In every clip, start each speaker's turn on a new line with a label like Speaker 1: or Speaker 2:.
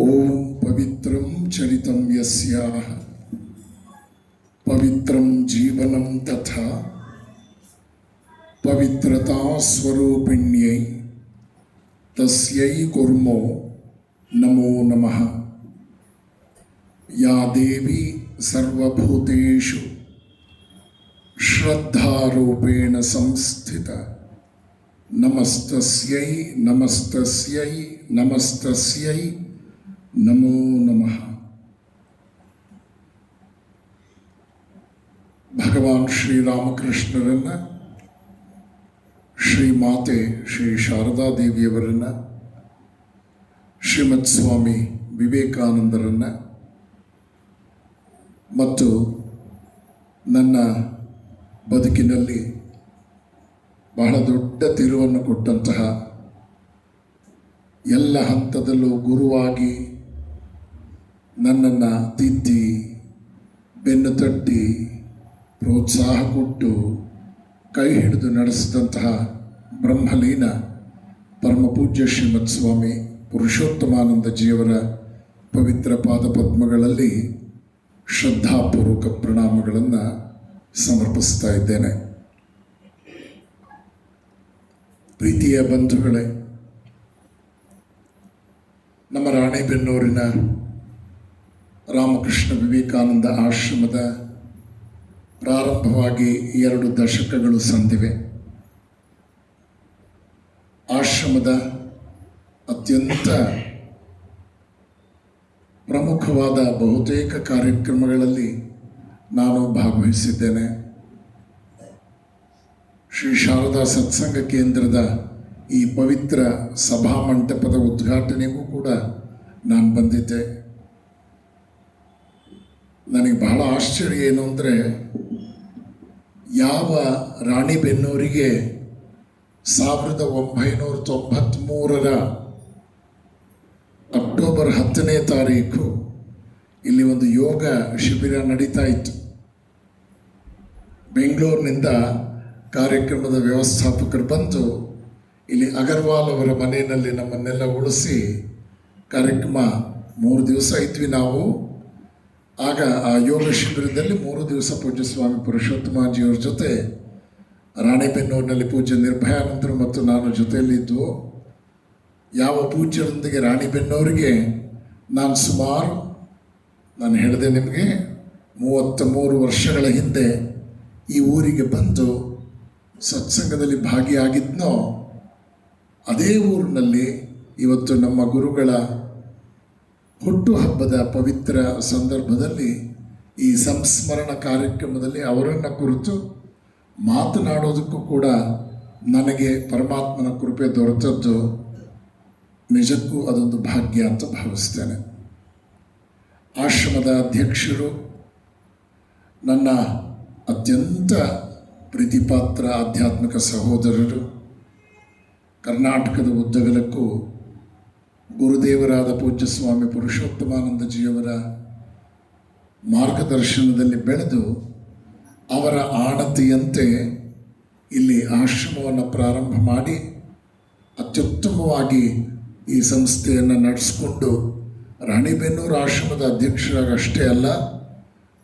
Speaker 1: ಓಂ ಪವಿತ್ರಂ ಚರಿತಂ ಯಸ್ಯಾಹ ಪವಿತ್ರಂ ಜೀವನಂ ತಥಾ ಪವಿತ್ರತಾ ಸ್ವರೂಪಿಣ್ಯೈ ತಸ್ಯೈ ಕುರ್ಮೋ ನಮೋ ನಮಃ. ಯಾ ದೇವಿ ಸರ್ವಭೂತೇಷು ಶ್ರದ್ಧಾರೂಪೇಣ ಸಂಸ್ಥಿತ ನಮಸ್ತಸ್ಯೈ ನಮಸ್ತಸ್ಯೈ ನಮಸ್ತಸ್ಯೈ ನಮೋ ನಮಃ. ಭಗವಾನ್ ಶ್ರೀರಾಮಕೃಷ್ಣರನ್ನ, ಶ್ರೀಮಾತೆ ಶ್ರೀ ಶಾರದಾ ದೇವಿಯವರನ್ನ, ಶ್ರೀಮತ್ ಸ್ವಾಮಿ ವಿವೇಕಾನಂದರನ್ನ ಮತ್ತು ನನ್ನ ಬದುಕಿನಲ್ಲಿ ಬಹಳ ದೊಡ್ಡ ತಿರುವನ್ನು ಕೊಟ್ಟಂತಹ, ಎಲ್ಲ ಹಂತದಲ್ಲೂ ಗುರುವಾಗಿ ನನ್ನನ್ನು ತಿದ್ದಿ ಬೆನ್ನು ತಟ್ಟಿ ಪ್ರೋತ್ಸಾಹ ಕೊಟ್ಟು ಕೈ ಹಿಡಿದು ನಡೆಸಿದಂತಹ ಬ್ರಹ್ಮಲೀನ ಪರಮಪೂಜ್ಯ ಶ್ರೀಮತ್ ಸ್ವಾಮಿ ಪುರುಷೋತ್ತಮಾನಂದಜಿಯವರ ಪವಿತ್ರ ಪಾದಪದ್ಮಗಳಲ್ಲಿ ಶ್ರದ್ಧಾಪೂರ್ವಕ ಪ್ರಣಾಮಗಳನ್ನು ಸಮರ್ಪಿಸ್ತಾ ಇದ್ದೇನೆ. ಪ್ರೀತಿಯ ಬಂಧುಗಳೇ, ನಮ್ಮ ರಾಣೆಬೆನ್ನೂರಿನ ರಾಮಕೃಷ್ಣ ವಿವೇಕಾನಂದ ಆಶ್ರಮದ ಪ್ರಾರಂಭವಾಗಿ 2 ದಶಕಗಳು ಸಂದಿವೆ. ಆಶ್ರಮದ ಅತ್ಯಂತ ಪ್ರಮುಖವಾದ ಬಹುತೇಕ ಕಾರ್ಯಕ್ರಮಗಳಲ್ಲಿ ನಾನು ಭಾಗವಹಿಸಿದ್ದೇನೆ. ಶ್ರೀ ಶಾರದಾ ಸತ್ಸಂಗ ಕೇಂದ್ರದ ಈ ಪವಿತ್ರ ಸಭಾಮಂಟಪದ ಉದ್ಘಾಟನೆಗೂ ಕೂಡ ನಾನು ಬಂದಿದ್ದೆ. ನನಗೆ ಬಹಳ ಆಶ್ಚರ್ಯ ಏನು ಅಂದರೆ, ಯಾವ ರಾಣಿಬೆನ್ನೂರಿಗೆ 1993 ಅಕ್ಟೋಬರ್ 10ನೇ ತಾರೀಕು ಇಲ್ಲಿ ಒಂದು ಯೋಗ ಶಿಬಿರ ನಡೀತಾ ಇತ್ತು. ಬೆಂಗಳೂರಿನಿಂದ ಕಾರ್ಯಕ್ರಮದ ವ್ಯವಸ್ಥಾಪಕರು ಬಂದು ಇಲ್ಲಿ ಅಗರ್ವಾಲ್ ಅವರ ಮನೆಯಲ್ಲಿ ನಮ್ಮನ್ನೆಲ್ಲ ಉಳಿಸಿ ಕಾರ್ಯಕ್ರಮ 3 ದಿವಸ ಇದ್ವಿ ನಾವು. ಆಗ ಆ ಯೋಗ ಶಿಬಿರದಲ್ಲಿ 3 ದಿವಸ ಪೂಜ್ಯ ಸ್ವಾಮಿ ಪುರುಷೋತ್ತಮಾಜಿಯವ್ರ ಜೊತೆ ರಾಣಿಬೆನ್ನೂರಿನಲ್ಲಿ ಪೂಜ್ಯ ನಿರ್ಭಯಾನಂದರು ಮತ್ತು ನಾನು ಜೊತೆಯಲ್ಲಿದ್ದು, ಯಾವ ಪೂಜ್ಯರೊಂದಿಗೆ ರಾಣಿಬೆನ್ನೂರಿಗೆ ನಾನು ಹೇಳಿದೆ ನಿಮಗೆ 33 ವರ್ಷಗಳ ಹಿಂದೆ ಈ ಊರಿಗೆ ಬಂದು ಸತ್ಸಂಗದಲ್ಲಿ ಭಾಗಿಯಾಗಿದ್ನೋ, ಅದೇ ಊರಿನಲ್ಲಿ ಇವತ್ತು ನಮ್ಮ ಗುರುಗಳ ಹುಟ್ಟುಹಬ್ಬದ ಪವಿತ್ರ ಸಂದರ್ಭದಲ್ಲಿ ಈ ಸಂಸ್ಮರಣ ಕಾರ್ಯಕ್ರಮದಲ್ಲಿ ಅವರನ್ನು ಕುರಿತು ಮಾತನಾಡೋದಕ್ಕೂ ಕೂಡ ನನಗೆ ಪರಮಾತ್ಮನ ಕೃಪೆ ದೊರೆತದ್ದು ನಿಜಕ್ಕೂ ಅದೊಂದು ಭಾಗ್ಯ ಅಂತ ಭಾವಿಸ್ತೇನೆ. ಆಶ್ರಮದ ಅಧ್ಯಕ್ಷರು, ನನ್ನ ಅತ್ಯಂತ ಪ್ರೀತಿಪಾತ್ರ ಆಧ್ಯಾತ್ಮಿಕ ಸಹೋದರರು, ಕರ್ನಾಟಕದ ಉದ್ದಗಲಕ್ಕೂ ಗುರುದೇವರಾದ ಪೂಜ್ಯ ಸ್ವಾಮಿ ಪುರುಷೋತ್ತಮಾನಂದಜಿಯವರ ಮಾರ್ಗದರ್ಶನದಲ್ಲಿ ಬೆಳೆದು ಅವರ ಆಣತಿಯಂತೆ ಇಲ್ಲಿ ಆಶ್ರಮವನ್ನು ಪ್ರಾರಂಭ ಮಾಡಿ ಅತ್ಯುತ್ತಮವಾಗಿ ಈ ಸಂಸ್ಥೆಯನ್ನು ನಡೆಸಿಕೊಂಡು ರಾಣಿಬೆನ್ನೂರು ಆಶ್ರಮದ ಅಧ್ಯಕ್ಷರಾಗಷ್ಟೇ ಅಲ್ಲ,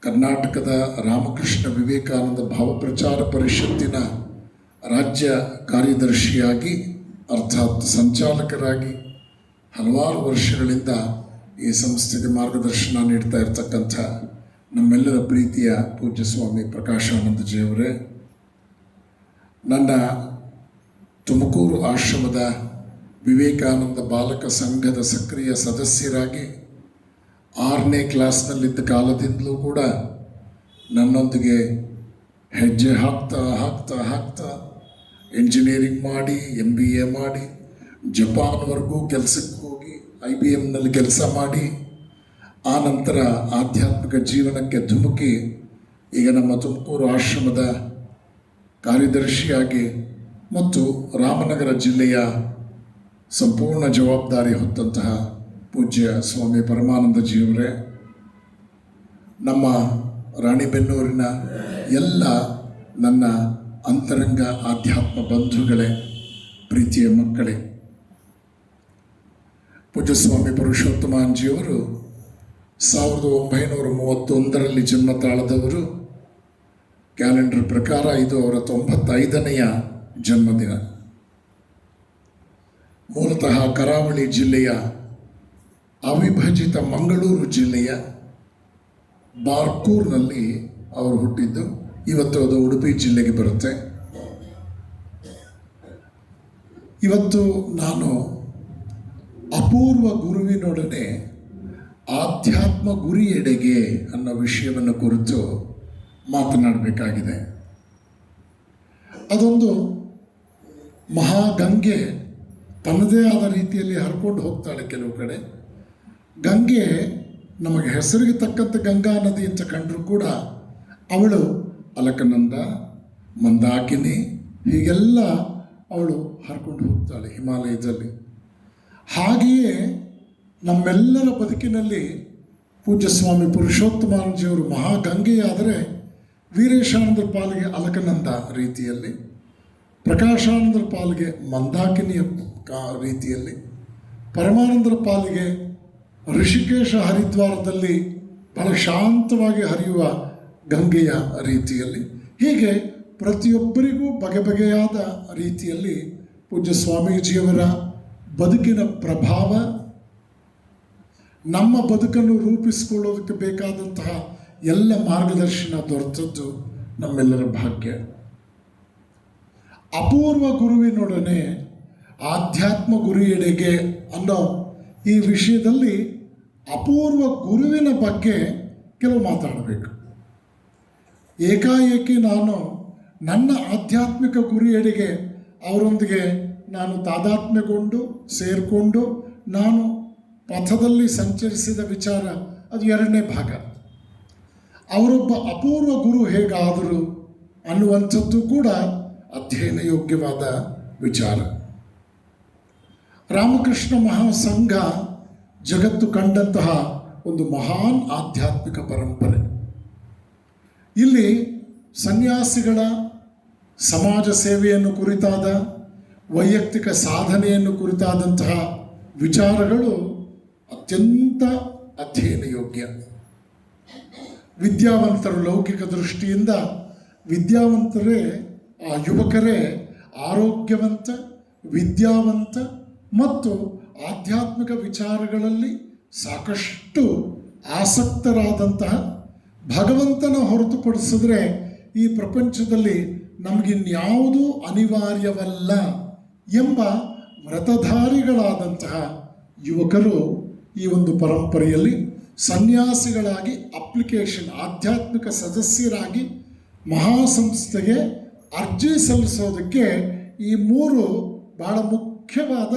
Speaker 1: ಕರ್ನಾಟಕದ ರಾಮಕೃಷ್ಣ ವಿವೇಕಾನಂದ ಭಾವಪ್ರಚಾರ ಪರಿಷತ್ತಿನ ರಾಜ್ಯ ಕಾರ್ಯದರ್ಶಿಯಾಗಿ ಅರ್ಥಾತ್ ಸಂಚಾಲಕರಾಗಿ ಹಲವಾರು ವರ್ಷಗಳಿಂದ ಈ ಸಂಸ್ಥೆಗೆ ಮಾರ್ಗದರ್ಶನ ನೀಡ್ತಾ ಇರತಕ್ಕಂಥ ನಮ್ಮೆಲ್ಲರ ಪ್ರೀತಿಯ ಪೂಜ್ಯ ಸ್ವಾಮಿ ಪ್ರಕಾಶಾನಂದಜಿಯವರೇ, ನನ್ನ ತುಮಕೂರು ಆಶ್ರಮದ ವಿವೇಕಾನಂದ ಬಾಲಕ ಸಂಘದ ಸಕ್ರಿಯ ಸದಸ್ಯರಾಗಿ 6ನೇ ಕ್ಲಾಸ್ನಲ್ಲಿದ್ದ ಕಾಲದಿಂದಲೂ ಕೂಡ ನನ್ನೊಂದಿಗೆ ಹೆಜ್ಜೆ ಹಾಕ್ತಾ ಎಂಜಿನಿಯರಿಂಗ್ ಮಾಡಿ MBA ಮಾಡಿ ಜಪಾನ್ವರೆಗೂ ಕೆಲಸಕ್ಕೆ ಹೋಗಿ IBMನಲ್ಲಿ ಕೆಲಸ ಮಾಡಿ ಆ ನಂತರ ಆಧ್ಯಾತ್ಮಿಕ ಜೀವನಕ್ಕೆ ಧುಮುಕಿ ಈಗ ನಮ್ಮ ತುಮಕೂರು ಆಶ್ರಮದ ಕಾರ್ಯದರ್ಶಿಯಾಗಿ ಮತ್ತು ರಾಮನಗರ ಜಿಲ್ಲೆಯ ಸಂಪೂರ್ಣ ಜವಾಬ್ದಾರಿ ಹೊತ್ತಂತಹ ಪೂಜ್ಯ ಸ್ವಾಮಿ ಪರಮಾನಂದಜಿಯವರೇ, ನಮ್ಮ ರಾಣಿಬೆನ್ನೂರಿನ ಎಲ್ಲ ನನ್ನ ಅಂತರಂಗ ಆಧ್ಯಾತ್ಮ ಬಂಧುಗಳೇ, ಪ್ರೀತಿಯ ಮಕ್ಕಳೇ, ಪೂಜ್ಯ ಸ್ವಾಮಿ ಪುರುಷೋತ್ತಮಾಂಜಿಯವರು 1931ರಲ್ಲಿ ಜನ್ಮ ತಾಳದವರು. ಕ್ಯಾಲೆಂಡರ್ ಪ್ರಕಾರ ಇದು ಅವರ 95ನೆಯ ಜನ್ಮದಿನ. ಮೂಲತಃ ಕರಾವಳಿ ಜಿಲ್ಲೆಯ ಅವಿಭಜಿತ ಮಂಗಳೂರು ಜಿಲ್ಲೆಯ ಬಾರ್ಕೂರ್ನಲ್ಲಿ ಅವರು ಹುಟ್ಟಿದ್ದು. ಇವತ್ತು ಅದು ಉಡುಪಿ ಜಿಲ್ಲೆಗೆ ಬರುತ್ತೆ. ಇವತ್ತು ನಾನು ಅಪೂರ್ವ ಗುರುವಿನೊಡನೆ ಆಧ್ಯಾತ್ಮ ಗುರಿಯೆಡೆಗೆ ಅನ್ನೋ ವಿಷಯವನ್ನು ಕುರಿತು ಮಾತನಾಡಬೇಕಾಗಿದೆ. ಅದೊಂದು ಮಹಾಗಂಗೆ ತನ್ನದೇ ಆದ ರೀತಿಯಲ್ಲಿ ಹರ್ಕೊಂಡು ಹೋಗ್ತಾಳೆ. ಕೆಲವು ಕಡೆ ಗಂಗೆ ನಮಗೆ ಹೆಸರಿಗೆ ತಕ್ಕಂಥ ಗಂಗಾ ನದಿ ಅಂತ ಕಂಡರೂ ಕೂಡ ಅವಳು ಅಲಕನಂದ, ಮಂದಾಕಿನಿ ಹೀಗೆಲ್ಲ ಅವಳು ಹರ್ಕೊಂಡು ಹೋಗ್ತಾಳೆ ಹಿಮಾಲಯದಲ್ಲಿ. ಹಾಗೆಯೇ ನಮ್ಮೆಲ್ಲರ ಬದುಕಿನಲ್ಲಿ ಪೂಜ್ಯ ಸ್ವಾಮಿ ಪುರುಷೋತ್ತಮಾನಂದಜಿಯವರು ಮಹಾಗಂಗೆಯಾದರೆ ವೀರೇಶಾನಂದರ ಪಾಲಿಗೆ ಅಲಕನಂದ ರೀತಿಯಲ್ಲಿ, ಪ್ರಕಾಶಾನಂದರ ಪಾಲಿಗೆ ಮಂದಾಕಿನಿಯ ರೀತಿಯಲ್ಲಿ, ಪರಮಾನಂದರ ಪಾಲಿಗೆ ಋಷಿಕೇಶ ಹರಿದ್ವಾರದಲ್ಲಿ ಬಹಳ ಶಾಂತವಾಗಿ ಹರಿಯುವ ಗಂಗೆಯ ರೀತಿಯಲ್ಲಿ, ಹೀಗೆ ಪ್ರತಿಯೊಬ್ಬರಿಗೂ ಬಗೆ ಬಗೆಯಾದ ರೀತಿಯಲ್ಲಿ ಪೂಜ್ಯ ಸ್ವಾಮೀಜಿಯವರ ಬದುಕಿನ ಪ್ರಭಾವ ನಮ್ಮ ಬದುಕನ್ನು ರೂಪಿಸಿಕೊಳ್ಳೋದಕ್ಕೆ ಬೇಕಾದಂತಹ ಎಲ್ಲ ಮಾರ್ಗದರ್ಶನ ದೊರೆತದ್ದು ನಮ್ಮೆಲ್ಲರ ಭಾಗ್ಯ. ಅಪೂರ್ವ ಗುರುವಿನೊಡನೆ ಆಧ್ಯಾತ್ಮ ಗುರಿಯೆಡೆಗೆ ಅನ್ನೋ ಈ ವಿಷಯದಲ್ಲಿ ಅಪೂರ್ವ ಗುರುವಿನ ಬಗ್ಗೆ ಕೆಲವು ಮಾತಾಡಬೇಕು. ಏಕಾಏಕಿ ನಾನು ನನ್ನ ಆಧ್ಯಾತ್ಮಿಕ ಗುರಿಯೆಡೆಗೆ ಅವರೊಂದಿಗೆ ನಾನು ತಾದಾತ್ಮ್ಯಗೊಂಡು ಸೇರಿಕೊಂಡು ನಾನು ಪಥದಲ್ಲಿ ಸಂಚರಿಸಿದ ವಿಚಾರ ಅದು 2ನೇ ಭಾಗ. ಅವರೊಬ್ಬ ಅಪೂರ್ವ ಗುರು ಹೇಗಾದರು ಅನ್ನುವಂಥದ್ದು ಕೂಡ ಅಧ್ಯಯನ ಯೋಗ್ಯವಾದ ವಿಚಾರ. ರಾಮಕೃಷ್ಣ ಮಹಾಸಂಘ ಜಗತ್ತು ಕಂಡಂತಹ ಒಂದು ಮಹಾನ್ ಆಧ್ಯಾತ್ಮಿಕ ಪರಂಪರೆ. ಇಲ್ಲಿ ಸನ್ಯಾಸಿಗಳ ಸಮಾಜ ಸೇವೆಯನ್ನು ಕುರಿತಾದ, ವೈಯಕ್ತಿಕ ಸಾಧನೆಯನ್ನು ಕುರಿತಾದಂತಹ ವಿಚಾರಗಳು ಅತ್ಯಂತ ಅಧ್ಯಯನ ಯೋಗ್ಯ. ವಿದ್ಯಾವಂತರು ಲೌಕಿಕ ದೃಷ್ಟಿಯಿಂದ ವಿದ್ಯಾವಂತರೇ, ಆ ಯುವಕರೇ ಆರೋಗ್ಯವಂತ, ವಿದ್ಯಾವಂತ ಮತ್ತು ಆಧ್ಯಾತ್ಮಿಕ ವಿಚಾರಗಳಲ್ಲಿ ಸಾಕಷ್ಟು ಆಸಕ್ತರಾದಂತಹ, ಭಗವಂತನ ಹೊರತುಪಡಿಸಿದ್ರೆ ಈ ಪ್ರಪಂಚದಲ್ಲಿ ನಮಗಿನ್ಯಾವುದೂ ಅನಿವಾರ್ಯವಲ್ಲ ಎಂಬ ವ್ರತಧಾರಿಗಳಾದಂತಹ ಯುವಕರು ಈ ಒಂದು ಪರಂಪರೆಯಲ್ಲಿ ಸನ್ಯಾಸಿಗಳಾಗಿ ಅಪ್ಲಿಕೇಶನ್, ಆಧ್ಯಾತ್ಮಿಕ ಸದಸ್ಯರಾಗಿ ಮಹಾಸಂಸ್ಥೆಗೆ ಅರ್ಜಿ ಸಲ್ಲಿಸೋದಕ್ಕೆ ಈ 3 ಬಹಳ ಮುಖ್ಯವಾದ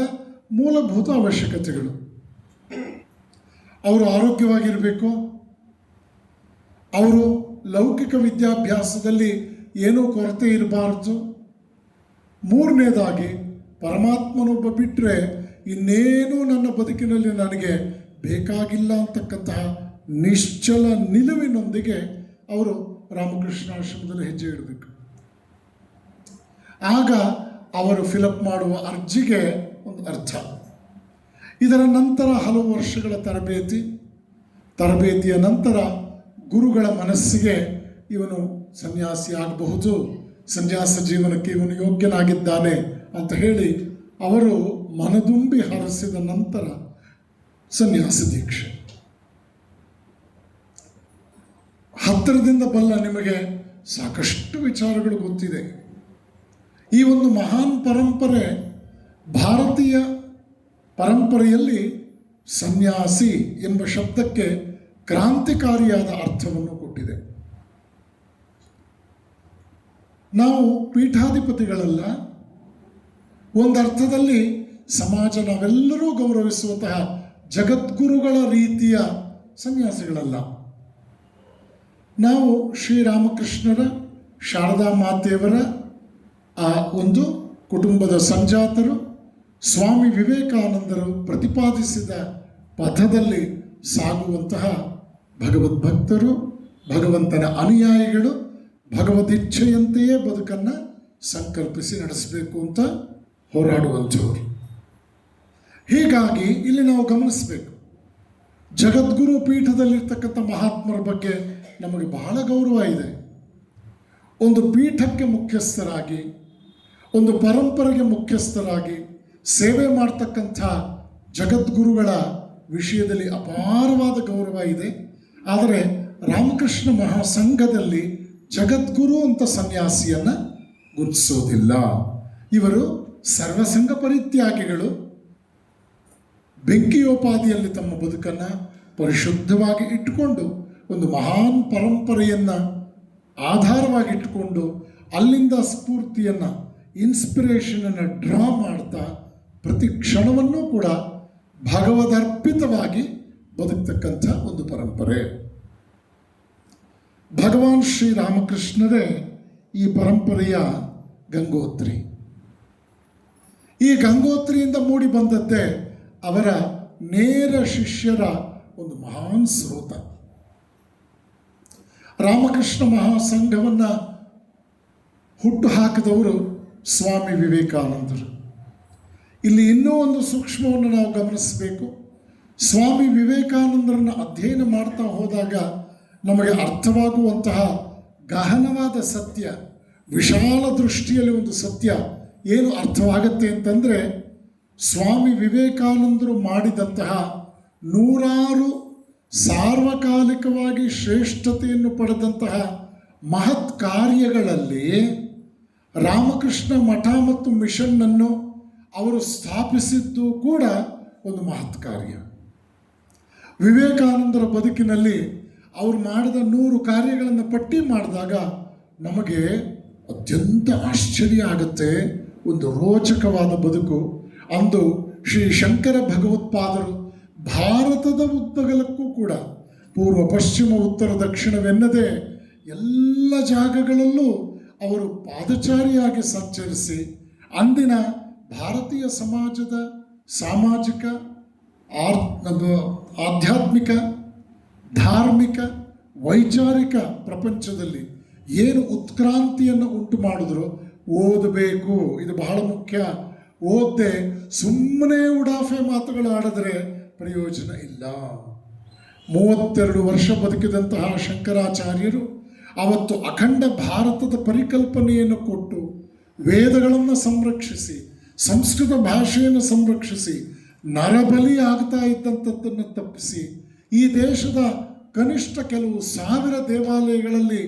Speaker 1: ಮೂಲಭೂತ ಅವಶ್ಯಕತೆಗಳು. ಅವರು ಆರೋಗ್ಯವಾಗಿರಬೇಕು, ಅವರು ಲೌಕಿಕ ವಿದ್ಯಾಭ್ಯಾಸದಲ್ಲಿ ಏನೂ ಕೊರತೆ ಇರಬಾರ್ದು, 3ನೇದಾಗಿ ಪರಮಾತ್ಮನೊಬ್ಬ ಬಿಟ್ಟರೆ ಇನ್ನೇನೂ ನನ್ನ ಬದುಕಿನಲ್ಲಿ ನನಗೆ ಬೇಕಾಗಿಲ್ಲ ಅಂತಕ್ಕಂತಹ ನಿಶ್ಚಲ ನಿಲುವಿನೊಂದಿಗೆ ಅವರು ರಾಮಕೃಷ್ಣಾಶ್ರಮದಲ್ಲಿ ಹೆಜ್ಜೆ ಇಡಬೇಕು. ಆಗ ಅವರು ಫಿಲಪ್ ಮಾಡುವ ಅರ್ಜಿಗೆ ಒಂದು ಅರ್ಥ. ಇದರ ನಂತರ ಹಲವು ವರ್ಷಗಳ ತರಬೇತಿಯ ನಂತರ ಗುರುಗಳ ಮನಸ್ಸಿಗೆ ಇವನು ಸನ್ಯಾಸಿ ಆಗಬಹುದು, ಸನ್ಯಾಸ ಜೀವನಕ್ಕೆ ಇವನು ಯೋಗ್ಯನಾಗಿದ್ದಾನೆ ಅಂತ ಹೇಳಿ ಅವರು ಮನದುಂಬಿ ಹರಸಿದ ನಂತರ ಸನ್ಯಾಸ ದೀಕ್ಷೆ. ಹತ್ತಿರದಿಂದ ಬಲ್ಲ ನಿಮಗೆ ಸಾಕಷ್ಟು ವಿಚಾರಗಳು ಗೊತ್ತಿದೆ. ಈ ಒಂದು ಮಹಾನ್ ಪರಂಪರೆ, ಭಾರತೀಯ ಪರಂಪರೆಯಲ್ಲಿ ಸನ್ಯಾಸಿ ಎಂಬ ಶಬ್ದಕ್ಕೆ ಕ್ರಾಂತಿಕಾರಿಯಾದ ಅರ್ಥವನ್ನು ಕೊಟ್ಟಿದೆ. ನಾವು ಪೀಠಾಧಿಪತಿಗಳಲ್ಲ, ಒಂದರ್ಥದಲ್ಲಿ ಸಮಾಜ ನಾವೆಲ್ಲರೂ ಗೌರವಿಸುವಂತಹ ಜಗದ್ಗುರುಗಳ ರೀತಿಯ ಸನ್ಯಾಸಿಗಳಲ್ಲ. ನಾವು ಶ್ರೀರಾಮಕೃಷ್ಣರ, ಶಾರದಾ ಮಾತೆಯವರ ಆ ಒಂದು ಕುಟುಂಬದ ಸಂಜಾತರು, ಸ್ವಾಮಿ ವಿವೇಕಾನಂದರು ಪ್ರತಿಪಾದಿಸಿದ ಪಥದಲ್ಲಿ ಸಾಗುವಂತಹ ಭಗವದ್ಭಕ್ತರು, ಭಗವಂತನ ಅನುಯಾಯಿಗಳು, ಭಗವದಿಚ್ಛೆಯಂತೆಯೇ ಬದುಕನ್ನು ಸಂಕಲ್ಪಿಸಿ ನಡೆಸಬೇಕು ಅಂತ ಹೋರಾಡುವಂಥವ್ರು. ಹೀಗಾಗಿ ಇಲ್ಲಿ ನಾವು ಗಮನಿಸಬೇಕು, ಜಗದ್ಗುರು ಪೀಠದಲ್ಲಿರ್ತಕ್ಕಂಥ ಮಹಾತ್ಮರ ಬಗ್ಗೆ ನಮಗೆ ಬಹಳ ಗೌರವ ಇದೆ. ಒಂದು ಪೀಠಕ್ಕೆ ಮುಖ್ಯಸ್ಥರಾಗಿ, ಒಂದು ಪರಂಪರೆಗೆ ಮುಖ್ಯಸ್ಥರಾಗಿ ಸೇವೆ ಮಾಡ್ತಕ್ಕಂಥ ಜಗದ್ಗುರುಗಳ ವಿಷಯದಲ್ಲಿ ಅಪಾರವಾದ ಗೌರವ ಇದೆ. ಆದರೆ ರಾಮಕೃಷ್ಣ ಮಹಾಸಂಘದಲ್ಲಿ ಜಗದ್ಗುರು ಅಂತ ಸನ್ಯಾಸಿಯನ್ನು ಗುರುತಿಸೋದಿಲ್ಲ. ಇವರು ಸರ್ವಸಂಘ ಪರಿತ್ಯಾಗಿಗಳು. ಬೆಂಕಿಯೋಪಾದಿಯಲ್ಲಿ ತಮ್ಮ ಬದುಕನ್ನು ಪರಿಶುದ್ಧವಾಗಿ ಇಟ್ಟುಕೊಂಡು, ಒಂದು ಮಹಾನ್ ಪರಂಪರೆಯನ್ನು ಆಧಾರವಾಗಿ ಇಟ್ಟುಕೊಂಡು, ಅಲ್ಲಿಂದ ಸ್ಫೂರ್ತಿಯನ್ನು, ಇನ್ಸ್ಪಿರೇಷನನ್ನು ಡ್ರಾ ಮಾಡ್ತಾ ಪ್ರತಿ ಕ್ಷಣವನ್ನೂ ಕೂಡ ಭಗವದರ್ಪಿತವಾಗಿ ಬದುಕ್ತಕ್ಕಂಥ ಒಂದು ಪರಂಪರೆ. ಭಗವಾನ್ ಶ್ರೀರಾಮಕೃಷ್ಣರೇ ಈ ಪರಂಪರೆಯ ಗಂಗೋತ್ರಿ. ಈ ಗಂಗೋತ್ರಿಯಿಂದ ಮೂಡಿ ಬಂದದ್ದೇ ಅವರ ನೇರ ಶಿಷ್ಯರ ಒಂದು ಮಹಾನ್ ಸ್ರೋತ. ರಾಮಕೃಷ್ಣ ಮಹಾಸಂಘವನ್ನು ಹುಟ್ಟು ಹಾಕಿದವರು ಸ್ವಾಮಿ ವಿವೇಕಾನಂದರು. ಇಲ್ಲಿ ಇನ್ನೂ ಒಂದು ಸೂಕ್ಷ್ಮವನ್ನು ನಾವು ಗಮನಿಸಬೇಕು. ಸ್ವಾಮಿ ವಿವೇಕಾನಂದರನ್ನು ಅಧ್ಯಯನ ಮಾಡ್ತಾ ಹೋದಾಗ ನಮಗೆ ಅರ್ಥವಾಗುವಂತಹ ಗಹನವಾದ ಸತ್ಯ, ವಿಶಾಲ ದೃಷ್ಟಿಯಲ್ಲಿ ಒಂದು ಸತ್ಯ ಏನು ಅರ್ಥವಾಗತ್ತೆ ಅಂತಂದರೆ, ಸ್ವಾಮಿ ವಿವೇಕಾನಂದರು ಮಾಡಿದಂತಹ 100 ಸಾರ್ವಕಾಲಿಕವಾಗಿ ಶ್ರೇಷ್ಠತೆಯನ್ನು ಪಡೆದಂತಹ ಮಹತ್ ಕಾರ್ಯಗಳಲ್ಲಿ ರಾಮಕೃಷ್ಣ ಮಠ ಮತ್ತು ಮಿಷನ್ನನ್ನು ಅವರು ಸ್ಥಾಪಿಸಿದ್ದು ಕೂಡ ಒಂದು ಮಹತ್ ಕಾರ್ಯ. ವಿವೇಕಾನಂದರ ಬದುಕಿನಲ್ಲಿ ಅವರು ಮಾಡಿದ 100 ಕಾರ್ಯಗಳನ್ನು ಪಟ್ಟಿ ಮಾಡಿದಾಗ ನಮಗೆ ಅತ್ಯಂತ ಆಶ್ಚರ್ಯ ಆಗುತ್ತೆ. ಒಂದು ರೋಚಕವಾದ ಬದುಕು. ಅಂದು ಶ್ರೀ ಶಂಕರ ಭಗವತ್ಪಾದರು ಭಾರತದ ಉದ್ದಗಲಕ್ಕೂ ಕೂಡ, ಪೂರ್ವ ಪಶ್ಚಿಮ ಉತ್ತರ ದಕ್ಷಿಣವೆನ್ನದೆ ಎಲ್ಲ ಜಾಗಗಳಲ್ಲೂ ಅವರು ಪಾದಚಾರಿಯಾಗಿ ಸಂಚರಿಸಿ ಅಂದಿನ ಭಾರತೀಯ ಸಮಾಜದ ಸಾಮಾಜಿಕ, ಆಧ್ಯಾತ್ಮಿಕ, ಧಾರ್ಮಿಕ, ವೈಚಾರಿಕ ಪ್ರಪಂಚದಲ್ಲಿ ಏನು ಉತ್ಕ್ರಾಂತಿಯನ್ನು ಉಂಟು ಮಾಡಿದ್ರು. ಓದಬೇಕು, ಇದು ಬಹಳ ಮುಖ್ಯ. ಓದದೆ ಸುಮ್ಮನೆ ಉಡಾಫೆ ಮಾತುಗಳು ಆಡಿದ್ರೆ ಪ್ರಯೋಜನ ಇಲ್ಲ. 32 ವರ್ಷ ಬದುಕಿದಂತಹ ಶಂಕರಾಚಾರ್ಯರು ಅವತ್ತು ಅಖಂಡ ಭಾರತದ ಪರಿಕಲ್ಪನೆಯನ್ನು ಕೊಟ್ಟು, ವೇದಗಳನ್ನು ಸಂರಕ್ಷಿಸಿ, ಸಂಸ್ಕೃತ ಭಾಷೆಯನ್ನು ಸಂರಕ್ಷಿಸಿ, ನರಬಲಿ ಆಗ್ತಾ ಇದ್ದಂಥದ್ದನ್ನು ತಪ್ಪಿಸಿ, ಈ ದೇಶದ ಕನಿಷ್ಠ ಕೆಲವು 1000 ದೇವಾಲಯಗಳಲ್ಲಿ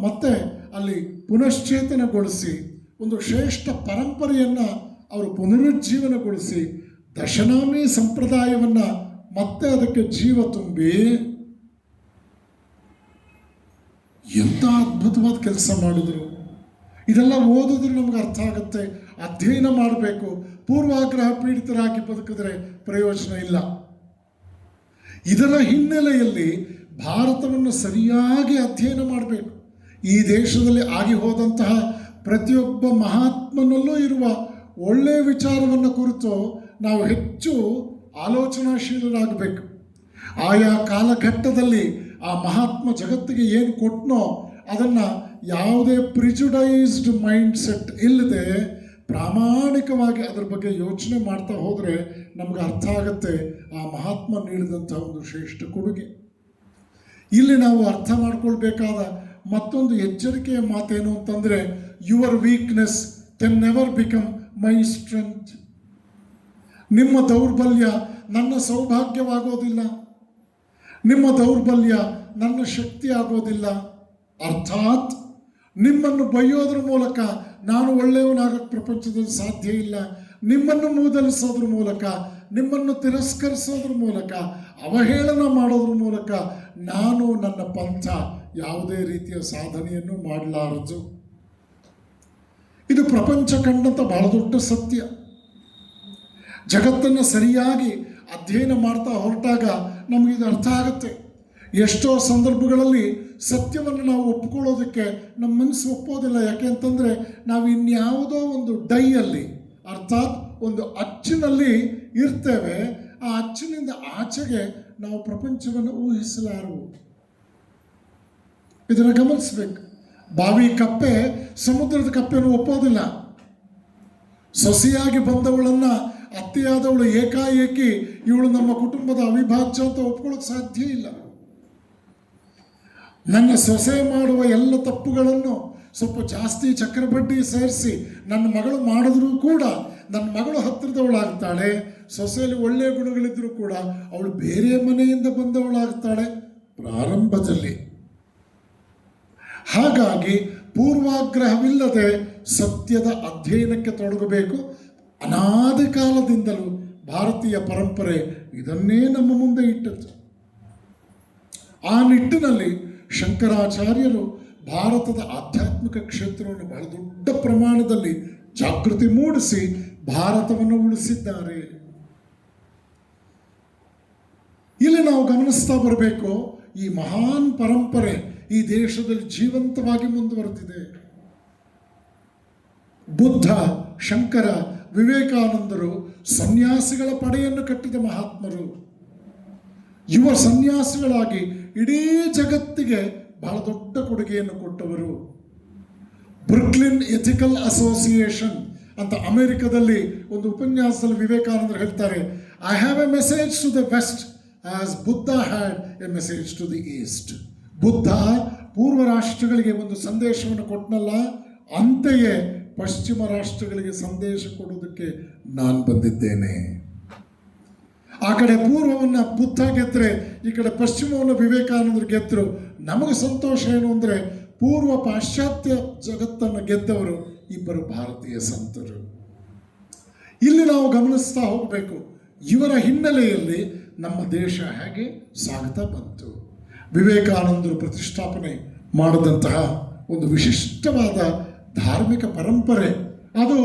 Speaker 1: ಮತ್ತೆ ಅಲ್ಲಿ ಪುನಶ್ಚೇತನಗೊಳಿಸಿ, ಒಂದು ಶ್ರೇಷ್ಠ ಪರಂಪರೆಯನ್ನು ಅವರು ಪುನರುಜ್ಜೀವನಗೊಳಿಸಿ, ದಶನಾಮಿ ಸಂಪ್ರದಾಯವನ್ನು ಮತ್ತೆ ಅದಕ್ಕೆ ಜೀವ ತುಂಬಿ ಎಂಥ ಅದ್ಭುತವಾದ ಕೆಲಸ ಮಾಡಿದ್ರು. ಇದೆಲ್ಲ ಓದಿದ್ರೆ ನಮ್ಗೆ ಅರ್ಥ ಆಗುತ್ತೆ. ಅಧ್ಯಯನ ಮಾಡಬೇಕು. ಪೂರ್ವಾಗ್ರಹ ಪೀಡಿತರಾಗಿ ಬದುಕಿದ್ರೆ ಪ್ರಯೋಜನ ಇಲ್ಲ. ಇದರ ಹಿನ್ನೆಲೆಯಲ್ಲಿ ಭಾರತವನ್ನು ಸರಿಯಾಗಿ ಅಧ್ಯಯನ ಮಾಡಬೇಕು. ಈ ದೇಶದಲ್ಲಿ ಆಗಿ ಹೋದಂತಹ ಪ್ರತಿಯೊಬ್ಬ ಮಹಾತ್ಮನಲ್ಲೂ ಇರುವ ಒಳ್ಳೆಯ ವಿಚಾರವನ್ನು ಕುರಿತು ನಾವು ಹೆಚ್ಚು ಆಲೋಚನಾಶೀಲರಾಗಬೇಕು. ಆಯಾ ಕಾಲಘಟ್ಟದಲ್ಲಿ ಆ ಮಹಾತ್ಮ ಜಗತ್ತಿಗೆ ಏನು ಕೊಟ್ಟನೋ ಅದನ್ನು ಯಾವುದೇ ಪ್ರಿಜುಡೈಸ್ಡ್ ಮೈಂಡ್ ಸೆಟ್ ಇಲ್ಲದೆ ಪ್ರಾಮಾಣಿಕವಾಗಿ ಅದರ ಬಗ್ಗೆ ಯೋಚನೆ ಮಾಡ್ತಾ ಹೋದರೆ ನಮ್ಗೆ ಅರ್ಥ ಆಗುತ್ತೆ ಆ ಮಹಾತ್ಮ ನೀಡಿದಂಥ ಒಂದು ಶ್ರೇಷ್ಠ ಕೊಡುಗೆ. ಇಲ್ಲಿ ನಾವು ಅರ್ಥ ಮಾಡ್ಕೊಳ್ಬೇಕಾದ ಮತ್ತೊಂದು ಎಚ್ಚರಿಕೆಯ ಮಾತೇನು ಅಂತಂದರೆ, your weakness can never become my strength. ನಿಮ್ಮ ದೌರ್ಬಲ್ಯ ನನ್ನ ಸೌಭಾಗ್ಯವಾಗೋದಿಲ್ಲ, ನಿಮ್ಮ ದೌರ್ಬಲ್ಯ ನನ್ನ ಶಕ್ತಿ ಆಗೋದಿಲ್ಲ. ಅರ್ಥಾತ್ ನಿಮ್ಮನ್ನು ಬೈಯೋದ್ರ ಮೂಲಕ ನಾನು ಒಳ್ಳೆಯವನಾಗಕ್ಕೆ ಪ್ರಪಂಚದಲ್ಲಿ ಸಾಧ್ಯ ಇಲ್ಲ. ನಿಮ್ಮನ್ನು ಮೂದಲಿಸೋದ್ರ ಮೂಲಕ, ನಿಮ್ಮನ್ನು ತಿರಸ್ಕರಿಸೋದ್ರ ಮೂಲಕ, ಅವಹೇಳನ ಮಾಡೋದ್ರ ಮೂಲಕ ನಾನು ನನ್ನ ಪಂಥ ಯಾವುದೇ ರೀತಿಯ ಸಾಧನೆಯನ್ನು ಮಾಡಲಾರದು. ಇದು ಪ್ರಪಂಚ ಕಂಡಂಥ ಬಹಳ ದೊಡ್ಡ ಸತ್ಯ. ಜಗತ್ತನ್ನು ಸರಿಯಾಗಿ ಅಧ್ಯಯನ ಮಾಡ್ತಾ ಹೊರಟಾಗ ನಮಗಿದು ಅರ್ಥ ಆಗುತ್ತೆ. ಎಷ್ಟೋ ಸಂದರ್ಭಗಳಲ್ಲಿ ಸತ್ಯವನ್ನು ನಾವು ಒಪ್ಕೊಳ್ಳೋದಕ್ಕೆ ನಮ್ಮ ಮನಸ್ಸು ಒಪ್ಪೋದಿಲ್ಲ. ಯಾಕೆ ಅಂತಂದರೆ ನಾವು ಇನ್ಯಾವುದೋ ಒಂದು ಡೈಯಲ್ಲಿ, ಅರ್ಥಾತ್ ಒಂದು ಅಚ್ಚಿನಲ್ಲಿ ಇರ್ತೇವೆ. ಆ ಅಚ್ಚಿನಿಂದ ಆಚೆಗೆ ನಾವು ಪ್ರಪಂಚವನ್ನು ಊಹಿಸಲಾರವು. ಇದನ್ನು ಗಮನಿಸಬೇಕು. ಬಾವಿ ಕಪ್ಪೆ ಸಮುದ್ರದ ಕಪ್ಪೆಯನ್ನು ಒಪ್ಪೋದಿಲ್ಲ. ಸೊಸೆಯಾಗಿ ಬಂದವಳನ್ನು ಆ ಅತ್ತೆಯಾದವಳು ಏಕಾಏಕಿ ಇವಳು ನಮ್ಮ ಕುಟುಂಬದ ಅವಿಭಾಜ್ಯ ಅಂತ ಒಪ್ಕೊಳ್ಳೋಕೆ ಸಾಧ್ಯ ಇಲ್ಲ. ನನ್ನ ಸೊಸೆ ಮಾಡುವ ಎಲ್ಲ ತಪ್ಪುಗಳನ್ನು ಸ್ವಲ್ಪ ಜಾಸ್ತಿ ಚಕ್ರಬಡ್ಡಿ ಸೇರಿಸಿ ನನ್ನ ಮಗಳು ಮಾಡಿದ್ರೂ ಕೂಡ ನನ್ನ ಮಗಳು ಹತ್ತಿರದವಳಾಗ್ತಾಳೆ. ಸೊಸೆಯಲ್ಲಿ ಒಳ್ಳೆಯ ಗುಣಗಳಿದ್ರೂ ಕೂಡ ಅವಳು ಬೇರೆ ಮನೆಯಿಂದ ಬಂದವಳಾಗ್ತಾಳೆ ಪ್ರಾರಂಭದಲ್ಲಿ. ಹಾಗಾಗಿ ಪೂರ್ವಾಗ್ರಹವಿಲ್ಲದೆ ಸತ್ಯದ ಅಧ್ಯಯನಕ್ಕೆ ತೊಡಗಬೇಕು. ಅನಾದಿ ಕಾಲದಿಂದಲೂ ಭಾರತೀಯ ಪರಂಪರೆ ಇದನ್ನೇ ನಮ್ಮ ಮುಂದೆ ಇಟ್ಟದ್ದು. ಆ ನಿಟ್ಟಿನಲ್ಲಿ ಶಂಕರಾಚಾರ್ಯರು ಭಾರತದ ಆಧ್ಯಾತ್ಮಿಕ ಕ್ಷೇತ್ರವನ್ನು ಬಹಳ ದೊಡ್ಡ ಪ್ರಮಾಣದಲ್ಲಿ ಜಾಗೃತಿ ಮೂಡಿಸಿ ಭಾರತವನ್ನು ಉಳಿಸಿದ್ದಾರೆ. ಇಲ್ಲಿ ನಾವು ಗಮನಿಸ್ತಾ ಬರಬೇಕು, ಈ ಮಹಾನ್ ಪರಂಪರೆ ಈ ದೇಶದಲ್ಲಿ ಜೀವಂತವಾಗಿ ಮುಂದುವರೆದಿದೆ. ಬುದ್ಧ, ಶಂಕರ, ವಿವೇಕಾನಂದರು ಸನ್ಯಾಸಿಗಳ ಪಡೆಯನ್ನು ಕಟ್ಟಿದ ಮಹಾತ್ಮರು. ಯುವ ಸನ್ಯಾಸಿಗಳಾಗಿ ಇಡೀ ಜಗತ್ತಿಗೆ ಬಹಳ ದೊಡ್ಡ ಕೊಡುಗೆಯನ್ನು ಕೊಟ್ಟವರು. ಬ್ರುಕ್ಲಿನ್ ಎಥಿಕಲ್ ಅಸೋಸಿಯೇಷನ್ ಅಂತ ಅಮೆರಿಕದಲ್ಲಿ ಒಂದು ಉಪನ್ಯಾಸದಲ್ಲಿ ವಿವೇಕಾನಂದರು ಹೇಳ್ತಾರೆ, I have a message to the West as Buddha had a message to the East. Buddha ಪೂರ್ವ ರಾಷ್ಟ್ರಗಳಿಗೆ ಒಂದು ಸಂದೇಶವನ್ನು ಕೊಟ್ಟನಲ್ಲ, ಅಂತೆಯೇ ಪಶ್ಚಿಮ ರಾಷ್ಟ್ರಗಳಿಗೆ ಸಂದೇಶ ಕೊಡುವುದಕ್ಕೆ ನಾನು ಬಂದಿದ್ದೇನೆ. ಆ ಕಡೆ ಪೂರ್ವವನ್ನು ಬುದ್ಧ ಗೆದ್ದರೆ ಈ ಕಡೆ ಪಶ್ಚಿಮವನ್ನು ವಿವೇಕಾನಂದರು ಗೆದ್ದರು. ನಮಗೆ ಸಂತೋಷ ಏನು ಅಂದರೆ ಪೂರ್ವ ಪಾಶ್ಚಾತ್ಯ ಜಗತ್ತನ್ನು ಗೆದ್ದವರು ಇಬ್ಬರು ಭಾರತೀಯ ಸಂತರು. ಇಲ್ಲಿ ನಾವು ಗಮನಿಸ್ತಾ ಹೋಗಬೇಕು, ಇವರ ಹಿನ್ನೆಲೆಯಲ್ಲಿ ನಮ್ಮ ದೇಶ ಹೇಗೆ ಸಾಗ್ತಾ ಬಂತು. ವಿವೇಕಾನಂದರು ಪ್ರತಿಷ್ಠಾಪನೆ ಮಾಡಿದಂತಹ ಒಂದು ವಿಶಿಷ್ಟವಾದ ಧಾರ್ಮಿಕ ಪರಂಪರೆ, ಅದು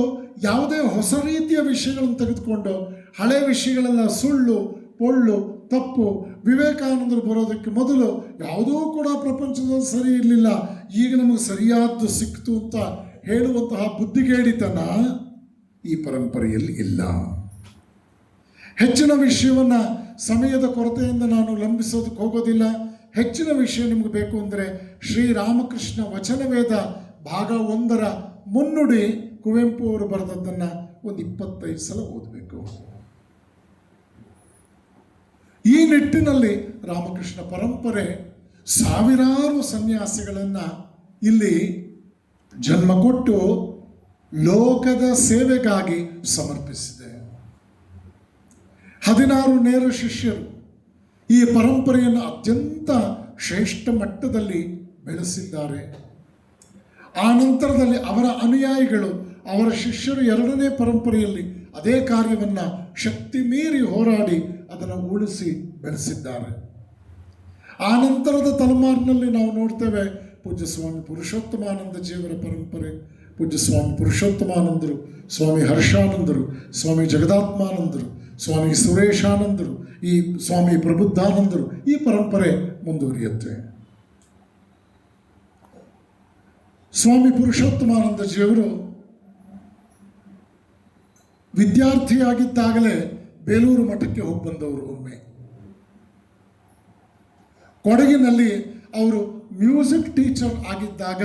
Speaker 1: ಯಾವುದೇ ಹೊಸ ರೀತಿಯ ವಿಷಯಗಳನ್ನು ತೆಗೆದುಕೊಂಡು ಹಳೆ ವಿಷಯಗಳೆಲ್ಲ ಸುಳ್ಳು, ಪೊಳ್ಳು, ತಪ್ಪು. ವಿವೇಕಾನಂದರು ಬರೋದಕ್ಕೆ ಮೊದಲು ಯಾವುದೂ ಕೂಡ ಪ್ರಪಂಚದಲ್ಲಿ ಸರಿ ಇರಲಿಲ್ಲ, ಈಗ ನಮಗೆ ಸರಿಯಾದ್ದು ಸಿಕ್ತು ಅಂತ ಹೇಳುವಂತಹ ಬುದ್ಧಿಗೇಡಿತನ ಈ ಪರಂಪರೆಯಲ್ಲಿ ಇಲ್ಲ. ಹೆಚ್ಚಿನ ವಿಷಯವನ್ನು ಸಮಯದ ಕೊರತೆಯಿಂದ ನಾನು ಲಂಬಿಸೋದಕ್ಕೆ ಹೋಗೋದಿಲ್ಲ. ಹೆಚ್ಚಿನ ವಿಷಯ ನಿಮಗೆ ಬೇಕು ಅಂದರೆ ಶ್ರೀರಾಮಕೃಷ್ಣ ವಚನವೇದ ಭಾಗ 1ರ ಮುನ್ನುಡಿ ಕುವೆಂಪು ಅವರು ಬರೆದದ್ದನ್ನು ಒಂದು 25 ಸಲ ಓದಬೇಕು. ಈ ನಿಟ್ಟಿನಲ್ಲಿ ರಾಮಕೃಷ್ಣ ಪರಂಪರೆ ಸಾವಿರಾರು ಸನ್ಯಾಸಿಗಳನ್ನು ಇಲ್ಲಿ ಜನ್ಮ ಕೊಟ್ಟು ಲೋಕದ ಸೇವೆಗಾಗಿ ಸಮರ್ಪಿಸಿದೆ. 16 ನೇರ ಶಿಷ್ಯರು ಈ ಪರಂಪರೆಯನ್ನು ಅತ್ಯಂತ ಶ್ರೇಷ್ಠ ಮಟ್ಟದಲ್ಲಿ ಬೆಳೆಸಿದ್ದಾರೆ. ಆ ನಂತರದಲ್ಲಿ ಅವರ ಅನುಯಾಯಿಗಳು, ಅವರ ಶಿಷ್ಯರು 2ನೇ ಪರಂಪರೆಯಲ್ಲಿ ಅದೇ ಕಾರ್ಯವನ್ನು ಶಕ್ತಿ ಮೀರಿ ಹೋರಾಡಿ ಅದನ್ನು ಉಳಿಸಿ ಬೆಳೆಸಿದ್ದಾರೆ. ಆ ನಂತರದ ತಲೆಮಾರಿನಲ್ಲಿ ನಾವು ನೋಡ್ತೇವೆ ಪೂಜ್ಯ ಸ್ವಾಮಿ ಪುರುಷೋತ್ತಮಾನಂದಜಿಯವರ ಪರಂಪರೆ. ಪೂಜ್ಯ ಸ್ವಾಮಿ ಪುರುಷೋತ್ತಮಾನಂದರು, ಸ್ವಾಮಿ ಹರ್ಷಾನಂದರು, ಸ್ವಾಮಿ ಜಗದಾತ್ಮಾನಂದರು, ಸ್ವಾಮಿ ಸುರೇಶಾನಂದರು, ಈ ಸ್ವಾಮಿ ಪ್ರಬುದ್ಧಾನಂದರು, ಈ ಪರಂಪರೆ ಮುಂದುವರಿಯುತ್ತೆ. ಸ್ವಾಮಿ ಪುರುಷೋತ್ತಮಾನಂದಜಿಯವರು ವಿದ್ಯಾರ್ಥಿಯಾಗಿದ್ದಾಗಲೇ ಬೇಲೂರು ಮಠಕ್ಕೆ ಹೋಗಿ ಬಂದವರು. ಒಮ್ಮೆ ಕೊಡಗಿನಲ್ಲಿ ಅವರು ಮ್ಯೂಸಿಕ್ ಟೀಚರ್ ಆಗಿದ್ದಾಗ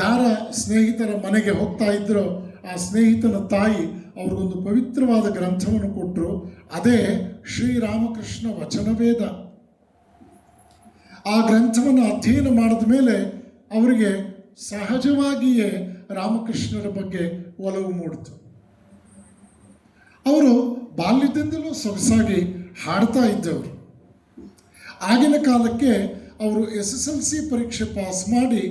Speaker 1: ಯಾರ ಸ್ನೇಹಿತರ ಮನೆಗೆ ಹೋಗ್ತಾ ಇದ್ದರೋ ಆ ಸ್ನೇಹಿತನ ತಾಯಿ ಅವ್ರಿಗೊಂದು ಪವಿತ್ರವಾದ ಗ್ರಂಥವನ್ನು ಕೊಟ್ಟರು. ಅದೇ ಶ್ರೀರಾಮಕೃಷ್ಣ ವಚನವೇದ. ಆ ಗ್ರಂಥವನ್ನು ಅಧ್ಯಯನ ಮಾಡಿದ ಮೇಲೆ ಅವರಿಗೆ ಸಹಜವಾಗಿಯೇ ರಾಮಕೃಷ್ಣರ ಬಗ್ಗೆ ಒಲವು ಮೂಡಿತು. ಅವರು ಬಾಲ್ಯದಿಂದಲೂ ಸೊಗಸಾಗಿ ಹಾಡ್ತಾ ಇದ್ದವರು. ಆಗಿನ ಕಾಲಕ್ಕೆ ಅವರು SSLC ಪರೀಕ್ಷೆ ಪಾಸ್ ಮಾಡಿ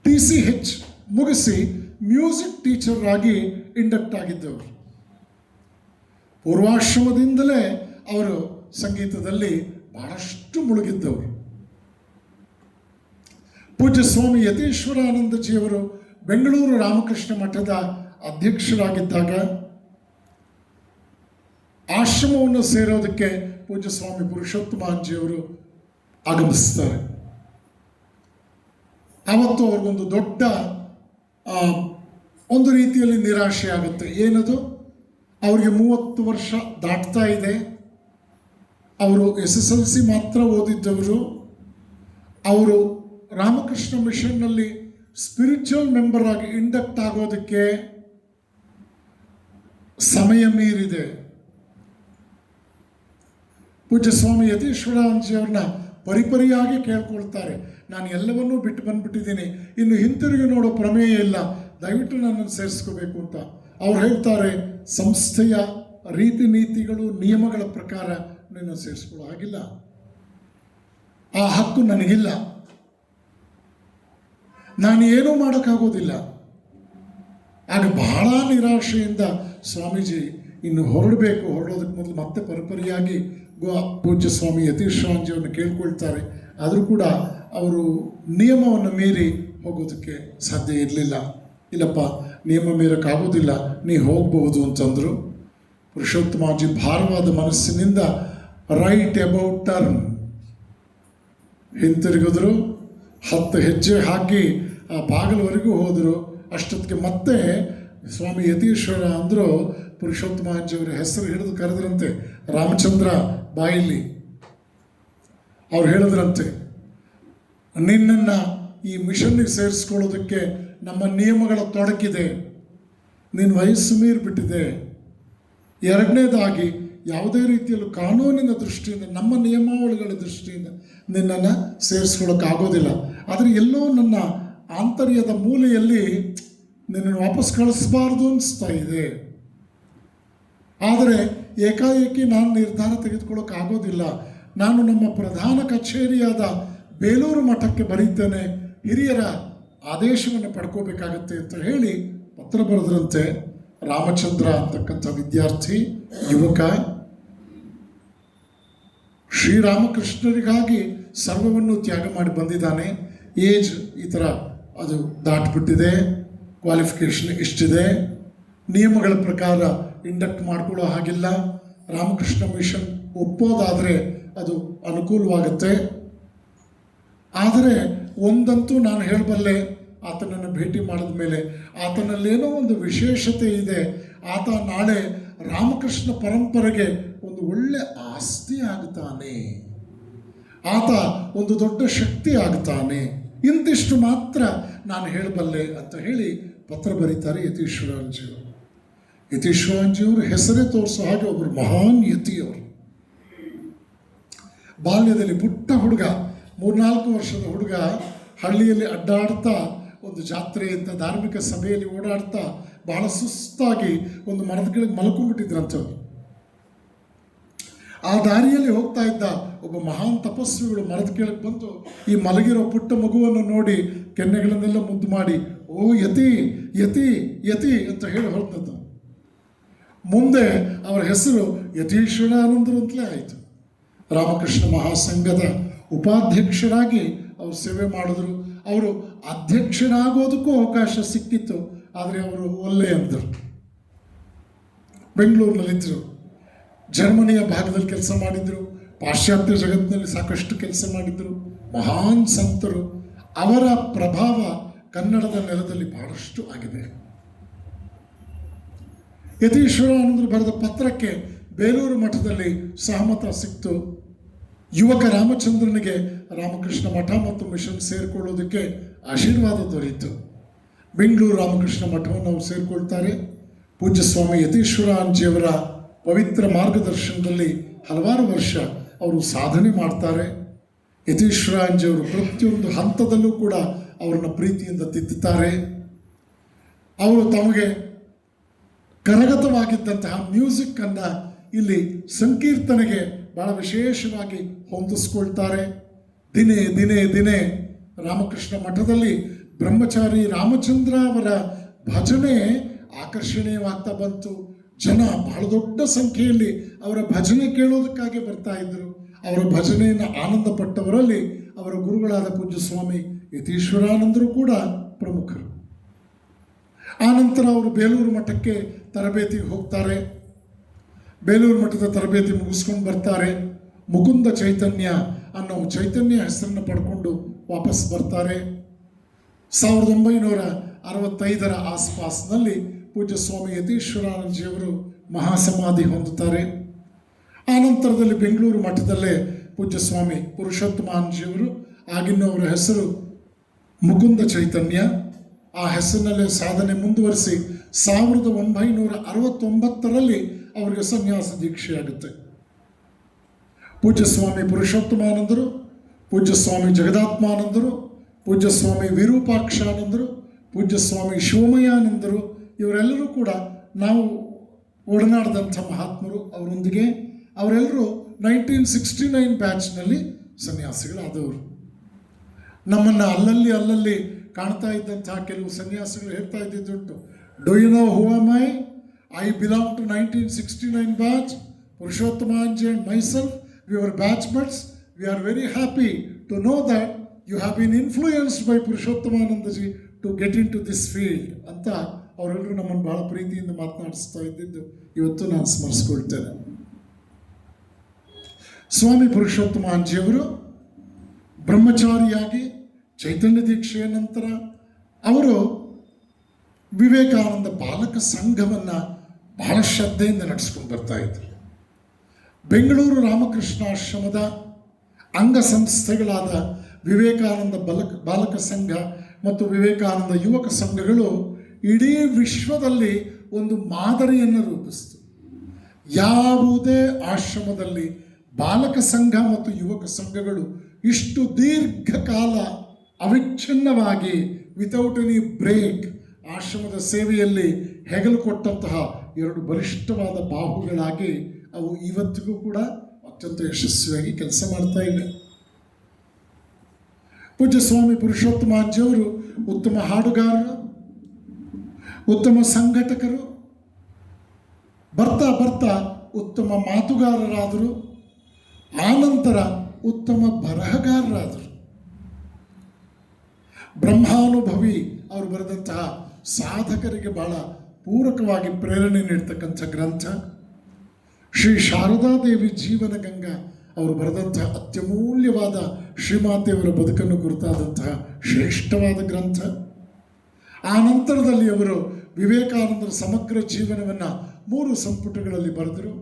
Speaker 1: TCH ಮುಗಿಸಿ ಮ್ಯೂಸಿಕ್ ಟೀಚರ್ ಆಗಿ ಇಂಡಕ್ಟ್ ಆಗಿದ್ದವರು. ಪೂರ್ವಾಶ್ರಮದಿಂದಲೇ ಅವರು ಸಂಗೀತದಲ್ಲಿ ಬಹಳಷ್ಟು ಮುಳುಗಿದ್ದವರು. ಪೂಜ್ಯ ಸ್ವಾಮಿ ಯತೀಶ್ವರಾನಂದಜಿಯವರು ಬೆಂಗಳೂರು ರಾಮಕೃಷ್ಣ ಮಠದ ಅಧ್ಯಕ್ಷರಾಗಿದ್ದಾಗ ಆಶ್ರಮವನ್ನು ಸೇರೋದಕ್ಕೆ ಪೂಜ್ಯ ಸ್ವಾಮಿ ಪುರುಷೋತ್ತಮಾಂಜಿಯವರು ಆಗಮಿಸ್ತಾರೆ. ಆವತ್ತು ಅವ್ರಿಗೊಂದು ದೊಡ್ಡ ಒಂದು ರೀತಿಯಲ್ಲಿ ನಿರಾಶೆ ಆಗುತ್ತೆ. ಏನದು? ಅವರಿಗೆ 30 ವರ್ಷ ದಾಟ್ತಾ ಇದೆ. ಅವರು SSLC ಮಾತ್ರ ಓದಿದ್ದವರು. ಅವರು ರಾಮಕೃಷ್ಣ ಮಿಷನ್ನಲ್ಲಿ ಸ್ಪಿರಿಚುವಲ್ ಮೆಂಬರ್ ಆಗಿ ಇಂಡಕ್ಟ್ ಆಗೋದಕ್ಕೆ ಸಮಯ ಮೀರಿದೆ. ಪೂಜ್ಯ ಸ್ವಾಮಿ ಯತೀಶ್ವರಾನಂದಜಿಯವ್ರನ್ನ ಪರಿಪರಿಯಾಗಿ ಕೇಳ್ಕೊಳ್ತಾರೆ, ನಾನು ಎಲ್ಲವನ್ನೂ ಬಿಟ್ಟು ಬಂದ್ಬಿಟ್ಟಿದ್ದೀನಿ, ಇನ್ನು ಹಿಂತಿರುಗಿ ನೋಡೋ ಪ್ರಮೇಯ ಇಲ್ಲ, ದಯವಿಟ್ಟು ನನ್ನನ್ನು ಸೇರಿಸ್ಕೋಬೇಕು ಅಂತ. ಅವ್ರು ಹೇಳ್ತಾರೆ, ಸಂಸ್ಥೆಯ ರೀತಿ ನೀತಿಗಳು ನಿಯಮಗಳ ಪ್ರಕಾರ ನಿನ್ನ ಸೇರಿಸ್ಕೊಳ್ಳೋ ಹಾಗಿಲ್ಲ, ಆ ಹಕ್ಕು ನನಗಿಲ್ಲ, ನಾನು ಏನೂ ಮಾಡೋಕ್ಕಾಗೋದಿಲ್ಲ. ಆಗ ಬಹಳ ನಿರಾಶೆಯಿಂದ ಸ್ವಾಮೀಜಿ ಇನ್ನು ಹೊರಡೋದಕ್ಕೆ ಮೊದಲು ಮತ್ತೆ ಪರಿಪರಿಯಾಗಿ ಪೂಜ್ಯ ಸ್ವಾಮಿ ಯತೀಶ್ವರಾನಂದಜಿಯವ್ರನ್ನ ಕೇಳ್ಕೊಳ್ತಾರೆ. ಆದರೂ ಕೂಡ ಅವರು ನಿಯಮವನ್ನು ಮೀರಿ ಹೋಗೋದಕ್ಕೆ ಸಾಧ್ಯ ಇರಲಿಲ್ಲ. ಇಲ್ಲಪ್ಪ, ನಿಯಮ ಮೀರಕ್ಕಾಗೋದಿಲ್ಲ, ನೀ ಹೋಗ್ಬೋದು ಅಂತಂದರು. ಪುರುಷೋತ್ತಮಾಜಿ ಭಾರವಾದ ಮನಸ್ಸಿನಿಂದ ರೈಟ್ ಅಬೌಟ್ ಟರ್ನ್ ಹಿಂತಿರುಗಿದ್ರು. 10 ಹೆಜ್ಜೆ ಹಾಕಿ ಆ ಬಾಗಿಲವರೆಗೂ ಹೋದರು. ಅಷ್ಟೊತ್ತಿಗೆ ಮತ್ತೆ ಸ್ವಾಮಿ ಯತೀಶ್ವರ ಅಂದರು, ಪುರುಷೋತ್ತಮಾಜಿಯವರ ಹೆಸರು ಹಿಡಿದು ಕರೆದ್ರಂತೆ ರಾಮಚಂದ್ರ ಬಾಯಲ್ಲಿ. ಅವ್ರು ಹೇಳಿದ್ರಂತೆ, ನಿನ್ನನ್ನು ಈ ಮಿಷನ್ನಿಗೆ ಸೇರಿಸ್ಕೊಳ್ಳೋದಕ್ಕೆ ನಮ್ಮ ನಿಯಮಗಳ ತೊಡಕಿದೆ, ನಿನ್ನ ವಯಸ್ಸು ಮೀರಿಬಿಟ್ಟಿದೆ. ಎರಡನೇದಾಗಿ ಯಾವುದೇ ರೀತಿಯಲ್ಲೂ ಕಾನೂನಿನ ದೃಷ್ಟಿಯಿಂದ, ನಮ್ಮ ನಿಯಮಾವಳಿಗಳ ದೃಷ್ಟಿಯಿಂದ ನಿನ್ನನ್ನು ಸೇರಿಸ್ಕೊಳ್ಳೋಕ್ಕಾಗೋದಿಲ್ಲ. ಆದರೆ ಎಲ್ಲೋ ನನ್ನ ಆಂತರ್ಯದ ಮೂಲೆಯಲ್ಲಿ ನಿನ್ನನ್ನು ವಾಪಸ್ ಕಳಿಸ್ಬಾರ್ದು ಅನಿಸ್ತಾ ಇದೆ. ಆದರೆ ಏಕಾಏಕಿ ನಾನು ನಿರ್ಧಾರ ತೆಗೆದುಕೊಳ್ಳೋಕ್ಕಾಗೋದಿಲ್ಲ. ನಾನು ನಮ್ಮ ಪ್ರಧಾನ ಕಚೇರಿಯಾದ ಬೇಲೂರು ಮಠಕ್ಕೆ ಬರೀತೇನೆ, ಹಿರಿಯರ ಆದೇಶವನ್ನು ಪಡ್ಕೋಬೇಕಾಗತ್ತೆ ಅಂತ ಹೇಳಿ ಪತ್ರ ಬರೆದ್ರಂತೆ. ರಾಮಚಂದ್ರ ಅಂತಕ್ಕಂಥ ವಿದ್ಯಾರ್ಥಿ ಯುವಕ ಶ್ರೀರಾಮಕೃಷ್ಣರಿಗಾಗಿ ಸರ್ವವನ್ನು ತ್ಯಾಗ ಮಾಡಿ ಬಂದಿದ್ದಾನೆ. ಏಜ್ ಈ ಥರ ಅದು ದಾಟ್ಬಿಟ್ಟಿದೆ, ಕ್ವಾಲಿಫಿಕೇಷನ್ ಇಷ್ಟಿದೆ, ನಿಯಮಗಳ ಪ್ರಕಾರ ಇಂಡಕ್ಟ್ ಮಾಡ್ಕೊಳ್ಳೋ ಹಾಗಿಲ್ಲ. ರಾಮಕೃಷ್ಣ ಮಿಷನ್ ಒಪ್ಪೋದಾದರೆ ಅದು ಅನುಕೂಲವಾಗುತ್ತೆ. ಆದರೆ ಒಂದಂತೂ ನಾನು ಹೇಳಬಲ್ಲೆ, ಆತನನ್ನು ಭೇಟಿ ಮಾಡಿದ ಮೇಲೆ ಆತನಲ್ಲೇನೋ ಒಂದು ವಿಶೇಷತೆ ಇದೆ. ಆತ ನಾಳೆ ರಾಮಕೃಷ್ಣ ಪರಂಪರೆಗೆ ಒಂದು ಒಳ್ಳೆ ಆಸ್ತಿ ಆಗ್ತಾನೆ, ಆತ ಒಂದು ದೊಡ್ಡ ಶಕ್ತಿ ಆಗ್ತಾನೆ. ಇಂತಿಷ್ಟು ಮಾತ್ರ ನಾನು ಹೇಳಬಲ್ಲೆ ಅಂತ ಹೇಳಿ ಪತ್ರ ಬರೀತಾರೆ ಯತೀಶ್ವರಾನಂದಜಿಯವರು. ಯತೀಶ್ವರಾನಂದಜಿಯವರು ಹೆಸರೇ ತೋರಿಸೋ ಹಾಗೆ ಒಬ್ಬರು ಮಹಾನ್ ಯತಿಯವರು. ಬಾಲ್ಯದಲ್ಲಿ ಪುಟ್ಟ ಹುಡುಗ, 3-4 ವರ್ಷದ ಹುಡುಗ, ಹಳ್ಳಿಯಲ್ಲಿ ಅಡ್ಡಾಡ್ತಾ ಒಂದು ಜಾತ್ರೆ ಅಂತ ಧಾರ್ಮಿಕ ಸಭೆಯಲ್ಲಿ ಓಡಾಡ್ತಾ ಬಹಳ ಸುಸ್ತಾಗಿ ಒಂದು ಮರದ ಕೆಳಗೆ ಮಲ್ಕೊಂಡ್ಬಿಟ್ಟಿದ್ರಂಥವ್ರು. ಆ ದಾರಿಯಲ್ಲಿ ಹೋಗ್ತಾ ಇದ್ದ ಒಬ್ಬ ಮಹಾನ್ ತಪಸ್ವಿಗಳು ಮರದ ಕೆಳಗೆ ಬಂದು ಈ ಮಲಗಿರೋ ಪುಟ್ಟ ಮಗುವನ್ನು ನೋಡಿ ಕೆನ್ನೆಗಳನ್ನೆಲ್ಲ ಮುದ್ದು ಮಾಡಿ, ಓ ಯತಿ ಯತಿ ಯತಿ ಅಂತ ಹೇಳಿ ಹೊರಟದ್ದು. ಮುಂದೆ ಅವರ ಹೆಸರು ಯತೀಶ್ವರಾನಂದರು ಅಂತಲೇ ಆಯಿತು. ರಾಮಕೃಷ್ಣ ಮಹಾಸಂಘದ ಉಪಾಧ್ಯಕ್ಷರಾಗಿ ಅವರು ಸೇವೆ ಮಾಡಿದ್ರು. ಅವರು ಅಧ್ಯಕ್ಷರಾಗೋದಕ್ಕೂ ಅವಕಾಶ ಸಿಕ್ಕಿತ್ತು, ಆದರೆ ಅವರು ಒಲ್ಲೆ ಅಂದರು. ಬೆಂಗಳೂರಿನಲ್ಲಿದ್ದರು, ಜರ್ಮನಿಯ ಭಾಗದಲ್ಲಿ ಕೆಲಸ ಮಾಡಿದರು, ಪಾಶ್ಚಾತ್ಯ ಜಗತ್ತಿನಲ್ಲಿ ಸಾಕಷ್ಟು ಕೆಲಸ ಮಾಡಿದರು, ಮಹಾನ್ ಸಂತರು. ಅವರ ಪ್ರಭಾವ ಕನ್ನಡದ ನೆಲದಲ್ಲಿ ಬಹಳಷ್ಟು ಆಗಿದೆ. ಯತೀಶ್ವರಾನಂದರು ಬರೆದ ಪತ್ರಕ್ಕೆ ಬೇಲೂರು ಮಠದಲ್ಲಿ ಸಹಮತ ಸಿಕ್ತು. ಯುವಕ ರಾಮಚಂದ್ರನಿಗೆ ರಾಮಕೃಷ್ಣ ಮಠ ಮತ್ತು ಮಿಷನ್ ಸೇರಿಕೊಳ್ಳೋದಕ್ಕೆ ಆಶೀರ್ವಾದ ದೊರೆಯಿತು. ಬೆಂಗಳೂರು ರಾಮಕೃಷ್ಣ ಮಠವನ್ನು ಅವರು ಸೇರಿಕೊಳ್ತಾರೆ. ಪೂಜ್ಯ ಸ್ವಾಮಿ ಯತೀಶ್ವರಾನಂದಜಿಯವರ ಪವಿತ್ರ ಮಾರ್ಗದರ್ಶನದಲ್ಲಿ ಹಲವಾರು ವರ್ಷ ಅವರು ಸಾಧನೆ ಮಾಡ್ತಾರೆ. ಯತೀಶ್ವರಾನಂದಜಿಯವರು ಪ್ರತಿಯೊಂದು ಹಂತದಲ್ಲೂ ಕೂಡ ಅವರನ್ನು ಪ್ರೀತಿಯಿಂದ ತಿದ್ದುತ್ತಾರೆ. ಅವರು ತಮಗೆ ಕರಗತವಾಗಿದ್ದಂತಹ ಮ್ಯೂಸಿಕ್ಕನ್ನು ಇಲ್ಲಿ ಸಂಕೀರ್ತನೆಗೆ ಬಹಳ ವಿಶೇಷವಾಗಿ ಹೊಂದಿಸ್ಕೊಳ್ತಾರೆ. ದಿನೇ ದಿನೇ ದಿನೇ ರಾಮಕೃಷ್ಣ ಮಠದಲ್ಲಿ ಬ್ರಹ್ಮಚಾರಿ ರಾಮಚಂದ್ರ ಅವರ ಭಜನೆ ಆಕರ್ಷಣೀಯವಾಗ್ತಾ ಬಂತು. ಜನ ಬಹಳ ದೊಡ್ಡ ಸಂಖ್ಯೆಯಲ್ಲಿ ಅವರ ಭಜನೆ ಕೇಳೋದಕ್ಕಾಗಿ ಬರ್ತಾ ಇದ್ದರು. ಅವರ ಭಜನೆಯನ್ನು ಆನಂದ ಪಟ್ಟವರಲ್ಲಿ ಅವರ ಗುರುಗಳಾದ ಪೂಜ್ಯ ಸ್ವಾಮಿ ಯತೀಶ್ವರಾನಂದರು ಕೂಡ ಪ್ರಮುಖರು. ಆನಂತರ ಅವರು ಬೇಲೂರು ಮಠಕ್ಕೆ ತರಬೇತಿಗೆ ಹೋಗ್ತಾರೆ. ಬೇಲೂರು ಮಠದ ತರಬೇತಿ ಮುಗಿಸ್ಕೊಂಡು ಬರ್ತಾರೆ. ಮುಕುಂದ ಚೈತನ್ಯ ಅನ್ನೋ ಚೈತನ್ಯ ಹೆಸರನ್ನು ಪಡ್ಕೊಂಡು ವಾಪಸ್ ಬರ್ತಾರೆ. 1965ರ ಆಸ್ಪಾಸ್ನಲ್ಲಿ ಪೂಜ್ಯ ಸ್ವಾಮಿ ಯತೀಶ್ವರಾನಂದಜಿಯವರು ಮಹಾಸಮಾಧಿ ಹೊಂದುತ್ತಾರೆ. ಆನಂತರದಲ್ಲಿ ಬೆಂಗಳೂರು ಮಠದಲ್ಲೇ ಪೂಜ್ಯ ಸ್ವಾಮಿ ಪುರುಷೋತ್ತಮಾನಂದಜಿಯವರು, ಆಗಿನ್ನವರ ಹೆಸರು ಮುಕುಂದ ಚೈತನ್ಯ, ಆ ಹೆಸರಿನಲ್ಲೇ ಸಾಧನೆ ಮುಂದುವರಿಸಿ 1969ರಲ್ಲಿ ಅವರಿಗೆ ಸನ್ಯಾಸ ದೀಕ್ಷೆಯಾಗುತ್ತೆ. ಪೂಜ್ಯ ಸ್ವಾಮಿ ಪುರುಷೋತ್ತಮಾನಂದರು, ಪೂಜ್ಯ ಸ್ವಾಮಿ ಜಗದಾತ್ಮಾನಂದರು, ಪೂಜ್ಯ ಸ್ವಾಮಿ ವಿರೂಪಾಕ್ಷಾನಂದರು, ಪೂಜ್ಯ ಸ್ವಾಮಿ ಶಿವಮಯಾನಂದರು ಇವರೆಲ್ಲರೂ ಕೂಡ ನಾವು ಒಡನಾಡಿದಂಥ ಮಹಾತ್ಮರು. ಅವರೆಲ್ಲರೂ 1969 ಬ್ಯಾಚ್ನಲ್ಲಿ ಸನ್ಯಾಸಿಗಳಾದವರು. ನಮ್ಮನ್ನು ಅಲ್ಲಲ್ಲಿ ಕಾಣ್ತಾ ಇದ್ದಂತಹ ಕೆಲವು ಸನ್ಯಾಸಿಗಳು ಹೇಳ್ತಾ ಇದ್ದಿದ್ದುಂಟು, do you know who am I belong to 1969 batch. Purushottomanji and myself, we were batchmates. We are very happy to know that you have been influenced by Purushottamanandaji to get into this field ಅಂತ ಅವರೆಲ್ಲರೂ ನಮ್ಮನ್ನು ಬಹಳ ಪ್ರೀತಿಯಿಂದ ಮಾತನಾಡಿಸ್ತಾ ಇದ್ದಿದ್ದು ಇವತ್ತು ನಾನು ಸ್ಮರಿಸ್ಕೊಳ್ತೇನೆ. ಸ್ವಾಮಿ ಪುರುಷೋತ್ತಮಾಂಜಿಯವರು ಬ್ರಹ್ಮಚಾರಿಯಾಗಿ ಚೈತನ್ಯ ದೀಕ್ಷೆಯ ನಂತರ ಅವರು ವಿವೇಕಾನಂದ ಬಾಲಕ ಸಂಘವನ್ನು ಬಹಳ ಶ್ರದ್ಧೆಯಿಂದ ನಡೆಸ್ಕೊಂಡು ಬರ್ತಾ ಇದ್ರು. ಬೆಂಗಳೂರು ರಾಮಕೃಷ್ಣಾಶ್ರಮದ ಅಂಗಸಂಸ್ಥೆಗಳಾದ ವಿವೇಕಾನಂದ ಬಾಲಕ ಸಂಘ ಮತ್ತು ವಿವೇಕಾನಂದ ಯುವಕ ಸಂಘಗಳು ಇಡೀ ವಿಶ್ವದಲ್ಲಿ ಒಂದು ಮಾದರಿಯನ್ನು ರೂಪಿಸಿತು. ಯಾವುದೇ ಆಶ್ರಮದಲ್ಲಿ ಬಾಲಕ ಸಂಘ ಮತ್ತು ಯುವಕ ಸಂಘಗಳು ಇಷ್ಟು ದೀರ್ಘಕಾಲ ಅವಿಚ್ಛಿನ್ನವಾಗಿ ವಿತೌಟ್ ಎನಿ ಬ್ರೇಕ್ ಆಶ್ರಮದ ಸೇವೆಯಲ್ಲಿ ಹೆಗಲು ಕೊಟ್ಟಂತಹ ಎರಡು ಬಲಿಷ್ಠವಾದ ಬಾಹುಗಳಾಗಿ ಅವು ಇವತ್ತಿಗೂ ಕೂಡ ಅತ್ಯಂತ ಯಶಸ್ವಿಯಾಗಿ ಕೆಲಸ ಮಾಡ್ತಾ ಇವೆ. ಪೂಜ್ಯ ಸ್ವಾಮಿ ಪುರುಷೋತ್ತಮಾಂಜಿಯವರು ಉತ್ತಮ ಹಾಡುಗಾರರು, ಉತ್ತಮ ಸಂಘಟಕರು, ಬರ್ತಾ ಬರ್ತಾ ಉತ್ತಮ ಮಾತುಗಾರರಾದರು. ಆನಂತರ ಉತ್ತಮ ಬರಹಗಾರರಾದರು. ಬ್ರಹ್ಮಾನುಭವಿ ಅವರು ಬರೆದಂತಹ ಸಾಧಕರಿಗೆ ಬಹಳ ಪೂರಕವಾಗಿ ಪ್ರೇರಣೆ ನೀಡ್ತಕ್ಕಂಥ ಗ್ರಂಥ ಶ್ರೀ ಶಾರದಾದೇವಿ ಜೀವನ ಗಂಗಾ ಅವರು ಬರೆದಂತಹ ಅತ್ಯಮೂಲ್ಯವಾದ ಶ್ರೀಮಾತೆಯವರ ಬದುಕನ್ನು ಕುರಿತಾದಂತಹ ಶ್ರೇಷ್ಠವಾದ ಗ್ರಂಥ. ಆ ನಂತರದಲ್ಲಿ ಅವರು ವಿವೇಕಾನಂದರ ಸಮಗ್ರ ಜೀವನವನ್ನು 3 ಸಂಪುಟಗಳಲ್ಲಿ ಬರೆದರು.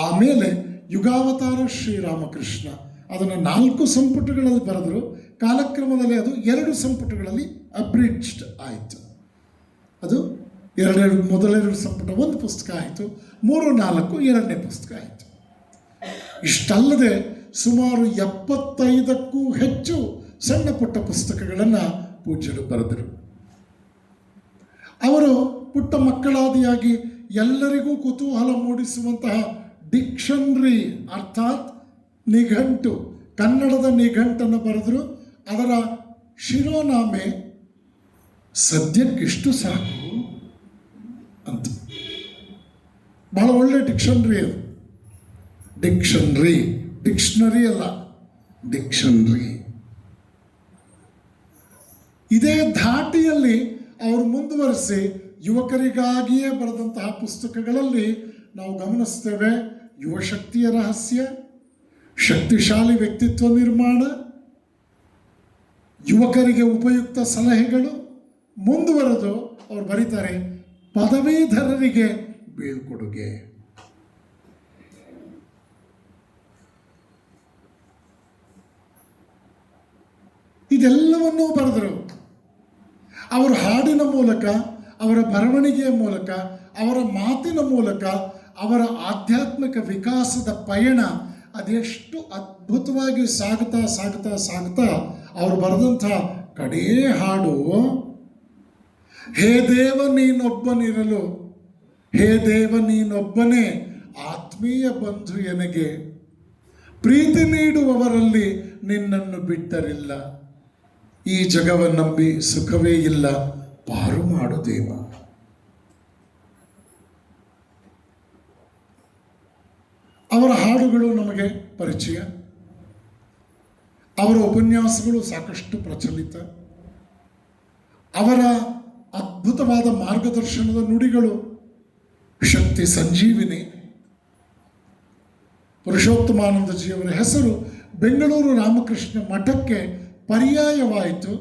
Speaker 1: ಆಮೇಲೆ ಯುಗಾವತಾರ ಶ್ರೀರಾಮಕೃಷ್ಣ ಅದನ್ನು 4 ಸಂಪುಟಗಳಲ್ಲಿ ಬರೆದರು. ಕಾಲಕ್ರಮದಲ್ಲಿ ಅದು 2 ಸಂಪುಟಗಳಲ್ಲಿ ಅಬ್ರಿಡ್ಜ್ಡ್ ಆಯಿತು. ಅದು ಮೊದಲೆರಡು ಸಂಪುಟ 1 ಪುಸ್ತಕ ಆಯಿತು, 3-4 2ನೇ ಪುಸ್ತಕ ಆಯಿತು. ಇಷ್ಟಲ್ಲದೆ ಸುಮಾರು 75ಕ್ಕೂ ಹೆಚ್ಚು ಸಣ್ಣ ಪುಟ್ಟ ಪುಸ್ತಕಗಳನ್ನು ಪೂಜ್ಯರು ಬರೆದರು. ಅವರು ಪುಟ್ಟ ಮಕ್ಕಳಾದಿಯಾಗಿ ಎಲ್ಲರಿಗೂ ಕುತೂಹಲ ಮೂಡಿಸುವಂತಹ ಡಿಕ್ಷನರಿ ಅರ್ಥಾತ್ ನಿಘಂಟು, ಕನ್ನಡದ ನಿಘಂಟನ್ನು ಬರೆದರು. ಅದರ ಶಿರೋನಾಮೆ ಸದ್ಯಕ್ಕಿಷ್ಟು ಸಾಕು ಅಂತ. ಬಹಳ ಒಳ್ಳೆ ಡಿಕ್ಷನರಿ ಅದು. ಡಿಕ್ಷನರಿ ಅಲ್ಲ, ಡಿಕ್ಷನರಿ. ಇದೇ ಧಾಟಿಯಲ್ಲಿ ಅವರು ಮುಂದುವರಿಸಿ ಯುವಕರಿಗಾಗಿಯೇ ಬರೆದಂತಹ ಪುಸ್ತಕಗಳಲ್ಲಿ ನಾವು ಗಮನಿಸ್ತೇವೆ. ಯುವಶಕ್ತಿಯ ರಹಸ್ಯ, ಶಕ್ತಿಶಾಲಿ ವ್ಯಕ್ತಿತ್ವ ನಿರ್ಮಾಣ, ಯುವಕರಿಗೆ ಉಪಯುಕ್ತ ಸಲಹೆಗಳು. ಮುಂದುವರೆದು ಅವರು ಬರೀತಾರೆ ಪದವೀಧರರಿಗೆ ಬೀಳ್ಕೊಡುಗೆ. ಇದೆಲ್ಲವನ್ನೂ ಬರೆದರು. ಅವರ ಹಾಡಿನ ಮೂಲಕ, ಅವರ ಬರವಣಿಗೆಯ ಮೂಲಕ, ಅವರ ಮಾತಿನ ಮೂಲಕ ಅವರ ಆಧ್ಯಾತ್ಮಿಕ ವಿಕಾಸದ ಪಯಣ ಅದೆಷ್ಟು ಅದ್ಭುತವಾಗಿ ಸಾಗುತ್ತಾ ಸಾಗುತ್ತಾ ಸಾಗುತ್ತಾ ಅವರು ಬರೆದಂಥ ಕಡೇ ಹಾಡು, ಹೇ ದೇವ ನೀನೊಬ್ಬನಿರಲು, ಹೇ ದೇವ ನೀನೊಬ್ಬನೇ ಆತ್ಮೀಯ ಬಂಧು ಎನಗೆ, ಪ್ರೀತಿ ನೀಡುವವರಲ್ಲಿ ನಿನ್ನನ್ನು ಬಿಟ್ಟರಿಲ್ಲ, ಈ ಜಗವನ್ನಂಬಿ ಸುಖವೇ ಇಲ್ಲ, ಪಾರು ಮಾಡು ದೇವ. ಅವರ ಹಾಡುಗಳು ನಮಗೆ ಪರಿಚಯ, ಅವರ ಉಪನ್ಯಾಸಗಳು ಸಾಕಷ್ಟು ಪ್ರಚಲಿತ, ಅವರ ಅದ್ಭುತವಾದ ಮಾರ್ಗದರ್ಶನದ ನುಡಿಗಳು ಶಕ್ತಿ ಸಂಜೀವಿನಿ. ಪುರುಷೋತ್ತಮಾನಂದಜಿಯವರ ಹೆಸರು ಬೆಂಗಳೂರು ರಾಮಕೃಷ್ಣ ಮಠಕ್ಕೆ ಪರ್ಯಾಯವಾಯಿತು.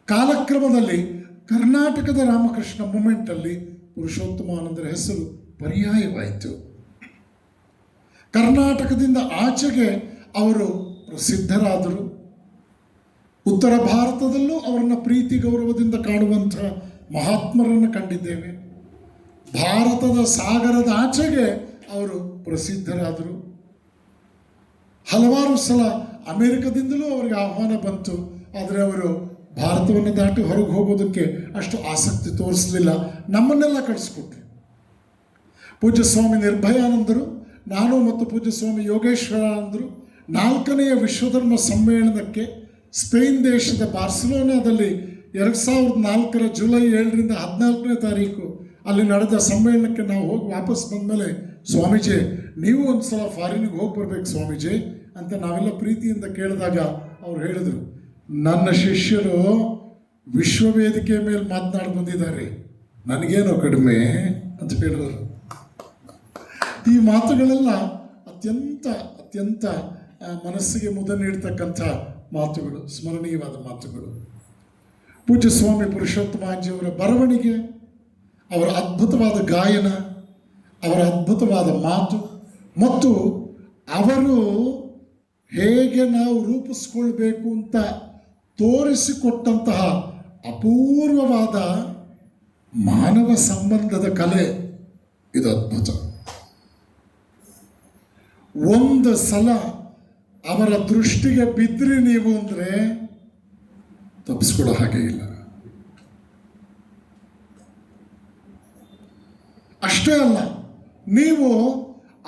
Speaker 1: ಕಾಲಕ್ರಮದಲ್ಲಿ ಕರ್ನಾಟಕದ ರಾಮಕೃಷ್ಣ ಮೂಮೆಂಟಲ್ಲಿ ಪುರುಷೋತ್ತಮಾನಂದರ ಹೆಸರು ಪರ್ಯಾಯವಾಯಿತು. ಕರ್ನಾಟಕದಿಂದ ಆಚೆಗೆ ಅವರು ಪ್ರಸಿದ್ಧರಾದರು. ಉತ್ತರ ಭಾರತದಲ್ಲೂ ಅವರನ್ನು ಪ್ರೀತಿ ಗೌರವದಿಂದ ಕಾಣುವಂಥ ಮಹಾತ್ಮರನ್ನು ಕಂಡಿದ್ದೇವೆ. ಭಾರತದ ಸಾಗರದ ಆಚೆಗೆ ಅವರು ಪ್ರಸಿದ್ಧರಾದರು. ಹಲವಾರು ಸಲ ಅಮೆರಿಕದಿಂದಲೂ ಅವರಿಗೆ ಆಹ್ವಾನ ಬಂತು, ಆದರೆ ಅವರು ಭಾರತವನ್ನು ದಾಟಿ ಹೊರಗೆ ಹೋಗೋದಕ್ಕೆ ಅಷ್ಟು ಆಸಕ್ತಿ ತೋರಿಸಲಿಲ್ಲ. ನಮ್ಮನ್ನೆಲ್ಲ ಕಳಿಸ್ಕೊಟ್ರು. ಪೂಜ್ಯ ಸ್ವಾಮಿ ನಿರ್ಭಯಾನಂದರು, ನಾನು ಮತ್ತು ಪೂಜ್ಯ ಸ್ವಾಮಿ ಯೋಗೇಶ್ವರಾನಂದರು 4ನೆಯ ವಿಶ್ವಧರ್ಮ ಸಮ್ಮೇಳನಕ್ಕೆ ಸ್ಪೇನ್ ದೇಶದ ಬಾರ್ಸಿಲೋನಾದಲ್ಲಿ 2004 ಜುಲೈ 7ರಿಂದ 14ನೇ ತಾರೀಕು ಅಲ್ಲಿ ನಡೆದ ಸಮ್ಮೇಳನಕ್ಕೆ ನಾವು ಹೋಗಿ ವಾಪಸ್ ಬಂದಮೇಲೆ, ಸ್ವಾಮೀಜಿ ನೀವು ಒಂದು ಸಲ ಫಾರಿನಿಗೆ ಹೋಗಿ ಬರ್ಬೇಕು ಸ್ವಾಮೀಜಿ ಅಂತ ನಾವೆಲ್ಲ ಪ್ರೀತಿಯಿಂದ ಕೇಳಿದಾಗ ಅವ್ರು ಹೇಳಿದರು, ನನ್ನ ಶಿಷ್ಯರು ವಿಶ್ವವೇದಿಕೆ ಮೇಲೆ ಮಾತನಾಡಿ ಬಂದಿದ್ದಾರೆ, ನನಗೇನೋ ಕಡಿಮೆ ಅಂತ ಹೇಳಿದರು. ಈ ಮಾತುಗಳೆಲ್ಲ ಅತ್ಯಂತ ಮನಸ್ಸಿಗೆ ಮುದ ನೀಡ್ತಕ್ಕಂಥ ಮಾತುಗಳು, ಸ್ಮರಣೀಯವಾದ ಮಾತುಗಳು. ಪೂಜ್ಯ ಸ್ವಾಮಿ ಪುರುಷೋತ್ತಮಾಂಜಿಯವರ ಬರವಣಿಗೆ, ಅವರ ಅದ್ಭುತವಾದ ಗಾಯನ, ಅವರ ಅದ್ಭುತವಾದ ಮಾತು ಮತ್ತು ಅವರು ಹೇಗೆ ನಾವು ರೂಪಿಸ್ಕೊಳ್ಬೇಕು ಅಂತ ತೋರಿಸಿಕೊಟ್ಟಂತಹ ಅಪೂರ್ವವಾದ ಮಾನವ ಸಂಬಂಧದ ಕಲೆ, ಇದು ಅದ್ಭುತ. ಒಂದು ಸಲ ಅವರ ದೃಷ್ಟಿಗೆ ಬಿದ್ದರೆ ನೀವು ಅಂದರೆ ತಪ್ಪಿಸ್ಕೊಡೋ ಹಾಗೆ ಇಲ್ಲ. ಅಷ್ಟೇ ಅಲ್ಲ, ನೀವು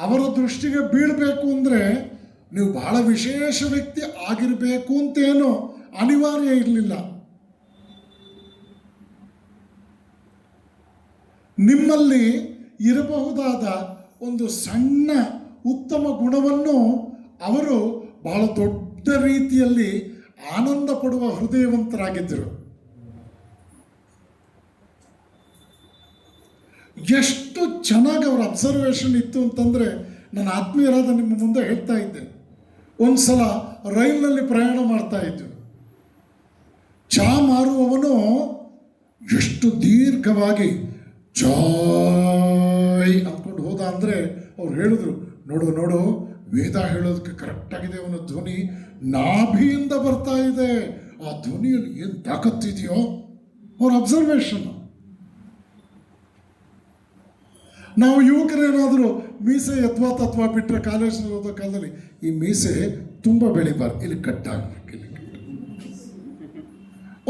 Speaker 1: ಅವರ ದೃಷ್ಟಿಗೆ ಬೀಳಬೇಕು ಅಂದರೆ ನೀವು ಬಹಳ ವಿಶೇಷ ವ್ಯಕ್ತಿ ಆಗಿರಬೇಕು ಅಂತೇನೋ ಅನಿವಾರ್ಯ ಇರಲಿಲ್ಲ. ನಿಮ್ಮಲ್ಲಿ ಇರಬಹುದಾದ ಒಂದು ಸಣ್ಣ ಉತ್ತಮ ಗುಣವನ್ನು ಅವರು ಬಹಳ ದೊಡ್ಡ ರೀತಿಯಲ್ಲಿ ಆನಂದ ಪಡುವ ಹೃದಯವಂತರಾಗಿದ್ದರು. ಎಷ್ಟು ಚೆನ್ನಾಗಿ ಅವರ ಅಬ್ಸರ್ವೇಷನ್ ಇತ್ತು ಅಂತಂದರೆ, ನನ್ನ ಆತ್ಮೀಯರಾದ ನಿಮ್ಮ ಮುಂದೆ ಹೇಳ್ತಾ ಇದ್ದೆ, ಒಂದು ಸಲ ರೈಲಿನಲ್ಲಿ ಪ್ರಯಾಣ ಮಾಡ್ತಾ ಇದ್ದರು. ಚಹಾ ಮಾರುವವನು ಎಷ್ಟು ದೀರ್ಘವಾಗಿ ಚಾಯ್ ಅಂದ್ಕೊಂಡು ಹೋದ ಅಂದರೆ ಅವ್ರು ಹೇಳಿದ್ರು, ನೋಡು ವೇದ ಹೇಳೋದಕ್ಕೆ ಕರೆಕ್ಟಾಗಿದೆ, ಅವನ ಧ್ವನಿ ನಾಭಿಯಿಂದ ಬರ್ತಾ ಇದೆ, ಆ ಧ್ವನಿಯಲ್ಲಿ ಏನು ತಾಕತ್ತಿದೆಯೋ. ಅವ್ರ ಅಬ್ಸರ್ವೇಷನ್. ನಾವು ಯುವಕರೇನಾದರೂ ಮೀಸೆ ತತ್ವ ಬಿಟ್ಟರೆ ಕಾಲೇಜಿನಲ್ಲಿ ಓದೋ ಕಾಲದಲ್ಲಿ ಈ ಮೀಸೆ ತುಂಬ ಬೆಳಿಬಾರ್ದು, ಇಲ್ಲಿ ಕಟ್ಟಾಗಬೇಕು, ಇಲ್ಲಿ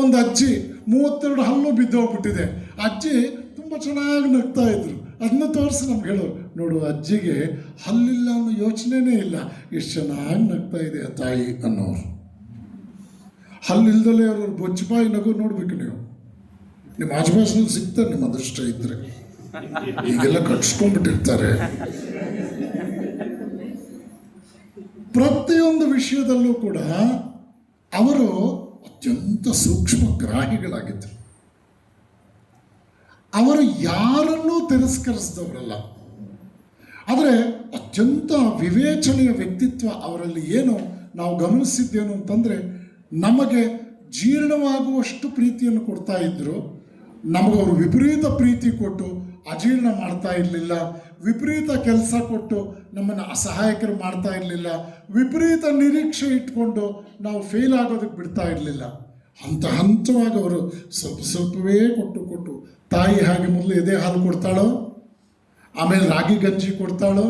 Speaker 1: ಒಂದು ಅಜ್ಜಿ 32 ಹಲ್ಲು ಬಿದ್ದೋಗ್ಬಿಟ್ಟಿದೆ. ಅಜ್ಜಿ ತುಂಬ ಚೆನ್ನಾಗಿ ನಗ್ತಾ ಇದ್ರು. ಅದನ್ನ ತೋರಿಸಿ ನಮ್ಗೆ ಹೇಳೋರು, ನೋಡು ಅಜ್ಜಿಗೆ ಹಲ್ಲಿಲ್ಲ ಅನ್ನೋ ಯೋಚನೆನೇ ಇಲ್ಲ, ಎಷ್ಟು ಚೆನ್ನಾಗಿ ನಗ್ತಾ ಇದೆ ತಾಯಿ ಅನ್ನೋರು. ಹಲ್ಲಿಲ್ದಲೇ ಅವ್ರ ಬೊಚ್ಚಬಾಯಿ ನಗು ನೋಡ್ಬೇಕು ನೀವು. ನಿಮ್ಮ ಆಜುಬಾಜಲ್ಲಿ ಸಿಗ್ತಾರೆ, ನಿಮ್ಮ ಅದೃಷ್ಟ ಇದ್ರೆ. ಈಗೆಲ್ಲ ಕಟ್ಸ್ಕೊಂಡ್ಬಿಟ್ಟಿರ್ತಾರೆ. ಪ್ರತಿಯೊಂದು ವಿಷಯದಲ್ಲೂ ಕೂಡ ಅವರು ಅತ್ಯಂತ ಸೂಕ್ಷ್ಮ ಗ್ರಾಹಿಗಳಾಗಿದ್ದರು. ಅವರು ಯಾರನ್ನೂ ತಿರಸ್ಕರಿಸಿದವರಲ್ಲ, ಆದರೆ ಅತ್ಯಂತ ವಿವೇಚನೆಯ ವ್ಯಕ್ತಿತ್ವ ಅವರಲ್ಲಿ ಏನು ನಾವು ಗಮನಿಸಿದ್ದೇನು ಅಂತಂದರೆ, ನಮಗೆ ಜೀರ್ಣವಾಗುವಷ್ಟು ಪ್ರೀತಿಯನ್ನು ಕೊಡ್ತಾ ಇದ್ದರು. ನಮಗವರು ವಿಪರೀತ ಪ್ರೀತಿ ಕೊಟ್ಟು ಅಜೀರ್ಣ ಮಾಡ್ತಾ ಇರಲಿಲ್ಲ. ವಿಪರೀತ ಕೆಲಸ ಕೊಟ್ಟು ನಮ್ಮನ್ನು ಅಸಹಾಯಕರು ಮಾಡ್ತಾ ಇರಲಿಲ್ಲ. ವಿಪರೀತ ನಿರೀಕ್ಷೆ ಇಟ್ಕೊಂಡು ನಾವು ಫೇಲ್ ಆಗೋದಕ್ಕೆ ಬಿಡ್ತಾ ಇರಲಿಲ್ಲ. ಹಂತವಾಗಿ ಅವರು ಸ್ವಲ್ಪವೇ ಕೊಟ್ಟು ತಾಯಿ ಹಾಗೆ ಮೊದಲು ಎದೆ ಹಾಲು ಕೊಡ್ತಾಳೋ, ಆಮೇಲೆ ರಾಗಿ ಗಂಜಿ ಕೊಡ್ತಾಳೋ,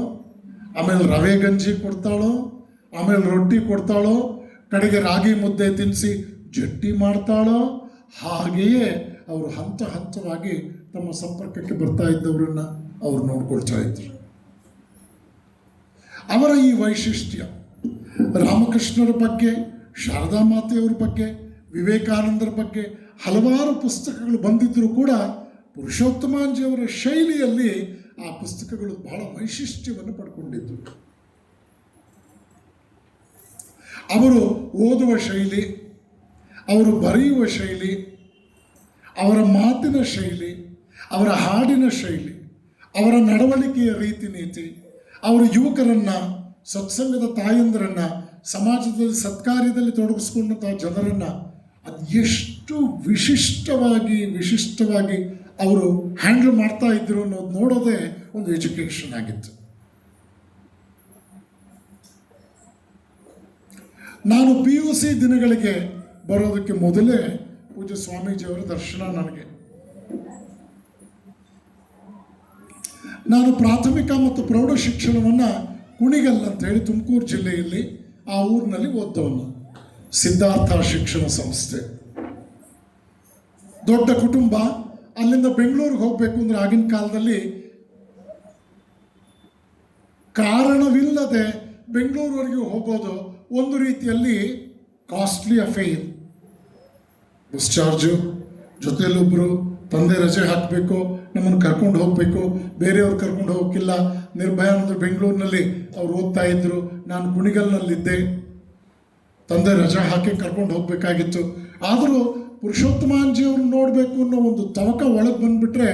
Speaker 1: ಆಮೇಲೆ ರವೆ ಗಂಜಿ ಕೊಡ್ತಾಳೋ, ಆಮೇಲೆ ರೊಟ್ಟಿ ಕೊಡ್ತಾಳೋ, ಕಡೆಗೆ ರಾಗಿ ಮುದ್ದೆ ತಿನ್ನಿಸಿ ಜಟ್ಟಿ ಮಾಡ್ತಾಳೋ, ಹಾಗೆಯೇ ಅವರು ಹಂತವಾಗಿ ತಮ್ಮ ಸಂಪರ್ಕಕ್ಕೆ ಬರ್ತಾ ಇದ್ದವರನ್ನ ಅವ್ರು ನೋಡ್ಕೊಳ್ತಾ ಇದ್ರು. ಅವರ ಈ ವೈಶಿಷ್ಟ್ಯ ರಾಮಕೃಷ್ಣರ ಬಗ್ಗೆ, ಶಾರದಾ ಮಾತೆಯವರ ಬಗ್ಗೆ, ವಿವೇಕಾನಂದರ ಬಗ್ಗೆ ಹಲವಾರು ಪುಸ್ತಕಗಳು ಬಂದಿದ್ದರೂ ಕೂಡ ಪುರುಷೋತ್ತಮಾಂಜಿಯವರ ಶೈಲಿಯಲ್ಲಿ ಆ ಪುಸ್ತಕಗಳು ಬಹಳ ವೈಶಿಷ್ಟ್ಯವನ್ನು ಪಡ್ಕೊಂಡಿದ್ದು. ಅವರು ಓದುವ ಶೈಲಿ, ಅವರು ಬರೆಯುವ ಶೈಲಿ, ಅವರ ಮಾತಿನ ಶೈಲಿ, ಅವರ ಹಾಡಿನ ಶೈಲಿ, ಅವರ ನಡವಳಿಕೆಯ ರೀತಿ ನೀತಿ, ಅವರು ಯುವಕರನ್ನು, ಸತ್ಸಂಗದ ತಾಯಂದರನ್ನು, ಸಮಾಜದಲ್ಲಿ ಸತ್ಕಾರ್ಯದಲ್ಲಿ ತೊಡಗಿಸ್ಕೊಂಡಂಥ ಜನರನ್ನು ಅದು ಎಷ್ಟು ವಿಶಿಷ್ಟವಾಗಿ ಅವರು ಹ್ಯಾಂಡಲ್ ಮಾಡ್ತಾ ಇದ್ರು ಅನ್ನೋದು ನೋಡೋದೇ ಒಂದು ಎಜುಕೇಷನ್ ಆಗಿತ್ತು. ನಾನು PUC ದಿನಗಳಿಗೆ ಬರೋದಕ್ಕೆ ಮೊದಲೇ ಪೂಜ್ಯ ಸ್ವಾಮೀಜಿಯವರ ದರ್ಶನ ನನಗೆ ನಾನು ಪ್ರಾಥಮಿಕ ಮತ್ತು ಪ್ರೌಢ ಶಿಕ್ಷಣವನ್ನು ಕುಣಿಗಲ್ ಅಂತ ಹೇಳಿ ತುಮಕೂರು ಜಿಲ್ಲೆಯಲ್ಲಿ ಆ ಊರಿನಲ್ಲಿ ಓದ್ದವನು. ಸಿದ್ಧಾರ್ಥ ಶಿಕ್ಷಣ ಸಂಸ್ಥೆ, ದೊಡ್ಡ ಕುಟುಂಬ. ಅಲ್ಲಿಂದ ಬೆಂಗಳೂರಿಗೆ ಹೋಗಬೇಕು ಅಂದರೆ ಆಗಿನ ಕಾಲದಲ್ಲಿ ಕಾರಣವಿಲ್ಲದೆ ಬೆಂಗಳೂರುವರೆಗೆ ಹೋಗೋದು ಒಂದು ರೀತಿಯಲ್ಲಿ ಕಾಸ್ಟ್ಲಿ ಅಫೇರ್. ಬಸ್ ಚಾರ್ಜು, ಜೊತೆಯಲ್ಲೊಬ್ಬರು ತಂದೆ ರಜೆ ಹಾಕಬೇಕು, ನಮ್ಮನ್ನು ಕರ್ಕೊಂಡು ಹೋಗಬೇಕು, ಬೇರೆಯವ್ರು ಕರ್ಕೊಂಡು ಹೋಗೋಕ್ಕಿಲ್ಲ. ನಿರ್ಭಯಾನಂದರು ಬೆಂಗಳೂರಿನಲ್ಲಿ ಅವ್ರು ಓದ್ತಾ ಇದ್ದರು, ನಾನು ಕುಣಿಗಲ್ನಲ್ಲಿದ್ದೆ. ತಂದೆ ರಜೆ ಹಾಕಿ ಕರ್ಕೊಂಡು ಹೋಗಬೇಕಾಗಿತ್ತು. ಆದರೂ ಪುರುಷೋತ್ತಮಾಂಜಿಯವ್ರನ್ನ ನೋಡಬೇಕು ಅನ್ನೋ ಒಂದು ತವಕ ಒಳಗೆ ಬಂದುಬಿಟ್ರೆ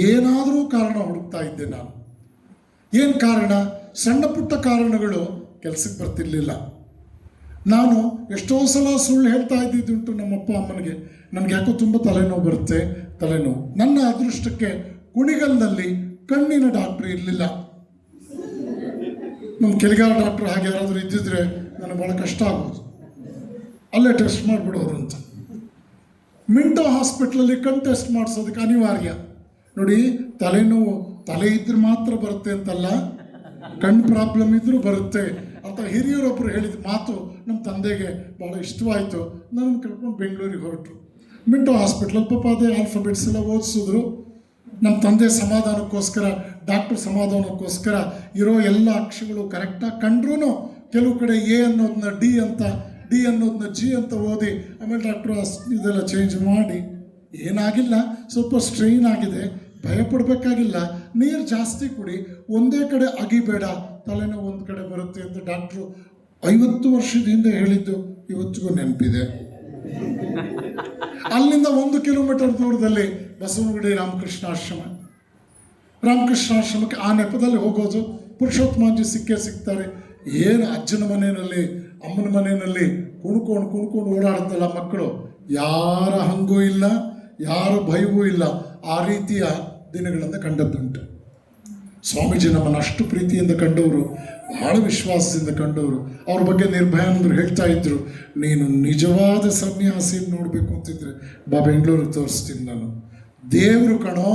Speaker 1: ಏನಾದರೂ ಕಾರಣ ಹುಡುಕ್ತಾ ಇದ್ದೆ ನಾನು. ಏನು ಕಾರಣ? ಸಣ್ಣ ಪುಟ್ಟ ಕಾರಣಗಳು ಕೆಲಸಕ್ಕೆ ಬರ್ತಿರ್ಲಿಲ್ಲ. ನಾನು ಎಷ್ಟೋ ಸಲ ಸುಳ್ಳು ಹೇಳ್ತಾ ಇದ್ದಿದ್ದುಂಟು ನಮ್ಮಪ್ಪ ಅಮ್ಮನಿಗೆ, ನನಗೆ ಯಾಕೋ ತುಂಬ ತಲೆನೋವು ಬರುತ್ತೆ, ತಲೆನೋವು. ನನ್ನ ಅದೃಷ್ಟಕ್ಕೆ ಕುಣಿಗಲ್ನಲ್ಲಿ ಕಣ್ಣಿನ ಡಾಕ್ಟ್ರ್ ಇರಲಿಲ್ಲ. ನಮ್ಮ ಕೆಲಿಗಾರ ಡಾಕ್ಟ್ರ್ ಹಾಗೆ ಯಾರಾದರೂ ಇದ್ದಿದ್ರೆ ನನಗೆ ಭಾಳ ಕಷ್ಟ ಆಗೋದು, ಅಲ್ಲೇ ಟೆಸ್ಟ್ ಮಾಡಿಬಿಡೋರು ಅಂತ. ಮಿಂಟೋ ಹಾಸ್ಪಿಟ್ಲಲ್ಲಿ ಕಣ್ಣು ಟೆಸ್ಟ್ ಮಾಡಿಸೋದಕ್ಕೆ ಅನಿವಾರ್ಯ. ನೋಡಿ, ತಲೆನೋವು ತಲೆ ಇದ್ರೆ ಮಾತ್ರ ಬರುತ್ತೆ ಅಂತಲ್ಲ, ಕಣ್ಣು ಪ್ರಾಬ್ಲಮ್ ಇದ್ರೂ ಬರುತ್ತೆ ಅಂತ ಹಿರಿಯರೊಬ್ಬರು ಹೇಳಿದ ಮಾತು ನಮ್ಮ ತಂದೆಗೆ ಭಾಳ ಇಷ್ಟವಾಯಿತು. ನನ್ನನ್ನು ಕರ್ಕೊಂಡು ಬೆಂಗಳೂರಿಗೆ ಹೊರಟರು. ಮಿಂಟೋ ಹಾಸ್ಪಿಟ್ಲಲ್ಲಿ ಪಾಪ ಅದೇ ಆಲ್ಫಾಬೆಟ್ಸ್ ಎಲ್ಲ ಓದಿಸಿದ್ರು. ನಮ್ಮ ತಂದೆ ಸಮಾಧಾನಕ್ಕೋಸ್ಕರ, ಡಾಕ್ಟ್ರ್ ಸಮಾಧಾನಕ್ಕೋಸ್ಕರ ಇರೋ ಎಲ್ಲ ಅಕ್ಷರಗಳು ಕರೆಕ್ಟಾಗಿ ಕಂಡ್ರೂ ಕೆಲವು ಕಡೆ ಎ ಅನ್ನೋದನ್ನ ಡಿ ಅಂತ, ಡಿ ಅನ್ನೋದನ್ನ ಜಿ ಅಂತ ಓದಿ ಆಮೇಲೆ ಡಾಕ್ಟ್ರು ಇದೆಲ್ಲ ಚೇಂಜ್ ಮಾಡಿ, ಏನಾಗಿಲ್ಲ, ಸ್ವಲ್ಪ ಸ್ಟ್ರೈನ್ ಆಗಿದೆ, ಭಯಪಡಬೇಕಾಗಿಲ್ಲ, ನೀರು ಜಾಸ್ತಿ ಕುಡಿ, ಒಂದೇ ಕಡೆ ಅಗಿಬೇಡ, ತಲೆನೋವು ಒಂದು ಕಡೆ ಬರುತ್ತೆ ಅಂತ ಡಾಕ್ಟ್ರು 50 ವರ್ಷದ ಹಿಂದೆ ಹೇಳಿದ್ದು ಇವತ್ತಿಗೂ ನೆನಪಿದೆ. ಅಲ್ಲಿಂದ 1 ಕಿಲೋಮೀಟರ್ ದೂರದಲ್ಲಿ ಬಸವನಗುಡಿ ರಾಮಕೃಷ್ಣಾಶ್ರಮಕ್ಕೆ ಆ ನೆಪದಲ್ಲಿ ಹೋಗೋದು. ಪುರುಷೋತ್ತಮಾಂಜಿ ಸಿಕ್ಕೇ ಸಿಗ್ತಾರೆ. ಏನು ಅಜ್ಜನ ಮನೆಯಲ್ಲಿ ಅಮ್ಮನ ಮನೆಯಲ್ಲಿ ಕುಣ್ಕೊಂಡು ಓಡಾಡುತ್ತಲ್ಲ ಮಕ್ಕಳು, ಯಾರ ಹಂಗೂ ಇಲ್ಲ, ಯಾರ ಭಯವೂ ಇಲ್ಲ. ಆ ರೀತಿಯ ದಿನಗಳನ್ನು ಕಂಡದ್ದುಂಟು. ಸ್ವಾಮೀಜಿ ನಮ್ಮನ್ನು ಅಷ್ಟು ಪ್ರೀತಿಯಿಂದ ಕಂಡವರು, ಬಹಳ ವಿಶ್ವಾಸದಿಂದ ಕಂಡವರು. ಅವ್ರ ಬಗ್ಗೆ ನಿರ್ಭಯಾನಂದರು ಹೇಳ್ತಾ ಇದ್ರು, ನೀನು ನಿಜವಾದ ಸನ್ಯಾಸಿನ ನೋಡಬೇಕು ಅಂತಿದ್ರೆ ಬಾ, ಬೆಂಗಳೂರಿಗೆ ತೋರಿಸ್ತೀನಿ ನಾನು. ದೇವರು ಕಣೋ,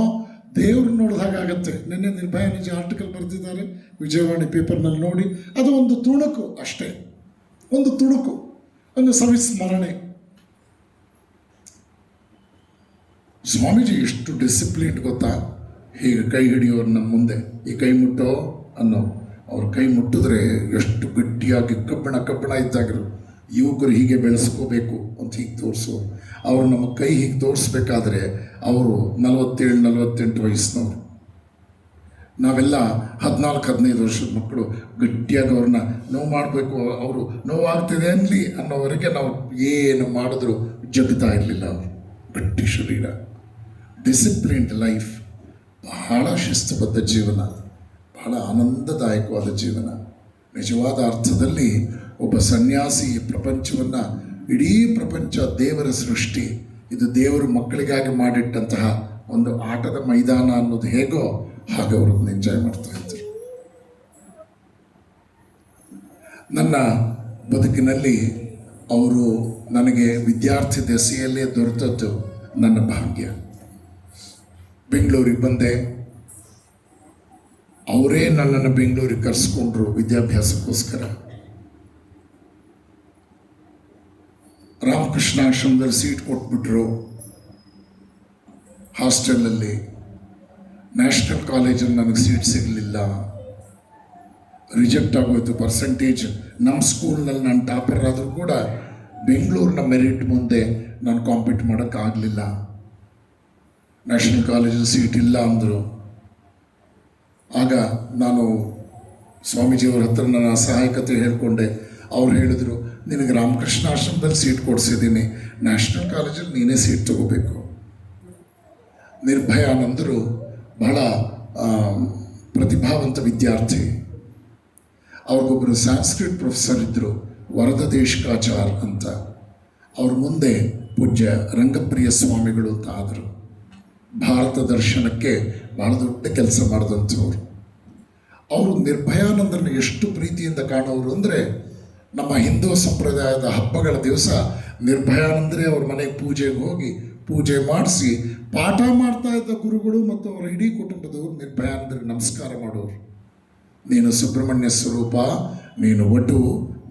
Speaker 1: ದೇವ್ರು ನೋಡಿದಾಗತ್ತೆ. ನಿನ್ನೆ ನಿರ್ಭಯಾನಂದ ಆರ್ಟಿಕಲ್ ಬರೆದಿದ್ದಾರೆ ವಿಜಯವಾಣಿ ಪೇಪರ್ನಲ್ಲಿ, ನೋಡಿ. ಅದು ಒಂದು ತುಣುಕು ಅಷ್ಟೇ, ಒಂದು ತುಣುಕು, ಒಂದು ಸವಿಸ್ಮರಣೆ. ಸ್ವಾಮೀಜಿ ಎಷ್ಟು ಡಿಸಿಪ್ಲಿನ್ ಗೊತ್ತಾ? ಹೀಗೆ ಕೈ ಹಿಡಿಯೋರು ನಮ್ಮ ಮುಂದೆ, ಈ ಕೈ ಮುಟ್ಟೋ ಅನ್ನೋ, ಅವ್ರ ಕೈ ಮುಟ್ಟಿದ್ರೆ ಎಷ್ಟು ಗಟ್ಟಿಯಾಗಿ ಕಬ್ಬಣ ಇದ್ದಾಗಿರು. ಯುವಕರು ಹೀಗೆ ಬೆಳೆಸ್ಕೋಬೇಕು ಅಂತ ಹೀಗೆ ತೋರಿಸೋರು. ಅವರು ನಮ್ಮ ಕೈ ಹೀಗೆ ತೋರಿಸ್ಬೇಕಾದ್ರೆ ಅವರು 47-48 ವಯಸ್ಸಿನವರು. ನಾವೆಲ್ಲ 14-15 ವರ್ಷದ ಮಕ್ಕಳು. ಗಟ್ಟಿಯಾಗಿ ಅವ್ರನ್ನ ನೋವು ಮಾಡಬೇಕು, ಅವರು ನೋವಾಗ್ತಿದೆ ಅನ್ನಲಿ ಅನ್ನೋವರೆಗೆ ನಾವು ಏನು ಮಾಡಿದ್ರು ಜಗ್ತಾ ಇರಲಿಲ್ಲ. ಅವರು ಗಟ್ಟಿ ಶರೀರ, ಡಿಸಿಪ್ಲಿನ್ಡ್ ಲೈಫ್, ಬಹಳ ಶಿಸ್ತುಬದ್ಧ ಜೀವನ, ಬಹಳ ಆನಂದದಾಯಕವಾದ ಜೀವನ. ನಿಜವಾದ ಅರ್ಥದಲ್ಲಿ ಒಬ್ಬ ಸನ್ಯಾಸಿ ಪ್ರಪಂಚವನ್ನು, ಇಡೀ ಪ್ರಪಂಚ ದೇವರ ಸೃಷ್ಟಿ, ಇದು ದೇವರು ಮಕ್ಕಳಿಗಾಗಿ ಮಾಡಿಟ್ಟಂತಹ ಒಂದು ಆಟದ ಮೈದಾನ ಅನ್ನೋದು ಹೇಗೋ ಹಾಗೆ ಅವ್ರನ್ನ ಎಂಜಾಯ್ ಮಾಡ್ತಾ ಇದ್ರು. ನನ್ನ ಬದುಕಿನಲ್ಲಿ ಅವರು ನನಗೆ ವಿದ್ಯಾರ್ಥಿ ದೆಸೆಯಲ್ಲೇ ದೊರೆತದ್ದು ನನ್ನ ಭಾಗ್ಯ. ಬೆಂಗಳೂರಿಗೆ ಬಂದೆ, ಅವರೇ ನನ್ನನ್ನು ಬೆಂಗಳೂರಿಗೆ ಕರೆಸ್ಕೊಂಡ್ರು ವಿದ್ಯಾಭ್ಯಾಸಕ್ಕೋಸ್ಕರ. ರಾಮಕೃಷ್ಣಾಶ್ರಮದಲ್ಲಿ ಸೀಟ್ ಕೊಟ್ಬಿಟ್ರು ಹಾಸ್ಟೆಲಲ್ಲಿ. ನ್ಯಾಷನಲ್ ಕಾಲೇಜಲ್ಲಿ ನನಗೆ ಸೀಟ್ ಸಿಗಲಿಲ್ಲ, ರಿಜೆಕ್ಟ್ ಆಗೋಯ್ತು. ಪರ್ಸೆಂಟೇಜ್ ನಮ್ಮ ಸ್ಕೂಲ್ನಲ್ಲಿ ನಾನು ಟಾಪರ್ ಆದರೂ ಕೂಡ ಬೆಂಗಳೂರಿನ ಮೆರಿಟ್ ಮುಂದೆ ನಾನು ಕಾಂಪೀಟ್ ಮಾಡೋಕ್ಕಾಗಲಿಲ್ಲ. ನ್ಯಾಷನಲ್ ಕಾಲೇಜಲ್ಲಿ ಸೀಟ್ ಇಲ್ಲ ಅಂದರು. ಆಗ ನಾನು ಸ್ವಾಮೀಜಿಯವ್ರ ಹತ್ರ ನನ್ನ ಅಸಹಾಯಕತೆ ಹೇಳ್ಕೊಂಡೆ. ಅವ್ರು ಹೇಳಿದರು, ನಿನಗೆ ರಾಮಕೃಷ್ಣ ಆಶ್ರಮದಲ್ಲಿ ಸೀಟ್ ಕೊಡಿಸಿದ್ದೀನಿ, ನ್ಯಾಷನಲ್ ಕಾಲೇಜಲ್ಲಿ ನೀನೇ ಸೀಟ್ ತಗೋಬೇಕು. ನಿರ್ಭಯಾನಂದರು ಬಹಳ ಪ್ರತಿಭಾವಂತ ವಿದ್ಯಾರ್ಥಿ. ಅವ್ರಿಗೊಬ್ಬರು ಸಂಸ್ಕೃತ್ ಪ್ರೊಫೆಸರ್ ಇದ್ದರು, ವರದ ದೇಶಕಾಚಾರ್ ಅಂತ. ಅವ್ರ ಮುಂದೆ ಪೂಜ್ಯ ರಂಗಪ್ರಿಯ ಸ್ವಾಮಿಗಳು ಅಂತ ಆದರು. ಭಾರತ ದರ್ಶನಕ್ಕೆ ಭಾಳ ದೊಡ್ಡ ಕೆಲಸ ಮಾಡಿದಂಥವ್ರು. ಅವರು ನಿರ್ಭಯಾನಂದರನ್ನು ಎಷ್ಟು ಪ್ರೀತಿಯಿಂದ ಕಾಣೋರು ಅಂದರೆ, ನಮ್ಮ ಹಿಂದೂ ಸಂಪ್ರದಾಯದ ಹಬ್ಬಗಳ ದಿವಸ ನಿರ್ಭಯಾನಂದರೇ ಅವ್ರ ಮನೆಗೆ ಪೂಜೆಗೆ ಹೋಗಿ ಪೂಜೆ ಮಾಡಿಸಿ ಪಾಠ ಮಾಡ್ತಾ ಇದ್ದ ಗುರುಗಳು ಮತ್ತು ಅವರ ಇಡೀ ಕುಟುಂಬದವರು ನಿರ್ಭಯಾನಂದರಿಗೆ ನಮಸ್ಕಾರ ಮಾಡೋರು. ನೀನು ಸುಬ್ರಹ್ಮಣ್ಯ ಸ್ವರೂಪ, ನೀನು ವಟು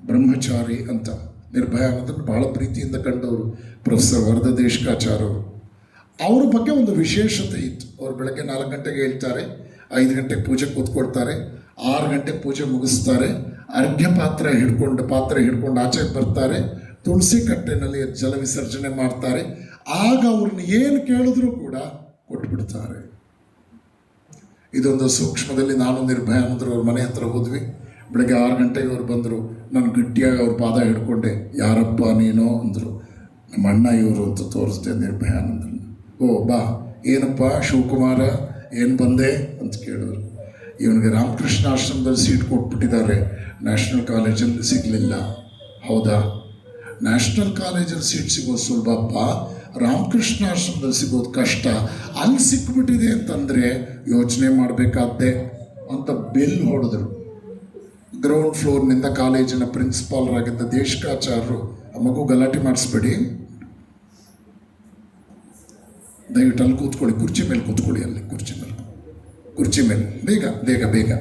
Speaker 1: ಬ್ರಹ್ಮಚಾರಿ ಅಂತ ನಿರ್ಭಯಾನಂದರನ್ನು ಬಹಳ ಪ್ರೀತಿಯಿಂದ ಕಂಡವರು ಪ್ರೊಫೆಸರ್ ವರದ ದೇಶಕಾಚಾರ್ಯವರು. ಅವ್ರ ಬಗ್ಗೆ ಒಂದು ವಿಶೇಷತೆ ಇತ್ತು. ಅವ್ರು ಬೆಳಗ್ಗೆ 4 ಗಂಟೆಗೆ ಹೇಳ್ತಾರೆ, 5 ಗಂಟೆಗೆ ಪೂಜೆ ಕೂತ್ಕೊಳ್ತಾರೆ, 6 ಗಂಟೆಗೆ ಪೂಜೆ ಮುಗಿಸ್ತಾರೆ, ಅರ್ಘ್ಯ ಪಾತ್ರೆ ಹಿಡ್ಕೊಂಡು ಆಚೆಗೆ ಬರ್ತಾರೆ, ತುಳಸಿ ಕಟ್ಟೆನಲ್ಲಿ ಜಲ ವಿಸರ್ಜನೆ ಮಾಡ್ತಾರೆ. ಆಗ ಅವ್ರನ್ನ ಏನು ಕೇಳಿದ್ರು ಕೂಡ ಕೊಟ್ಬಿಡ್ತಾರೆ. ಇದೊಂದು ಸೂಕ್ಷ್ಮದಲ್ಲಿ ನಾನು ನಿರ್ಭಯಾನಂದರು ಅವ್ರ ಮನೆ ಹತ್ರ ಹೋದ್ವಿ. ಬೆಳಗ್ಗೆ 6 ಗಂಟೆಗೆ ಅವ್ರು ಬಂದರು. ನಾನು ಗಟ್ಟಿಯಾಗಿ ಅವ್ರ ಪಾದ ಹಿಡ್ಕೊಂಡೆ. ಯಾರಪ್ಪ ನೀನು ಅಂದರು. ನಮ್ಮ ಅಣ್ಣ ಇವರು ಅಂತ ತೋರಿಸ್ದೆ ನಿರ್ಭಯಾನಂದರನ್ನ. ಓ ಬಾ, ಏನಪ್ಪ ಶಿವಕುಮಾರ, ಏನು ಬಂದೆ ಅಂತ ಕೇಳಿದ್ರು. ಇವನಿಗೆ ರಾಮಕೃಷ್ಣ ಆಶ್ರಮದಲ್ಲಿ ಸೀಟ್ ಕೊಟ್ಬಿಟ್ಟಿದ್ದಾರೆ, ನ್ಯಾಷನಲ್ ಕಾಲೇಜಲ್ಲಿ ಸಿಗಲಿಲ್ಲ. ಹೌದಾ? ನ್ಯಾಷನಲ್ ಕಾಲೇಜಲ್ಲಿ ಸೀಟ್ ಸಿಗೋದು ಸುಲಭಪ್ಪ, ರಾಮಕೃಷ್ಣ ಆಶ್ರಮದಲ್ಲಿ ಸಿಗೋದು ಕಷ್ಟ. ಅಲ್ಲಿ ಸಿಕ್ಬಿಟ್ಟಿದೆ ಅಂತಂದರೆ ಯೋಚನೆ ಮಾಡಬೇಕಾದ್ದೆ ಅಂತ ಬೆಲ್ ಹೊಡೆದ್ರು. ಗ್ರೌಂಡ್ ಫ್ಲೋರ್ನಿಂದ ಕಾಲೇಜಿನ ಪ್ರಿನ್ಸಿಪಾಲರಾಗಿದ್ದ ದೇಶಕಾಚಾರ್ಯರು, ಆ ಮಗು ಗಲಾಟೆ ಮಾಡಿಸ್ಬೇಡಿ, ದಯವಿಟ್ಟು ಅಲ್ಲಿ ಕೂತ್ಕೊಳ್ಳಿ, ಕುರ್ಚಿ ಮೇಲೆ ಕೂತ್ಕೊಳ್ಳಿ, ಅಲ್ಲಿ ಕುರ್ಚಿ ಮೇಲೆ ಬೇಗ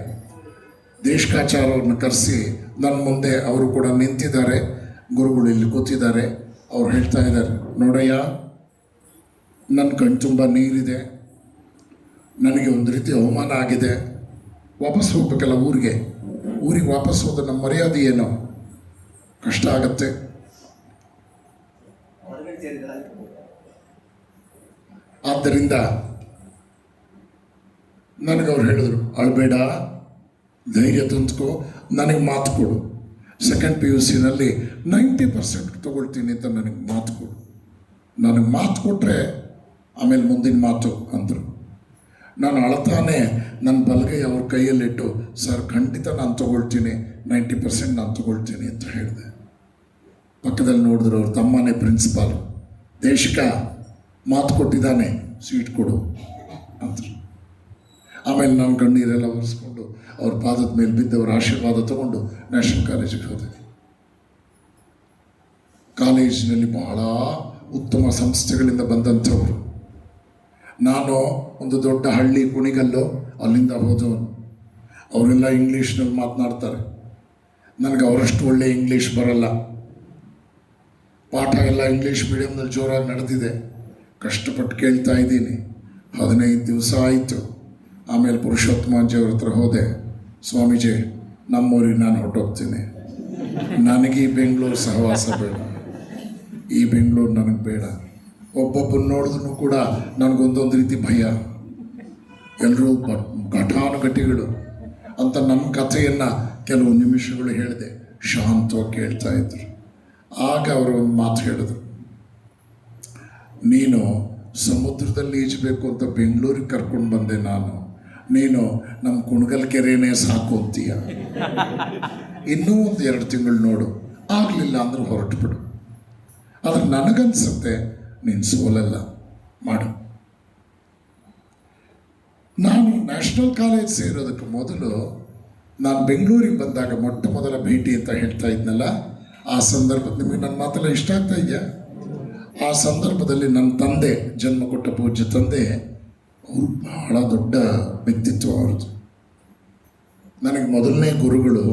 Speaker 1: ದೇಶಕಾಚಾರ್ಯವ್ರನ್ನ ಕರೆಸಿ ನನ್ನ ಮುಂದೆ ಅವರು ಕೂಡ ನಿಂತಿದ್ದಾರೆ. ಗುರುಗಳು ಇಲ್ಲಿ ಕೂತಿದ್ದಾರೆ. ಅವ್ರು ಹೇಳ್ತಾ ಇದ್ದಾರೆ, ನೋಡಯ್ಯ, ನನ್ನ ಕಣ್ಣು ತುಂಬ ನೀರಿದೆ, ನನಗೆ ಒಂದು ರೀತಿ ಅವಮಾನ ಆಗಿದೆ, ವಾಪಸ್ ಹೋಗ್ಬೇಕಲ್ಲ ಊರಿಗೆ ವಾಪಸ್ ಹೋದ ನಮ್ಮ ಮರ್ಯಾದೆ ಏನೋ ಕಷ್ಟ ಆಗತ್ತೆ. ಆದ್ದರಿಂದ ನನಗೆ ಅವ್ರು ಹೇಳಿದ್ರು, ಅಳಬೇಡ, ಧೈರ್ಯ ತಂದ್ಕೋ, ನನಗೆ ಮಾತು ಕೊಡು, ಸೆಕೆಂಡ್ PUCನಲ್ಲಿ 90% ತಗೊಳ್ತೀನಿ ಅಂತ ನನಗೆ ಮಾತು ಕೊಡು. ನನಗೆ ಮಾತು ಕೊಟ್ಟರೆ ಆಮೇಲೆ ಮುಂದಿನ ಮಾತು ಅಂದರು. ನಾನು ಅಳತಾನೆ ನನ್ನ ಬಲಗೈ ಅವ್ರ ಕೈಯಲ್ಲಿಟ್ಟು, ಸರ್ ಖಂಡಿತ ನಾನು ತೊಗೊಳ್ತೀನಿ, 90% ನಾನು ತೊಗೊಳ್ತೀನಿ ಅಂತ ಹೇಳಿದೆ. ಪಕ್ಕದಲ್ಲಿ ನೋಡಿದ್ರು ಅವ್ರ ತಮ್ಮನೇ ಪ್ರಿನ್ಸಿಪಾಲ್, ದೇಶಕ ಮಾತು ಕೊಟ್ಟಿದ್ದಾನೆ, ಸೀಟ್ ಕೊಡು ಅಂದರು. ಆಮೇಲೆ ನಾನು ಕಣ್ಣೀರೆಲ್ಲ ಒರೆಸ್ಕೊಂಡು ಅವ್ರ ಪಾದದ ಮೇಲೆ ಬಿದ್ದವರ ಆಶೀರ್ವಾದ ತಗೊಂಡು ನ್ಯಾಷನಲ್ ಕಾಲೇಜಿಗೆ ಹೋದೆ. ಕಾಲೇಜಿನಲ್ಲಿ ಬಹಳ ಉತ್ತಮ ಸಂಸ್ಥೆಗಳಿಂದ ಬಂದಂಥವರು. ನಾನು ಒಂದು ದೊಡ್ಡ ಹಳ್ಳಿ ಕುಣಿಗಲ್ಲು, ಅಲ್ಲಿಂದ ಹೋದವನು. ಅವರೆಲ್ಲ ಇಂಗ್ಲೀಷ್ನಲ್ಲಿ ಮಾತನಾಡ್ತಾರೆ. ನನಗೆ ಅವರಷ್ಟು ಒಳ್ಳೆ ಇಂಗ್ಲೀಷ್ ಬರಲ್ಲ. ಪಾಠ ಎಲ್ಲ ಇಂಗ್ಲೀಷ್ ಮೀಡಿಯಮ್ನಲ್ಲಿ ಜೋರಾಗಿ ನಡೆದಿದೆ. ಕಷ್ಟಪಟ್ಟು ಕೇಳ್ತಾ ಇದ್ದೀನಿ. 15 ದಿವಸ ಆಯಿತು. ಆಮೇಲೆ ಪುರುಷೋತ್ತಮಾಜಿಯವ್ರ ಹತ್ರ ಹೋದೆ. ಸ್ವಾಮೀಜಿ, ನಮ್ಮೂರಿಗೆ ನಾನು ಹೊರಟೋಗ್ತೀನಿ, ನನಗೆ ಈ ಬೆಂಗಳೂರು ಸಹವಾಸ ಬೇಡ, ಈ ಬೆಂಗಳೂರು ನನಗೆ ಬೇಡ. ಒಬ್ಬೊಬ್ಬರು ನೋಡಿದ್ರು ಕೂಡ ನನಗೊಂದೊಂದು ರೀತಿ ಭಯ. ಎಲ್ಲರೂ ಘಟಾನುಘಟಿಗಳು ಅಂತ ನನ್ನ ಕಥೆಯನ್ನು ಕೆಲವು ನಿಮಿಷಗಳು ಹೇಳಿದೆ. ಶಾಂತವಾಗಿ ಕೇಳ್ತಾ ಇದ್ರು. ಆಗ ಅವರು ಒಂದು ಮಾತು ಹೇಳಿದ್ರು, ನೀನು ಸಮುದ್ರದಲ್ಲಿ ಈಜಬೇಕು ಅಂತ ಬೆಂಗಳೂರಿಗೆ ಕರ್ಕೊಂಡು ಬಂದೆ ನಾನು, ನೀನು ನಮ್ಮ ಕುಣಗಲ್ ಕೆರೆನೇ ಸಾಕು ಅಂತೀಯ, ಇನ್ನೂ ಒಂದು 2 ತಿಂಗಳು ನೋಡು, ಆಗಲಿಲ್ಲ ಅಂದ್ರೆ ಹೊರಟುಬಿಡು. ಆದರೆ ನನಗನ್ಸುತ್ತೆ ನೀನು ಸೋಲಲ್ಲ, ಮಾಡು. ನಾನು ನ್ಯಾಷನಲ್ ಕಾಲೇಜ್ ಸೇರೋದಕ್ಕೆ ಮೊದಲು ನಾನು ಬೆಂಗಳೂರಿಗೆ ಬಂದಾಗ ಮೊಟ್ಟ ಮೊದಲ ಭೇಟಿ ಅಂತ ಹೇಳ್ತಾ ಇದ್ನಲ್ಲ, ಆ ಸಂದರ್ಭದ ನಿಮಗೆ ನನ್ನ ಮಾತೆಲ್ಲ ಇಷ್ಟ ಆಗ್ತಾ ಇದೆಯಾ? ಆ ಸಂದರ್ಭದಲ್ಲಿ ನನ್ನ ತಂದೆ, ಜನ್ಮ ಕೊಟ್ಟ ಪೂಜ್ಯ ತಂದೆ, ಅವರು ಬಹಳ ದೊಡ್ಡ ವ್ಯಕ್ತಿತ್ವ ಅವ್ರದ್ದು. ನನಗೆ ಮೊದಲನೇ ಗುರುಗಳು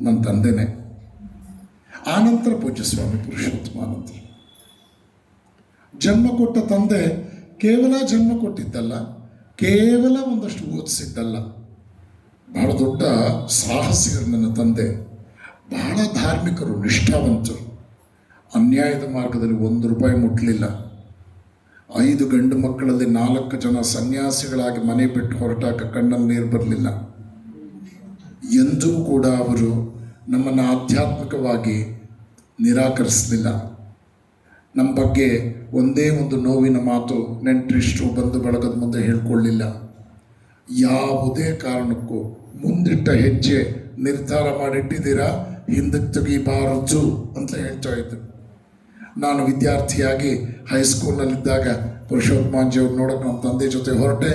Speaker 1: ನನ್ನ ತಂದೆನೇ. ಆನಂತರ ಪೂಜ್ಯ ಸ್ವಾಮಿ ಪುರುಷೋತ್ತಮಾನಂದರು. ಜನ್ಮ ಕೊಟ್ಟ ತಂದೆ ಕೇವಲ ಜನ್ಮ ಕೊಟ್ಟಿದ್ದಲ್ಲ, ಕೇವಲ ಒಂದಷ್ಟು ಓದಿಸಿದ್ದಲ್ಲ, ಬಹಳ ದೊಡ್ಡ ಸಾಹಸಿಗರು ನನ್ನ ತಂದೆ. ಬಹಳ ಧಾರ್ಮಿಕರು, ನಿಷ್ಠಾವಂತರು. ಅನ್ಯಾಯದ ಮಾರ್ಗದಲ್ಲಿ 1 ರೂಪಾಯಿ ಮುಟ್ಟಲಿಲ್ಲ. 5 ಗಂಡು ಮಕ್ಕಳಲ್ಲಿ 4 ಜನ ಸನ್ಯಾಸಿಗಳಾಗಿ ಮನೆ ಬಿಟ್ಟು ಹೊರಟಾಗ ಕಣ್ಣಲ್ಲಿ ನೀರು ಬರಲಿಲ್ಲ. ಎಂದೂ ಕೂಡ ಅವರು ನಮ್ಮನ್ನು ಆಧ್ಯಾತ್ಮಿಕವಾಗಿ ನಿರಾಕರಿಸಲಿಲ್ಲ. ನಮ್ಮ ಬಗ್ಗೆ ಒಂದೇ ಒಂದು ನೋವಿನ ಮಾತು ನೆಂಟರಿಷ್ಟು ಬಂಧು ಬಳಗದ ಮುಂದೆ ಹೇಳ್ಕೊಳ್ಳಿಲ್ಲ. ಯಾವುದೇ ಕಾರಣಕ್ಕೂ ಮುಂದಿಟ್ಟ ಹೆಜ್ಜೆ ನಿರ್ಧಾರ ಮಾಡಿಟ್ಟಿದ್ದೀರಾ, ಹಿಂದಕ್ಕೆ ತೆಗಿಬಾರದು ಅಂತ ಹೇಳ್ತಾ ಇದ್ದರು. ನಾನು ವಿದ್ಯಾರ್ಥಿಯಾಗಿ ಹೈಸ್ಕೂಲ್ನಲ್ಲಿದ್ದಾಗ ಪುರುಷೋತ್ತಮಾಜಿಯವ್ರು ನೋಡೋಕೆ ನಮ್ಮ ತಂದೆ ಜೊತೆ ಹೊರಟೆ.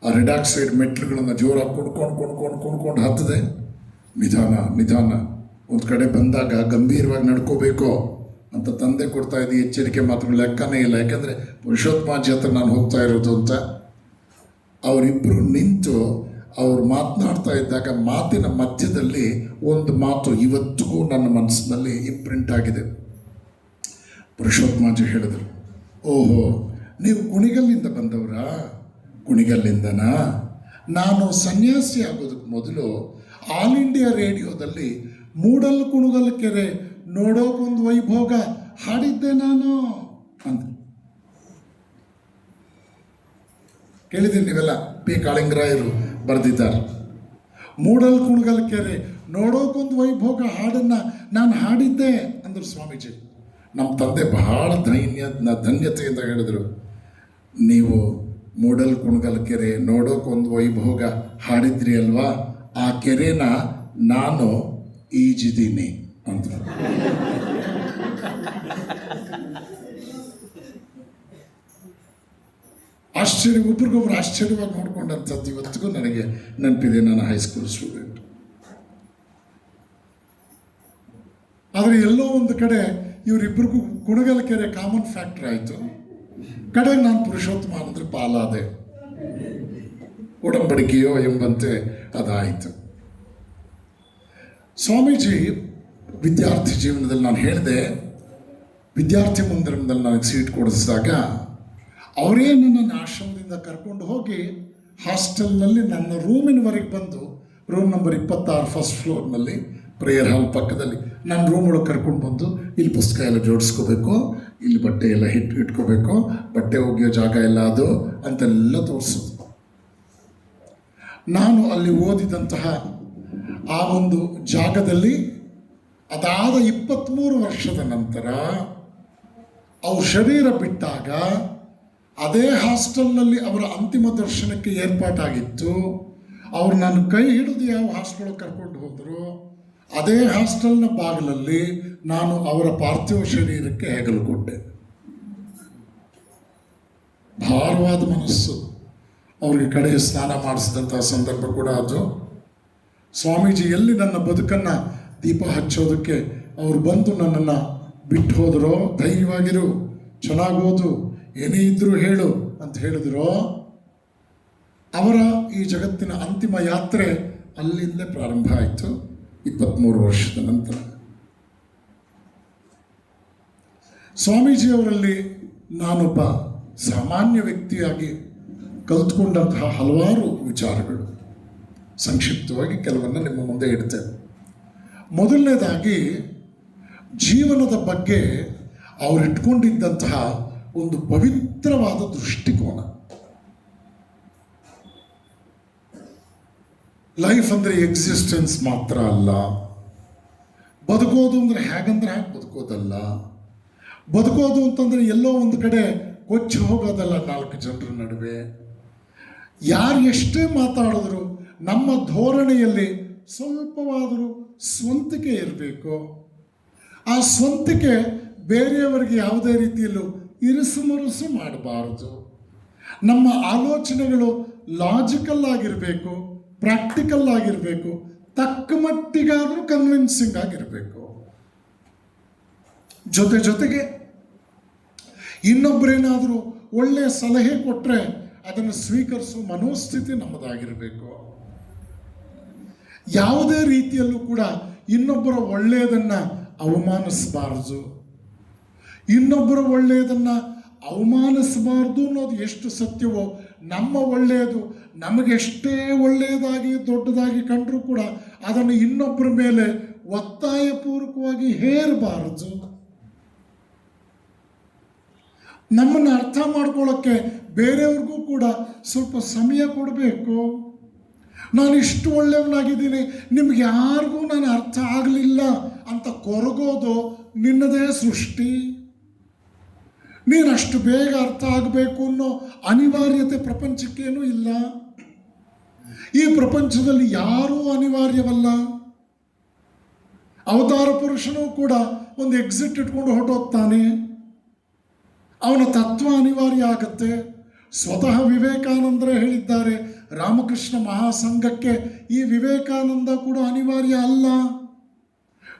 Speaker 1: ಆ ರೆಡಾಕ್ ಸೈಡ್ ಮೆಟ್ಲುಗಳನ್ನು ಜೋರಾಗಿ ಕುಣ್ಕೊಂಡು ಹತ್ತದೆ. ನಿಧಾನ ಒಂದು ಕಡೆ ಬಂದಾಗ ಗಂಭೀರವಾಗಿ ನಡ್ಕೋಬೇಕು, ಅಂತ ತಂದೆ ಕೊಡ್ತಾ ಇದ್ದ ಎಚ್ಚರಿಕೆ ಮಾತುಗಳು ಲೆಕ್ಕನೇ ಇಲ್ಲ. ಯಾಕಂದರೆ ಪುರುಷೋತ್ತಮಾಜಿ ಹತ್ರ ನಾನು ಹೋಗ್ತಾ ಇರೋದು ಅಂತ. ಅವರಿಬ್ಬರು ನಿಂತು ಅವ್ರು ಮಾತನಾಡ್ತಾ ಇದ್ದಾಗ ಮಾತಿನ ಮಧ್ಯದಲ್ಲಿ ಒಂದು ಮಾತು ಇವತ್ತಿಗೂ ನನ್ನ ಮನಸ್ಸಿನಲ್ಲಿ ಇಂಪ್ರಿಂಟ್ ಆಗಿದೆ. ಪುರುಷೋತ್ತಮಾಜಿ ಹೇಳಿದರು, ಓಹೋ, ನೀವು ಕುಣಿಗಲ್ಲಿಂದ ಬಂದವರಾ? ಕುಣಿಗಲ್ಲಿಂದನಾ? ನಾನು ಸನ್ಯಾಸಿ ಆಗೋದಕ್ಕೆ ಮೊದಲು ಆಲ್ ಇಂಡಿಯಾ ರೇಡಿಯೋದಲ್ಲಿ ಮೂಡಲ್ ಕುಣಗಲ್ ಕೆರೆ ನೋಡೋಕೊಂದು ವೈಭೋಗ ಹಾಡಿದ್ದೆ ನಾನು ಅಂತ ಕೇಳಿದ್ದೀನಿ. ನೀವೆಲ್ಲ ಪಿ ಕಾಳಿಂಗರಾಯರು ಬರೆದಿದ್ದಾರೆ. ಮೂಡಲ್ ಕುಣಗಲ್ ಕೆರೆ ನೋಡೋಕೊಂದು ವೈಭೋಗ ಹಾಡನ್ನು ನಾನು ಹಾಡಿದ್ದೆ ಅಂದರು ಸ್ವಾಮೀಜಿ. ನಮ್ಮ ತಂದೆ ಬಹಳ ಧನ್ಯತೆಯಿಂದ ಹೇಳಿದರು, ನೀವು ಮೂಡಲ್ ಕುಣಗಲ್ ಕೆರೆ ನೋಡೋಕೊಂದು ವೈಭೋಗ ಹಾಡಿದ್ರಿ ಅಲ್ವಾ, ಆ ಕೆರೆನ ನಾನು ಈಜಿದ್ದೀನಿ ಅಂದರು. ಒಬ್ರಿಗೊಬ್ರು ಆಶ್ಚರ್ಯವಾಗಿ ನೋಡ್ಕೊಂಡಂಥದ್ದು ಇವತ್ತಿಗೂ ನನಗೆ ನೆನಪಿದೆ. ನಾನು ಹೈಸ್ಕೂಲ್ ಸ್ಟೂಡೆಂಟ್. ಆದರೆ ಎಲ್ಲೋ ಒಂದು ಕಡೆ ಇವರಿಬ್ಬರಿಗೂ ಕುಣಗಲ್ ಕೆರೆ ಕಾಮನ್ ಫ್ಯಾಕ್ಟರ್ ಆಯಿತು. ಕಡೆಗೆ ನಾನು ಪುರುಷೋತ್ತಮ ಅಂದರೆ ಪಾಲಾದೆ, ಒಡಂಬಡಿಕೆಯೋ ಎಂಬಂತೆ ಅದಾಯಿತು. ಸ್ವಾಮೀಜಿ ವಿದ್ಯಾರ್ಥಿ ಜೀವನದಲ್ಲಿ ನಾನು ಹೇಳಿದೆ, ವಿದ್ಯಾರ್ಥಿ ಮಂದಿರದಲ್ಲಿ ನನಗೆ ಸೀಟ್ ಕೊಡಿಸಿದಾಗ ಅವರೇ ನನ್ನನ್ನು ಆಶ್ರಮದಿಂದ ಕರ್ಕೊಂಡು ಹೋಗಿ ಹಾಸ್ಟೆಲ್ನಲ್ಲಿ ನನ್ನ ರೂಮಿನವರೆಗೆ ಬಂದು, ರೂಮ್ ನಂಬರ್ 26 ಫಸ್ಟ್ ಫ್ಲೋರ್ನಲ್ಲಿ ಪ್ರೇಯರ್ ಹಾಲ್ ಪಕ್ಕದಲ್ಲಿ ನನ್ನ ರೂಮ್ ಒಳಗೆ ಕರ್ಕೊಂಡು ಬಂದು, ಇಲ್ಲಿ ಪುಸ್ತಕ ಎಲ್ಲ ಜೋಡಿಸ್ಕೋಬೇಕು, ಇಲ್ಲಿ ಬಟ್ಟೆ ಎಲ್ಲ ಇಟ್ಕೋಬೇಕು, ಬಟ್ಟೆ ಒಗೆಯೋ ಜಾಗ ಎಲ್ಲ ಅದು ಅಂತೆಲ್ಲ ತೋರಿಸೋದು. ನಾನು ಅಲ್ಲಿ ಓದಿದಂತಹ ಆ ಒಂದು ಜಾಗದಲ್ಲಿ ಅದಾದ 23 ವರ್ಷದ ನಂತರ ಅವ್ರ ಶರೀರ ಬಿಟ್ಟಾಗ ಅದೇ ಹಾಸ್ಟೆಲ್ನಲ್ಲಿ ಅವರ ಅಂತಿಮ ದರ್ಶನಕ್ಕೆ ಏರ್ಪಾಟಾಗಿತ್ತು. ಅವ್ರು ನಾನು ಕೈ ಹಿಡಿದು ಯಾವ ಹಾಸ್ಟೆಲ್ಗೆ ಕರ್ಕೊಂಡು ಹೋದರು, ಅದೇ ಹಾಸ್ಟೆಲ್ನ ಬಾಗಿಲಲ್ಲಿ ನಾನು ಅವರ ಪಾರ್ಥಿವ ಶರೀರಕ್ಕೆ ಹೆಗಲು ಕೊಟ್ಟೆ. ಭಾರವಾದ ಮನಸ್ಸು. ಅವ್ರಿಗೆ ಕಡೆ ಸ್ನಾನ ಮಾಡಿಸಿದಂತಹ ಸಂದರ್ಭ ಕೂಡ ಅದು. ಸ್ವಾಮೀಜಿ ಎಲ್ಲಿ ನನ್ನ ಬದುಕನ್ನು ದೀಪ ಹಚ್ಚೋದಕ್ಕೆ ಅವ್ರು ಬಂದು ನನ್ನನ್ನು ಬಿಟ್ಟು ಹೋದರೋ, ಧೈರ್ಯವಾಗಿರು, ಚೆನ್ನಾಗೋದು, ಏನೇ ಇದ್ದರೂ ಹೇಳು ಅಂತ ಹೇಳಿದ್ರು, ಅವರ ಈ ಜಗತ್ತಿನ ಅಂತಿಮ ಯಾತ್ರೆ ಅಲ್ಲಿಂದಲೇ ಪ್ರಾರಂಭ ಆಯಿತು 23 ವರ್ಷದ ನಂತರ. ಸ್ವಾಮೀಜಿಯವರಲ್ಲಿ ನಾನೊಬ್ಬ ಸಾಮಾನ್ಯ ವ್ಯಕ್ತಿಯಾಗಿ ಕಲಿತುಕೊಂಡಂತಹ ಹಲವಾರು ವಿಚಾರಗಳು, ಸಂಕ್ಷಿಪ್ತವಾಗಿ ಕೆಲವನ್ನು ನಿಮ್ಮ ಮುಂದೆ ಇಡ್ತೇನೆ. ಮೊದಲನೇದಾಗಿ ಜೀವನದ ಬಗ್ಗೆ ಅವರಿಟ್ಕೊಂಡಿದ್ದಂತಹ ಒಂದು ಪವಿತ್ರವಾದ ದೃಷ್ಟಿಕೋನ. ಲೈಫ್ ಅಂದರೆ ಎಕ್ಸಿಸ್ಟೆನ್ಸ್ ಮಾತ್ರ ಅಲ್ಲ, ಬದುಕೋದು ಅಂದರೆ ಹೇಗಂದ್ರೆ ಹಾಗೆ ಬದುಕೋದಲ್ಲ. ಬದುಕೋದು ಅಂತಂದರೆ ಎಲ್ಲೋ ಒಂದು ಕಡೆ ಕೊಚ್ಚಿ ಹೋಗೋದಲ್ಲ 4 ಜನರ ನಡುವೆ. ಯಾರು ಎಷ್ಟೇ ಮಾತಾಡಿದ್ರು ನಮ್ಮ ಧೋರಣೆಯಲ್ಲಿ ಸ್ವಲ್ಪವಾದರೂ ಸ್ವಂತಿಕೆ ಇರಬೇಕು. ಆ ಸ್ವಂತಿಕೆ ಬೇರೆಯವರಿಗೆ ಯಾವುದೇ ರೀತಿಯಲ್ಲೂ ಇರಿಸುಮರುಸು ಮಾಡಬಾರದು. ನಮ್ಮ ಆಲೋಚನೆಗಳು ಲಾಜಿಕಲ್ ಆಗಿರಬೇಕು, ಪ್ರಾಕ್ಟಿಕಲ್ ಆಗಿರಬೇಕು, ತಕ್ಕ ಮಟ್ಟಿಗಾದರೂ ಕನ್ವಿನ್ಸಿಂಗ್ ಆಗಿರಬೇಕು. ಜೊತೆಗೆ ಇನ್ನೊಬ್ಬರೇನಾದರೂ ಒಳ್ಳೆಯ ಸಲಹೆ ಕೊಟ್ಟರೆ ಅದನ್ನು ಸ್ವೀಕರಿಸುವ ಮನೋಸ್ಥಿತಿ ನಮ್ಮದಾಗಿರಬೇಕು. ಯಾವುದೇ ರೀತಿಯಲ್ಲೂ ಕೂಡ ಇನ್ನೊಬ್ಬರ ಒಳ್ಳೆಯದನ್ನು ಅವಮಾನಿಸಬಾರದು. ಇನ್ನೊಬ್ಬರ ಒಳ್ಳೆಯದನ್ನು ಅವಮಾನಿಸಬಾರ್ದು ಅನ್ನೋದು ಎಷ್ಟು ಸತ್ಯವೋ, ನಮ್ಮ ಒಳ್ಳೆಯದು ನಮಗೆಷ್ಟೇ ಒಳ್ಳೆಯದಾಗಿ ದೊಡ್ಡದಾಗಿ ಕಂಡರೂ ಕೂಡ ಅದನ್ನು ಇನ್ನೊಬ್ಬರ ಮೇಲೆ ಒತ್ತಾಯಪೂರ್ವಕವಾಗಿ ಹೇರಬಾರದು. ನಮ್ಮನ್ನು ಅರ್ಥ ಮಾಡ್ಕೊಳ್ಳೋಕ್ಕೆ ಬೇರೆಯವ್ರಿಗೂ ಕೂಡ ಸ್ವಲ್ಪ ಸಮಯ ಕೊಡಬೇಕು. ನಾನು ಇಷ್ಟು ಒಳ್ಳೆಯವನಾಗಿದ್ದೀನಿ, ನಿಮ್ಗೆ ಯಾರಿಗೂ ನಾನು ಅರ್ಥ ಆಗಲಿಲ್ಲ ಅಂತ ಕೊರಗೋದು ನಿನ್ನದೇ ಸೃಷ್ಟಿ. ನೀನು ಅಷ್ಟು ಬೇಗ ಅರ್ಥ ಆಗಬೇಕು ಅನ್ನೋ ಅನಿವಾರ್ಯತೆ ಪ್ರಪಂಚಕ್ಕೇನೂ ಇಲ್ಲ. ಈ ಪ್ರಪಂಚದಲ್ಲಿ ಯಾರೂ ಅನಿವಾರ್ಯವಲ್ಲ. ಅವತಾರ ಪುರುಷನೂ ಕೂಡ ಒಂದು ಎಕ್ಸಿಟ್ ಇಟ್ಕೊಂಡು ಹೊರಟೋಗ್ತಾನೆ. ಅವನ ತತ್ವ ಅನಿವಾರ್ಯ ಆಗುತ್ತೆ. ಸ್ವತಃ ವಿವೇಕಾನಂದರೇ ಹೇಳಿದ್ದಾರೆ, ರಾಮಕೃಷ್ಣ ಮಹಾಸಂಘಕ್ಕೆ ಈ ವಿವೇಕಾನಂದ ಕೂಡ ಅನಿವಾರ್ಯ ಅಲ್ಲ.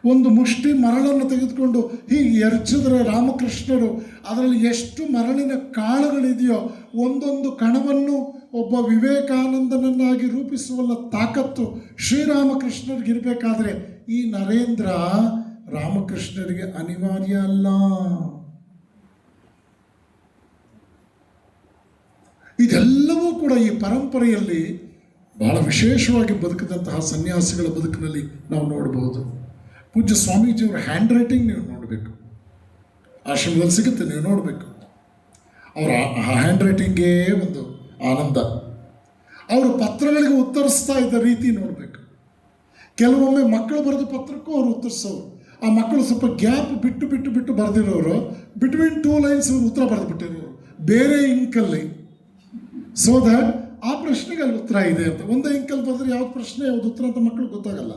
Speaker 1: ಒಂದು ಮುಷ್ಟಿ ಮರಳನ್ನು ತೆಗೆದುಕೊಂಡು ಹೀಗೆ ಎರಚಿದ್ರೆ ರಾಮಕೃಷ್ಣರು ಅದರಲ್ಲಿ ಎಷ್ಟು ಮರಳಿನ ಕಾಳುಗಳಿದೆಯೋ ಒಂದೊಂದು ಕಣವನ್ನು ಒಬ್ಬ ವಿವೇಕಾನಂದನನ್ನಾಗಿ ರೂಪಿಸುವಲ್ಲ ತಾಕತ್ತು ಶ್ರೀರಾಮಕೃಷ್ಣರಿಗಿರಬೇಕಾದ್ರೆ ಈ ನರೇಂದ್ರ ರಾಮಕೃಷ್ಣರಿಗೆ ಅನಿವಾರ್ಯ ಅಲ್ಲ. ಇದೆಲ್ಲವೂ ಕೂಡ ಈ ಪರಂಪರೆಯಲ್ಲಿ ಬಹಳ ವಿಶೇಷವಾಗಿ ಬದುಕಿದಂತಹ ಸನ್ಯಾಸಿಗಳ ಬದುಕಿನಲ್ಲಿ ನಾವು ನೋಡಬಹುದು. ಪೂಜ್ಯ ಸ್ವಾಮೀಜಿಯವರ ಹ್ಯಾಂಡ್ ರೈಟಿಂಗ್ ನೀವು ನೋಡಬೇಕು, ಆಶ್ರಮದಲ್ಲಿ ಸಿಗುತ್ತೆ, ನೀವು ನೋಡಬೇಕು. ಅವರ ಹ್ಯಾಂಡ್ ರೈಟಿಂಗೇ ಒಂದು ಆನಂದ. ಅವರು ಪತ್ರಗಳಿಗೆ ಉತ್ತರಿಸ್ತಾ ಇದ್ದ ರೀತಿ ನೋಡಬೇಕು. ಕೆಲವೊಮ್ಮೆ ಮಕ್ಕಳು ಬರೆದ ಪತ್ರಕ್ಕೂ ಅವರು ಉತ್ತರಿಸೋರು. ಆ ಮಕ್ಕಳು ಸ್ವಲ್ಪ ಗ್ಯಾಪ್ ಬಿಟ್ಟು ಬಿಟ್ಟು ಬಿಟ್ಟು ಬರೆದಿರೋರು, ಬಿಟ್ವೀನ್ 2 ಲೈನ್ಸ್ ಅವರು ಉತ್ತರ ಬರೆದುಬಿಟ್ಟಿರೋರು ಬೇರೆ ಇಂಕಲ್ಲಿ. ಸೊ ದ್ಯಾಟ್ ಆ ಪ್ರಶ್ನೆಗೆ ಅಲ್ಲಿ ಉತ್ತರ ಇದೆ ಅಂತ. ಒಂದೇ ಇಂಕಲ್ಲಿ ಬರೆದ್ರೆ ಯಾವ್ದು ಪ್ರಶ್ನೆ ಯಾವ್ದು ಉತ್ತರ ಅಂತ ಮಕ್ಕಳು ಗೊತ್ತಾಗಲ್ಲ.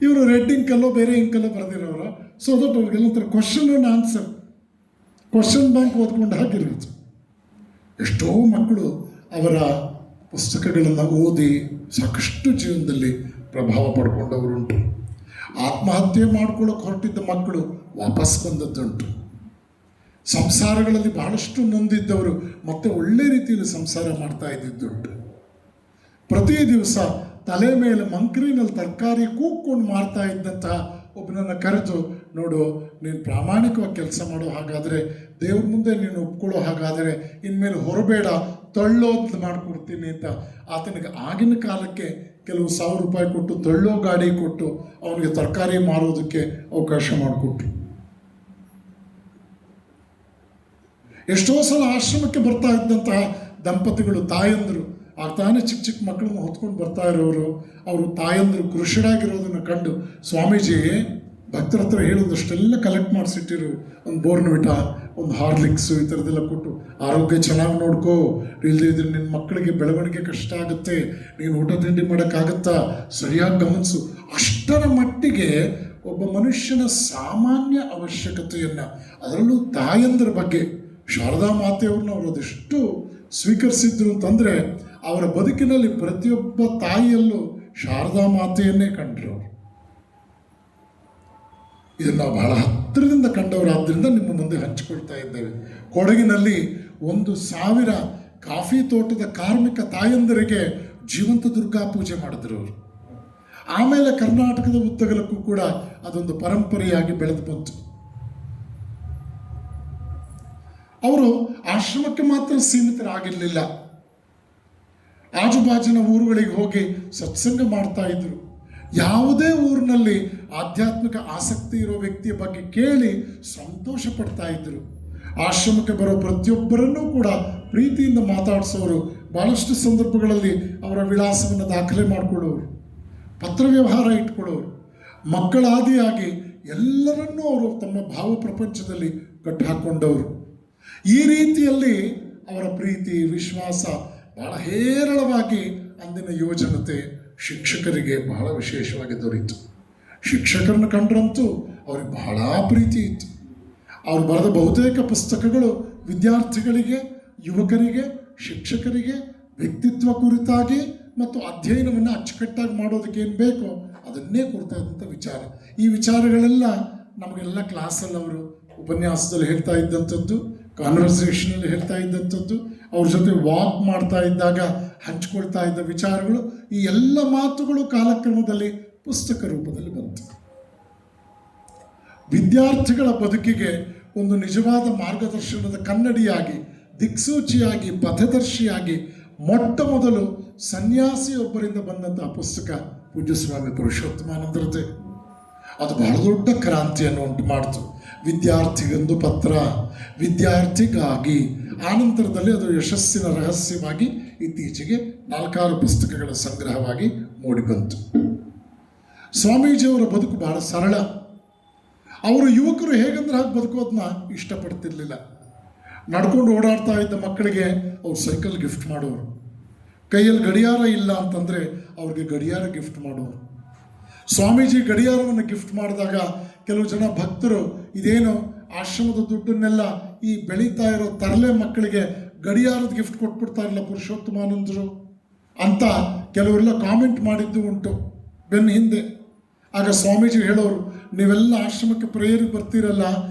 Speaker 1: ಇವರು ರೆಡ್ ಇಂಕಲ್ಲೋ ಬೇರೆ ಇಂಕಲ್ಲೋ ಬರೆದಿರೋರು. ಸೊ ದಟ್ ಅವ್ರಿಗೆಲ್ಲ ಒಂಥರ question and answer, question bank ಓದ್ಕೊಂಡು ಹಾಕಿರೋದು. ಎಷ್ಟೋ ಮಕ್ಕಳು ಅವರ ಪುಸ್ತಕಗಳನ್ನು ಓದಿ ಸಾಕಷ್ಟು ಜೀವನದಲ್ಲಿ ಪ್ರಭಾವ ಪಡ್ಕೊಂಡವರುಂಟು. ಆತ್ಮಹತ್ಯೆ ಮಾಡ್ಕೊಳ್ಳೋಕೆ ಹೊರಟಿದ್ದ ಮಕ್ಕಳು ವಾಪಸ್ ಬಂದದ್ದುಂಟು. ಸಂಸಾರಗಳಲ್ಲಿ ಬಹಳಷ್ಟು ನೊಂದಿದ್ದವರು ಮತ್ತೆ ಒಳ್ಳೆ ರೀತಿಯಲ್ಲಿ ಸಂಸಾರ ಮಾಡ್ತಾ ಇದ್ದಿದ್ದುಂಟು. ಪ್ರತಿ ದಿವಸ ತಲೆ ಮೇಲೆ ಮಂಕ್ರಿನಲ್ಲಿ ತರಕಾರಿ ಕೂಗ್ಕೊಂಡು ಮಾಡ್ತಾ ಇದ್ದಂತಹ ಒಬ್ಬನನ್ನು ಕರೆದು, ನೋಡು ನೀನು ಪ್ರಾಮಾಣಿಕವಾಗಿ ಕೆಲಸ ಮಾಡೋ ಹಾಗಾದರೆ, ದೇವ್ರ ಮುಂದೆ ನೀನು ಒಪ್ಕೊಳ್ಳೋ ಹಾಗಾದರೆ ಇನ್ಮೇಲೆ ಹೊರಬೇಡ, ತಳ್ಳೋದು ಮಾಡಿಕೊಡ್ತೀನಿ ಅಂತ ಆತನಿಗೆ ಆಗಿನ ಕಾಲಕ್ಕೆ ಕೆಲವು ₹1000 ಕೊಟ್ಟು ತಳ್ಳೋ ಗಾಡಿ ಕೊಟ್ಟು ಅವನಿಗೆ ತರಕಾರಿ ಮಾರೋದಕ್ಕೆ ಅವಕಾಶ ಮಾಡಿಕೊಟ್ರು. ಎಷ್ಟೋ ಸಲ ಆಶ್ರಮಕ್ಕೆ ಬರ್ತಾ ಇದ್ದಂತಹ ದಂಪತಿಗಳು, ತಾಯಂದರು, ತಾನೇ ಚಿಕ್ಕ ಚಿಕ್ಕ ಮಕ್ಕಳನ್ನು ಹೊತ್ಕೊಂಡು ಬರ್ತಾ ಇರೋರು, ಅವರು ತಾಯಂದರು ಕೃಷಿಡಾಗಿರೋದನ್ನು ಕಂಡು ಸ್ವಾಮೀಜಿ ಭಕ್ತರ ಹತ್ರ ಹೇಳೋದಷ್ಟೆಲ್ಲ ಕಲೆಕ್ಟ್ ಮಾಡಿಸಿಟ್ಟಿರು, ಒಂದು ಬೋರ್ನ್ವಿಟಾ, ಒಂದು ಹಾರ್ಲಿಕ್ಸು, ಈ ಥರದ್ದೆಲ್ಲ ಕೊಟ್ಟು ಆರೋಗ್ಯ ಚೆನ್ನಾಗಿ ನೋಡ್ಕೋ, ಇಲ್ಲದೇ ಇದ್ರೆ ನಿನ್ನ ಮಕ್ಕಳಿಗೆ ಬೆಳವಣಿಗೆ ಕಷ್ಟ ಆಗುತ್ತೆ, ನೀನು ಊಟ ತಿಂಡಿ ಮಾಡೋಕ್ಕಾಗತ್ತಾ, ಸರಿಯಾಗಿ ಗಮನಿಸು. ಅಷ್ಟರ ಮಟ್ಟಿಗೆ ಒಬ್ಬ ಮನುಷ್ಯನ ಸಾಮಾನ್ಯ ಅವಶ್ಯಕತೆಯನ್ನು, ಅದರಲ್ಲೂ ತಾಯಂದರ ಬಗ್ಗೆ ಶಾರದಾ ಮಾತೆಯವ್ರನ್ನ ಅವರು ಅದೆಷ್ಟು ಸ್ವೀಕರಿಸಿದ್ರು ಅಂತಂದರೆ, ಅವರ ಬದುಕಿನಲ್ಲಿ ಪ್ರತಿಯೊಬ್ಬ ತಾಯಿಯಲ್ಲೂ ಶಾರದಾ ಮಾತೆಯನ್ನೇ ಕಂಡರು. ಇದನ್ನು ನಾವು ಬಹಳ ಹತ್ತಿರದಿಂದ ಕಂಡವರಾದ್ದರಿಂದ ನಿಮ್ಮ ಮುಂದೆ ಹಂಚಿಕೊಳ್ತಾ ಇದ್ದೇವೆ. ಕೊಡಗಿನಲ್ಲಿ 1000 ಕಾಫಿ ತೋಟದ ಕಾರ್ಮಿಕ ತಾಯಂದರಿಗೆ ಜೀವಂತ ದುರ್ಗಾ ಪೂಜೆ ಮಾಡಿದ್ರು ಅವರು. ಆಮೇಲೆ ಕರ್ನಾಟಕದ ಉದ್ದಗಲಕ್ಕೂ ಕೂಡ ಅದೊಂದು ಪರಂಪರೆಯಾಗಿ ಬೆಳೆದು ಬಂತು. ಅವರು ಆಶ್ರಮಕ್ಕೆ ಮಾತ್ರ ಸೀಮಿತರಾಗಿರಲಿಲ್ಲ, ಆಜುಬಾಜಿನ ಊರುಗಳಿಗೆ ಹೋಗಿ ಸತ್ಸಂಗ ಮಾಡ್ತಾ ಇದ್ರು. ಯಾವುದೇ ಊರಿನಲ್ಲಿ ಆಧ್ಯಾತ್ಮಿಕ ಆಸಕ್ತಿ ಇರೋ ವ್ಯಕ್ತಿಯ ಬಗ್ಗೆ ಕೇಳಿ ಸಂತೋಷ ಪಡ್ತಾ ಇದ್ರು. ಆಶ್ರಮಕ್ಕೆ ಬರೋ ಪ್ರತಿಯೊಬ್ಬರನ್ನೂ ಕೂಡ ಪ್ರೀತಿಯಿಂದ ಮಾತಾಡಿಸೋರು. ಭಾಳಷ್ಟು ಸಂದರ್ಭಗಳಲ್ಲಿ ಅವರ ವಿಳಾಸವನ್ನು ದಾಖಲೆ ಮಾಡಿಕೊಳ್ಳೋರು, ಪತ್ರ ವ್ಯವಹಾರ ಇಟ್ಕೊಳ್ಳೋರು. ಮಕ್ಕಳಾದಿಯಾಗಿ ಎಲ್ಲರನ್ನೂ ಅವರು ತಮ್ಮ ಭಾವ ಪ್ರಪಂಚದಲ್ಲಿ ಕಟ್ಟಿಹಾಕ್ಕೊಂಡವರು. ಈ ರೀತಿಯಲ್ಲಿ ಅವರ ಪ್ರೀತಿ ವಿಶ್ವಾಸ ಬಹಳ ಹೇರಳವಾಗಿ ಅಂದಿನ ಯುವಜನತೆ ಶಿಕ್ಷಕರಿಗೆ ಬಹಳ ವಿಶೇಷವಾಗಿ ದೊರೀತು. ಶಿಕ್ಷಕರನ್ನು ಕಂಡ್ರಂತೂ ಅವ್ರಿಗೆ ಬಹಳ ಪ್ರೀತಿ ಇತ್ತು. ಅವರು ಬರೆದ ಬಹುತೇಕ ಪುಸ್ತಕಗಳು ವಿದ್ಯಾರ್ಥಿಗಳಿಗೆ, ಯುವಕರಿಗೆ, ಶಿಕ್ಷಕರಿಗೆ ವ್ಯಕ್ತಿತ್ವ ಕುರಿತಾಗಿ ಮತ್ತು ಅಧ್ಯಯನವನ್ನು ಅಚ್ಚುಕಟ್ಟಾಗಿ ಮಾಡೋದಕ್ಕೆ ಏನು ಬೇಕೋ ಅದನ್ನೇ ಕೊಡ್ತಾ ಇದ್ದಂಥ ವಿಚಾರ. ಈ ವಿಚಾರಗಳೆಲ್ಲ ನಮಗೆಲ್ಲ ಕ್ಲಾಸಲ್ಲಿ ಅವರು ಉಪನ್ಯಾಸದಲ್ಲಿ ಹೇಳ್ತಾ ಇದ್ದಂಥದ್ದು, ಕಾನ್ವರ್ಸೇಷನಲ್ಲಿ ಹೇಳ್ತಾ ಇದ್ದಂಥದ್ದು, ಅವ್ರ ಜೊತೆ ವಾಕ್ ಮಾಡ್ತಾ ಇದ್ದಾಗ ಹಂಚ್ಕೊಳ್ತಾ ಇದ್ದ ವಿಚಾರಗಳು, ಈ ಎಲ್ಲ ಮಾತುಗಳು ಕಾಲಕ್ರಮದಲ್ಲಿ ಪುಸ್ತಕ ರೂಪದಲ್ಲಿ ಬಂತು. ವಿದ್ಯಾರ್ಥಿಗಳ ಬದುಕಿಗೆ ಒಂದು ನಿಜವಾದ ಮಾರ್ಗದರ್ಶನದ ಕನ್ನಡಿಯಾಗಿ, ದಿಕ್ಸೂಚಿಯಾಗಿ, ಪಥದರ್ಶಿಯಾಗಿ ಮೊಟ್ಟ ಮೊದಲು ಸನ್ಯಾಸಿಯೊಬ್ಬರಿಂದ ಬಂದಂತಹ ಪುಸ್ತಕ ಪೂಜ್ಯ ಸ್ವಾಮಿ ಪುರುಷೋತ್ತಮಾನಂದರದೇ. ಅದು ಬಹಳ ದೊಡ್ಡ ಕ್ರಾಂತಿಯನ್ನು ಉಂಟು ಮಾಡಿತು. ವಿದ್ಯಾರ್ಥಿಗೊಂದು ಪತ್ರ, ವಿದ್ಯಾರ್ಥಿಗಾಗಿ. ಆನಂತರದಲ್ಲಿ ಅದು ಯಶಸ್ಸಿನ ರಹಸ್ಯವಾಗಿ ಇತ್ತೀಚೆಗೆ 4 ಪುಸ್ತಕಗಳ ಸಂಗ್ರಹವಾಗಿ ಮೂಡಿಬಂತು. ಸ್ವಾಮೀಜಿಯವರ ಬದುಕು ಬಹಳ ಸರಳ. ಅವರು ಯುವಕರು ಹೇಗಂದ್ರೆ ಹಾಗೆ ಬದುಕೋದನ್ನ ಇಷ್ಟಪಡ್ತಿರ್ಲಿಲ್ಲ. ನಡ್ಕೊಂಡು ಓಡಾಡ್ತಾ ಇದ್ದ ಮಕ್ಕಳಿಗೆ ಅವ್ರು ಸೈಕಲ್ ಗಿಫ್ಟ್ ಮಾಡೋರು, ಕೈಯಲ್ಲಿ ಗಡಿಯಾರ ಇಲ್ಲ ಅಂತಂದರೆ ಅವ್ರಿಗೆ ಗಡಿಯಾರ ಗಿಫ್ಟ್ ಮಾಡೋರು. ಸ್ವಾಮೀಜಿ ಗಡಿಯಾರವನ್ನು ಗಿಫ್ಟ್ ಮಾಡಿದಾಗ ಕೆಲವು ಜನ ಭಕ್ತರು, ಇದೇನು ಆಶ್ರಮದ ದುಡ್ಡನ್ನೆಲ್ಲ ಈ ಬೆಳೀತಾ ಇರೋ ತರಲೆ ಮಕ್ಕಳಿಗೆ ಗಡಿಯಾರದ ಗಿಫ್ಟ್ ಕೊಟ್ಬಿಡ್ತಾರಲ್ಲ ಪುರುಷೋತ್ತಮಾನಂದರು ಅಂತ ಕೆಲವರೆಲ್ಲ ಕಾಮೆಂಟ್ ಮಾಡಿದ್ದು ಉಂಟು ಬೆನ್ನ ಹಿಂದೆ. ಆಗ ಸ್ವಾಮೀಜಿ ಹೇಳೋರು, ನೀವೆಲ್ಲ ಆಶ್ರಮಕ್ಕೆ ಪ್ರೇಯರಿಗೆ ಬರ್ತೀರಲ್ಲ,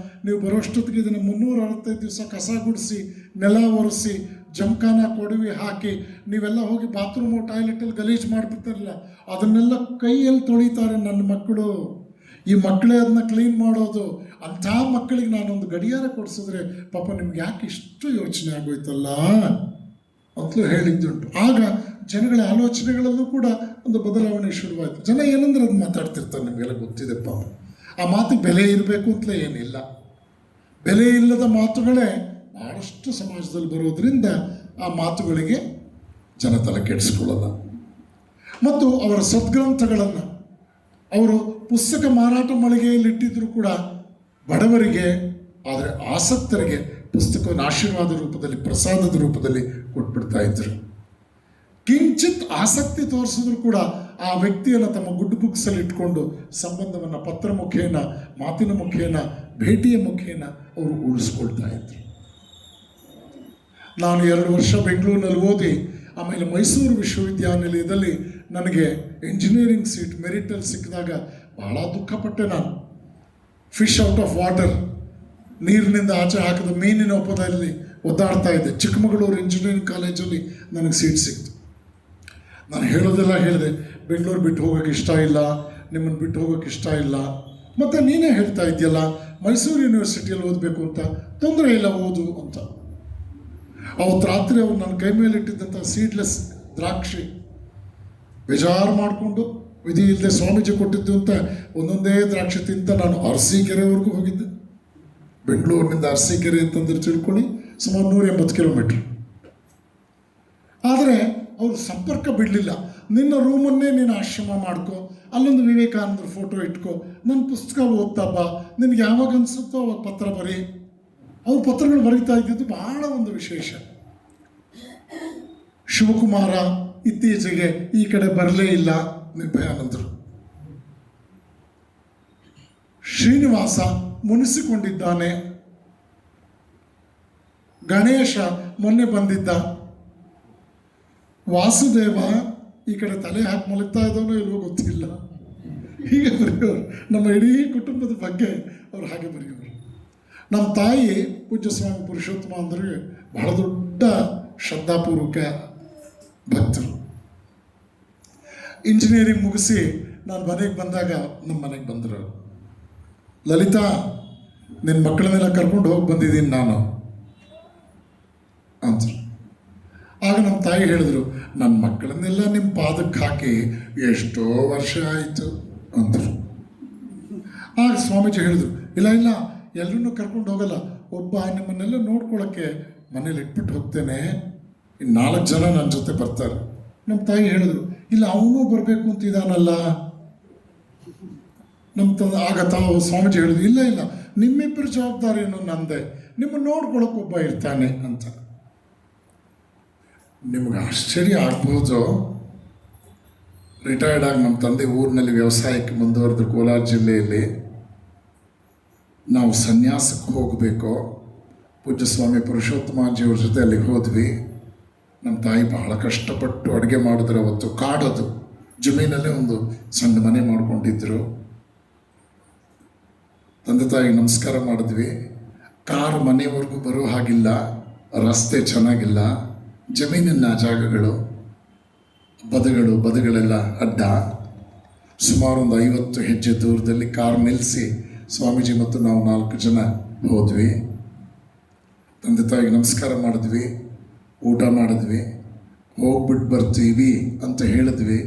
Speaker 1: ನೀವು ಬರೋಷ್ಟೊತ್ತಿಗೆ ಇದನ್ನು 365 ದಿವಸ ಕಸ ಗುಡಿಸಿ, ನೆಲ ಒರೆಸಿ, ಜಮಖಾನ ಕೊಡವಿ ಹಾಕಿ, ನೀವೆಲ್ಲ ಹೋಗಿ ಬಾತ್ರೂಮು ಟಾಯ್ಲೆಟಲ್ಲಿ ಗಲೀಜು ಮಾಡಿಬಿಡ್ತಾರಲ್ಲ, ಅದನ್ನೆಲ್ಲ ಕೈಯಲ್ಲಿ ತೊಳಿತಾರೆ ನನ್ನ ಮಕ್ಕಳು. ಈ ಮಕ್ಕಳೇ ಅದನ್ನ ಕ್ಲೀನ್ ಮಾಡೋದು. ಅಂಥ ಮಕ್ಕಳಿಗೆ ನಾನೊಂದು ಗಡಿಯಾರ ಕೊಡಿಸಿದ್ರೆ ಪಾಪ ನಿಮ್ಗೆ ಯಾಕೆ ಇಷ್ಟು ಯೋಚನೆ ಆಗೋಯ್ತಲ್ಲ ಅಂತಲೂ ಹೇಳಿದ್ದುಂಟು. ಆಗ ಜನಗಳ ಆಲೋಚನೆಗಳಲ್ಲೂ ಕೂಡ ಒಂದು ಬದಲಾವಣೆ ಶುರುವಾಯಿತು. ಜನ ಏನಂದ್ರೆ ಅದು ಮಾತಾಡ್ತಿರ್ತಾರೆ, ನಿಮಗೆಲ್ಲ ಗೊತ್ತಿದೆ ಪಾಪ. ಆ ಮಾತಿಗೆ ಬೆಲೆ ಇರಬೇಕು ಅಂತಲೇ ಏನಿಲ್ಲ. ಬೆಲೆ ಇಲ್ಲದ ಮಾತುಗಳೇ ಭಾಳಷ್ಟು ಸಮಾಜದಲ್ಲಿ ಬರೋದ್ರಿಂದ ಆ ಮಾತುಗಳಿಗೆ ಜನ ತಲೆ ಕೆಡಿಸ್ಕೊಳ್ಳಲ್ಲ. ಮತ್ತು ಅವರ ಸದ್ಗ್ರಂಥಗಳನ್ನು ಅವರು ಪುಸ್ತಕ ಮಾರಾಟ ಮಳಿಗೆಯಲ್ಲಿ ಇಟ್ಟಿದ್ರು ಕೂಡ ಬಡವರಿಗೆ, ಆದರೆ ಆಸಕ್ತರಿಗೆ ಪುಸ್ತಕವನ್ನು ಆಶೀರ್ವಾದ ರೂಪದಲ್ಲಿ, ಪ್ರಸಾದದ ರೂಪದಲ್ಲಿ ಕೊಟ್ಬಿಡ್ತಾ ಇದ್ರು. ಕಿಂಚಿತ್ ಆಸಕ್ತಿ ತೋರಿಸಿದ್ರು ಕೂಡ ಆ ವ್ಯಕ್ತಿಯನ್ನು ತಮ್ಮ ಗುಡ್ ಬುಕ್ಸಲ್ಲಿ ಇಟ್ಕೊಂಡು ಸಂಬಂಧವನ್ನು ಪತ್ರ ಮುಖೇನ, ಮಾತಿನ ಮುಖೇನ, ಭೇಟಿಯ ಮುಖೇನ ಅವರು ಉಳಿಸ್ಕೊಳ್ತಾ ಇದ್ರು. ನಾನು 2 ವರ್ಷ ಬೆಂಗಳೂರಿನಲ್ಲಿ ಓದಿ ಆಮೇಲೆ ಮೈಸೂರು ವಿಶ್ವವಿದ್ಯಾನಿಲಯದಲ್ಲಿ ನನಗೆ ಇಂಜಿನಿಯರಿಂಗ್ ಸೀಟ್ ಮೆರಿಟಲ್ಲಿ ಸಿಕ್ಕಿದಾಗ ಭಾಳ ದುಃಖಪಟ್ಟೆ. ನಾನು ಫಿಶ್ ಔಟ್ ಆಫ್ ವಾಟರ್, ನೀರಿನಿಂದ ಆಚೆ ಹಾಕಿದ ಮೀನಿನ ಒಪ್ಪದಲ್ಲಿ ಒದ್ದಾಡ್ತಾ ಇದ್ದೆ. ಚಿಕ್ಕಮಗಳೂರು ಇಂಜಿನಿಯರಿಂಗ್ ಕಾಲೇಜಲ್ಲಿ ನನಗೆ ಸೀಟ್ ಸಿಕ್ತು. ನಾನು ಹೇಳೋದೆಲ್ಲ ಹೇಳಿದೆ, ಬೆಂಗಳೂರು ಬಿಟ್ಟು ಹೋಗೋಕ್ಕೆ ಇಷ್ಟ ಇಲ್ಲ, ನಿಮ್ಮನ್ನು ಬಿಟ್ಟು ಹೋಗೋಕ್ಕೆ ಇಷ್ಟ ಇಲ್ಲ, ಮತ್ತು ನೀನೇ ಹೇಳ್ತಾ ಇದೆಯಲ್ಲ ಮೈಸೂರು ಯೂನಿವರ್ಸಿಟಿಯಲ್ಲಿ ಓದಬೇಕು ಅಂತ, ತೊಂದರೆ ಇಲ್ಲ ಓದು ಅಂತ. ಅವತ್ತು ರಾತ್ರಿ ಅವ್ರು ನನ್ನ ಕೈ ಮೇಲೆ ಇಟ್ಟಿದ್ದಂಥ ಸೀಡ್ಲೆಸ್ ದ್ರಾಕ್ಷಿ ಬೇಜಾರು ಮಾಡಿಕೊಂಡು, ವಿಧಿ ಇಲ್ಲದೆ ಸ್ವಾಮೀಜಿ ಕೊಟ್ಟಿದ್ದು ಅಂತ ಒಂದೊಂದೇ ದ್ರಾಕ್ಷಿ ತಿಂತ ನಾನು ಅರಸೀಕೆರೆವರೆಗೂ ಹೋಗಿದ್ದೆ. ಬೆಂಗಳೂರಿನಿಂದ ಅರಸೀಕೆರೆ ಅಂತಂದ್ರೆ ತಿಳ್ಕೊಳ್ಳಿ ಸುಮಾರು 180 ಕಿಲೋಮೀಟ್ರ್. ಆದರೆ ಅವರು ಸಂಪರ್ಕ ಬಿಡಲಿಲ್ಲ. ನಿನ್ನ ರೂಮನ್ನೇ ನೀನು ಆಶ್ರಮ ಮಾಡ್ಕೊ, ಅಲ್ಲೊಂದು ವಿವೇಕಾನಂದರ ಫೋಟೋ ಇಟ್ಕೊ, ನನ್ನ ಪುಸ್ತಕ ಓದ್ತಾ ಬಾ, ನಿನಗೆ ಯಾವಾಗ ಅನಿಸುತ್ತೋ ಅವಾಗ ಪತ್ರ ಬರೀ. ಅವ್ರ ಪತ್ರಗಳು ಬರೀತಾ ಇದ್ದಿದ್ದು ಬಹಳ ಒಂದು ವಿಶೇಷ. ಶಿವಕುಮಾರ ಇತ್ತೀಚೆಗೆ ಈ ಕಡೆ ಬರಲೇ ಇಲ್ಲ, ನಿರ್ಭಯಾನಂದರು. ಶ್ರೀನಿವಾಸ ಮುನಿಸಿಕೊಂಡಿದ್ದಾನೆ. ಗಣೇಶ ಮೊನ್ನೆ ಬಂದಿದ್ದ. ವಾಸುದೇವ ಈ ಕಡೆ ತಲೆ ಹಾಕಿ ಮಲಗ್ತಾ ಇದ್ದವನೋ ಇಲ್ವೋ ಗೊತ್ತಿಲ್ಲ. ಹೀಗೆ ಬರೆಯೋರು. ನಮ್ಮ ಇಡೀ ಕುಟುಂಬದ ಬಗ್ಗೆ ಅವ್ರು ಹಾಗೆ ಬರೆಯೋರು. ನಮ್ಮ ತಾಯಿ ಪೂಜ್ಯ ಸ್ವಾಮಿ ಪುರುಷೋತ್ತಮ ಅಂದರೆ ಬಹಳ ದೊಡ್ಡ ಶ್ರದ್ಧಾಪೂರ್ವಕ ಭಕ್ತರು. ಇಂಜಿನಿಯರಿಂಗ್ ಮುಗಿಸಿ ನಾನು ಮನೆಗೆ ಬಂದಾಗ ನಮ್ಮ ಮನೆಗೆ ಬಂದರು. ಲಲಿತಾ, ನಿನ್ನ ಮಕ್ಕಳನ್ನೆಲ್ಲ ಕರ್ಕೊಂಡು ಹೋಗಿ ಬಂದಿದ್ದೀನಿ ನಾನು ಅಂದರು. ಆಗ ನಮ್ಮ ತಾಯಿ ಹೇಳಿದ್ರು, ನನ್ನ ಮಕ್ಕಳನ್ನೆಲ್ಲ ನಿಮ್ಮ ಪಾದಕ್ಕೆ ಹಾಕಿ ಎಷ್ಟೋ ವರ್ಷ ಆಯಿತು ಅಂದರು. ಆಗ ಸ್ವಾಮೀಜಿ ಹೇಳಿದ್ರು, ಇಲ್ಲ ಇಲ್ಲ, ಎಲ್ಲರನ್ನೂ ಕರ್ಕೊಂಡು ಹೋಗಲ್ಲ, ಒಬ್ಬ ನಿಮ್ಮನ್ನೆಲ್ಲ ನೋಡ್ಕೊಳ್ಳೋಕ್ಕೆ ಮನೇಲಿ ಇಟ್ಬಿಟ್ಟು ಹೋಗ್ತೇನೆ, ಇನ್ನು 4 ಜನ ನನ್ನ ಜೊತೆ ಬರ್ತಾರೆ. ನಮ್ಮ ತಾಯಿ ಹೇಳಿದ್ರು, ಇಲ್ಲ ಅವನು ಬರಬೇಕು ಅಂತಿದ್ದಾನಲ್ಲ ನಮ್ಮ ಆಗ ತಾವು ಸ್ವಾಮೀಜಿ ಹೇಳಿದ್ರು, ಇಲ್ಲ ಇಲ್ಲ, ನಿಮ್ಮಿಬ್ಬರ ಜವಾಬ್ದಾರಿಯನ್ನು ನಂದೆ, ನಿಮ್ಮನ್ನು ನೋಡ್ಕೊಳ್ಳೋಕೆ ಒಬ್ಬ ಇರ್ತಾನೆ ಅಂತ. ನಿಮ್ಗೆ ಆಶ್ಚರ್ಯ ಆಗ್ಬೋದು, ರಿಟೈರ್ಡ್ ಆಗಿ ನಮ್ಮ ತಂದೆ ಊರಿನಲ್ಲಿ ವ್ಯವಸಾಯಕ್ಕೆ ಮುಂದುವರೆದು ಕೋಲಾರ ಜಿಲ್ಲೆಯಲ್ಲಿ ನಾವು ಸನ್ಯಾಸಕ್ಕೆ ಹೋಗಬೇಕು. ಪೂಜ್ಯ ಸ್ವಾಮಿ ಪುರುಷೋತ್ತಮಾಜಿಯವ್ರ ಜೊತೆ ಅಲ್ಲಿಗೆ ಹೋದ್ವಿ. ನಮ್ಮ ತಾಯಿ ಬಹಳ ಕಷ್ಟಪಟ್ಟು ಅಡುಗೆ ಮಾಡಿದ್ರೆ, ಅವತ್ತು ಕಾಡೋದು, ಜಮೀನಲ್ಲೇ ಒಂದು ಸಣ್ಣ ಮನೆ ಮಾಡ್ಕೊಂಡಿದ್ರು. ತಂದೆ ತಾಯಿಗೆ ನಮಸ್ಕಾರ ಮಾಡಿದ್ವಿ. ಕಾರು ಮನೆವರೆಗೂ ಬರೋ ಹಾಗಿಲ್ಲ, ರಸ್ತೆ ಚೆನ್ನಾಗಿಲ್ಲ, ಜಮೀನಿನ ಜಾಗಗಳು, ಬದುಗಳೆಲ್ಲ ಅಡ್ಡ. ಸುಮಾರು ಒಂದು 50 ಹೆಜ್ಜೆ ದೂರದಲ್ಲಿ ಕಾರ್ ನಿಲ್ಲಿಸಿ ಸ್ವಾಮೀಜಿ ಮತ್ತು ನಾವು 4 ಜನ ಹೋದ್ವಿ. ತಂದೆ ತಾಯಿಗೆ ನಮಸ್ಕಾರ ಮಾಡಿದ್ವಿ, ಊಟ ಮಾಡಿದ್ವಿ, ಹೋಗ್ಬಿಟ್ಟು ಬರ್ತೀವಿ ಅಂತ ಹೇಳಿದ್ವಿ.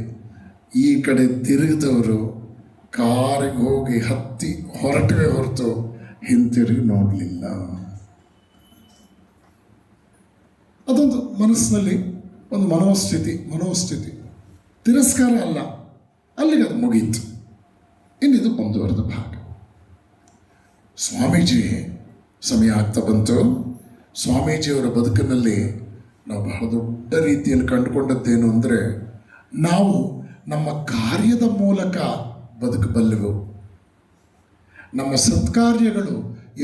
Speaker 1: ಈ ಕಡೆ ತಿರುಗಿದವರು ಕಾರಿಗೆ ಹೋಗಿ ಹತ್ತಿ ಹೊರಟವೇ ಹೊರತು ಹಿಂತಿರುಗಿ ನೋಡಲಿಲ್ಲ. ಅದೊಂದು ಮನಸ್ಸಿನಲ್ಲಿ ಒಂದು ಮನೋಸ್ಥಿತಿ, ತಿರಸ್ಕಾರ ಅಲ್ಲ, ಅಲ್ಲಿಗೆ ಅದು ಮುಗೀತು. ಇನ್ನಿದು ಮುಂದುವರೆದ ಭಾಗ. ಸ್ವಾಮೀಜಿ ಸಮಯ ಆಗ್ತಾ ಬಂತು. ಸ್ವಾಮೀಜಿಯವರ ಬದುಕಿನಲ್ಲಿ ನಾವು ಬಹಳ ದೊಡ್ಡ ರೀತಿಯಲ್ಲಿ ಕಂಡುಕೊಂಡದ್ದೇನು ಅಂದರೆ, ನಾವು ನಮ್ಮ ಕಾರ್ಯದ ಮೂಲಕ ಬದುಕಬಲ್ಲೆವು. ನಮ್ಮ ಸತ್ಕಾರ್ಯಗಳು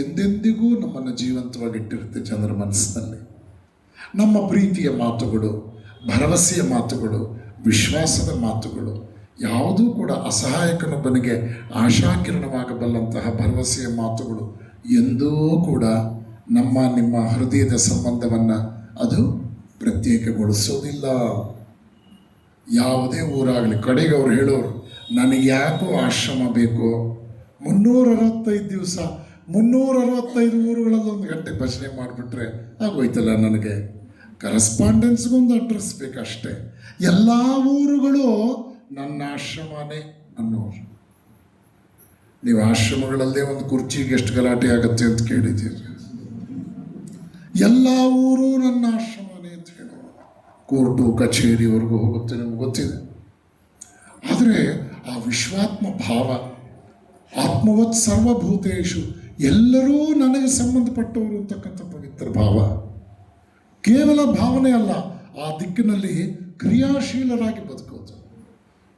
Speaker 1: ಎಂದೆಂದಿಗೂ ನಮ್ಮನ್ನು ಜೀವಂತವಾಗಿಟ್ಟಿರುತ್ತೆ ಜನರ ಮನಸ್ಸಿನಲ್ಲಿ. ನಮ್ಮ ಪ್ರೀತಿಯ ಮಾತುಗಳು, ಭರವಸೆಯ ಮಾತುಗಳು, ವಿಶ್ವಾಸದ ಮಾತುಗಳು ಯಾವುದೂ ಕೂಡ ಅಸಹಾಯಕನೊಬ್ಬನಿಗೆ ಆಶಾಕಿರಣವಾಗಬಲ್ಲಂತಹ ಭರವಸೆಯ ಮಾತುಗಳು ಎಂದೂ ಕೂಡ ನಿಮ್ಮ ಹೃದಯದ ಸಂಬಂಧವನ್ನು ಅದು ಪ್ರತ್ಯೇಕಗೊಳಿಸೋದಿಲ್ಲ. ಯಾವುದೇ ಊರಾಗಲಿ ಕಡೆಗೆ ಅವ್ರು ಹೇಳೋರು, ನನಗೆ ಯಾಕೋ ಆಶ್ರಮ ಬೇಕು, 365 ದಿವಸ 365 ಊರುಗಳಲ್ಲಿ 1 ಗಂಟೆ ಭಜನೆ ಮಾಡಿಬಿಟ್ರೆ ಆಗೋಯ್ತಲ್ಲ, ನನಗೆ ಕರೆಸ್ಪಾಂಡೆನ್ಸ್ಗೊಂದು ಅಡ್ರೆಸ್ ಬೇಕಷ್ಟೇ, ಎಲ್ಲ ಊರುಗಳು ನನ್ನ ಆಶ್ರಮನೇ ಅನ್ನೋರು. ನೀವು ಆಶ್ರಮಗಳಲ್ಲೇ ಒಂದು ಕುರ್ಚಿಗೆ ಎಷ್ಟು ಗಲಾಟೆ ಆಗುತ್ತೆ ಅಂತ ಕೇಳಿದ್ದೀರಿ. ಎಲ್ಲ ಊರು ನನ್ನ ಆಶ್ರಮನೇ ಅಂತ ಹೇಳೋರು. ಕೋರ್ಟು ಕಚೇರಿವರೆಗೂ ಹೋಗುತ್ತೆ, ನಿಮ್ಗೆ ಗೊತ್ತಿದೆ. ಆದರೆ ಆ ವಿಶ್ವಾತ್ಮ ಭಾವ, ಆತ್ಮವತ್ ಸರ್ವಭೂತೇಶು, ಎಲ್ಲರೂ ನನಗೆ ಸಂಬಂಧಪಟ್ಟವರು ಅಂತಕ್ಕಂಥ ಪವಿತ್ರ ಭಾವ ಕೇವಲ ಭಾವನೆ ಅಲ್ಲ, ಆ ದಿಕ್ಕಿನಲ್ಲಿ ಕ್ರಿಯಾಶೀಲರಾಗಿ ಬದುಕೋದು.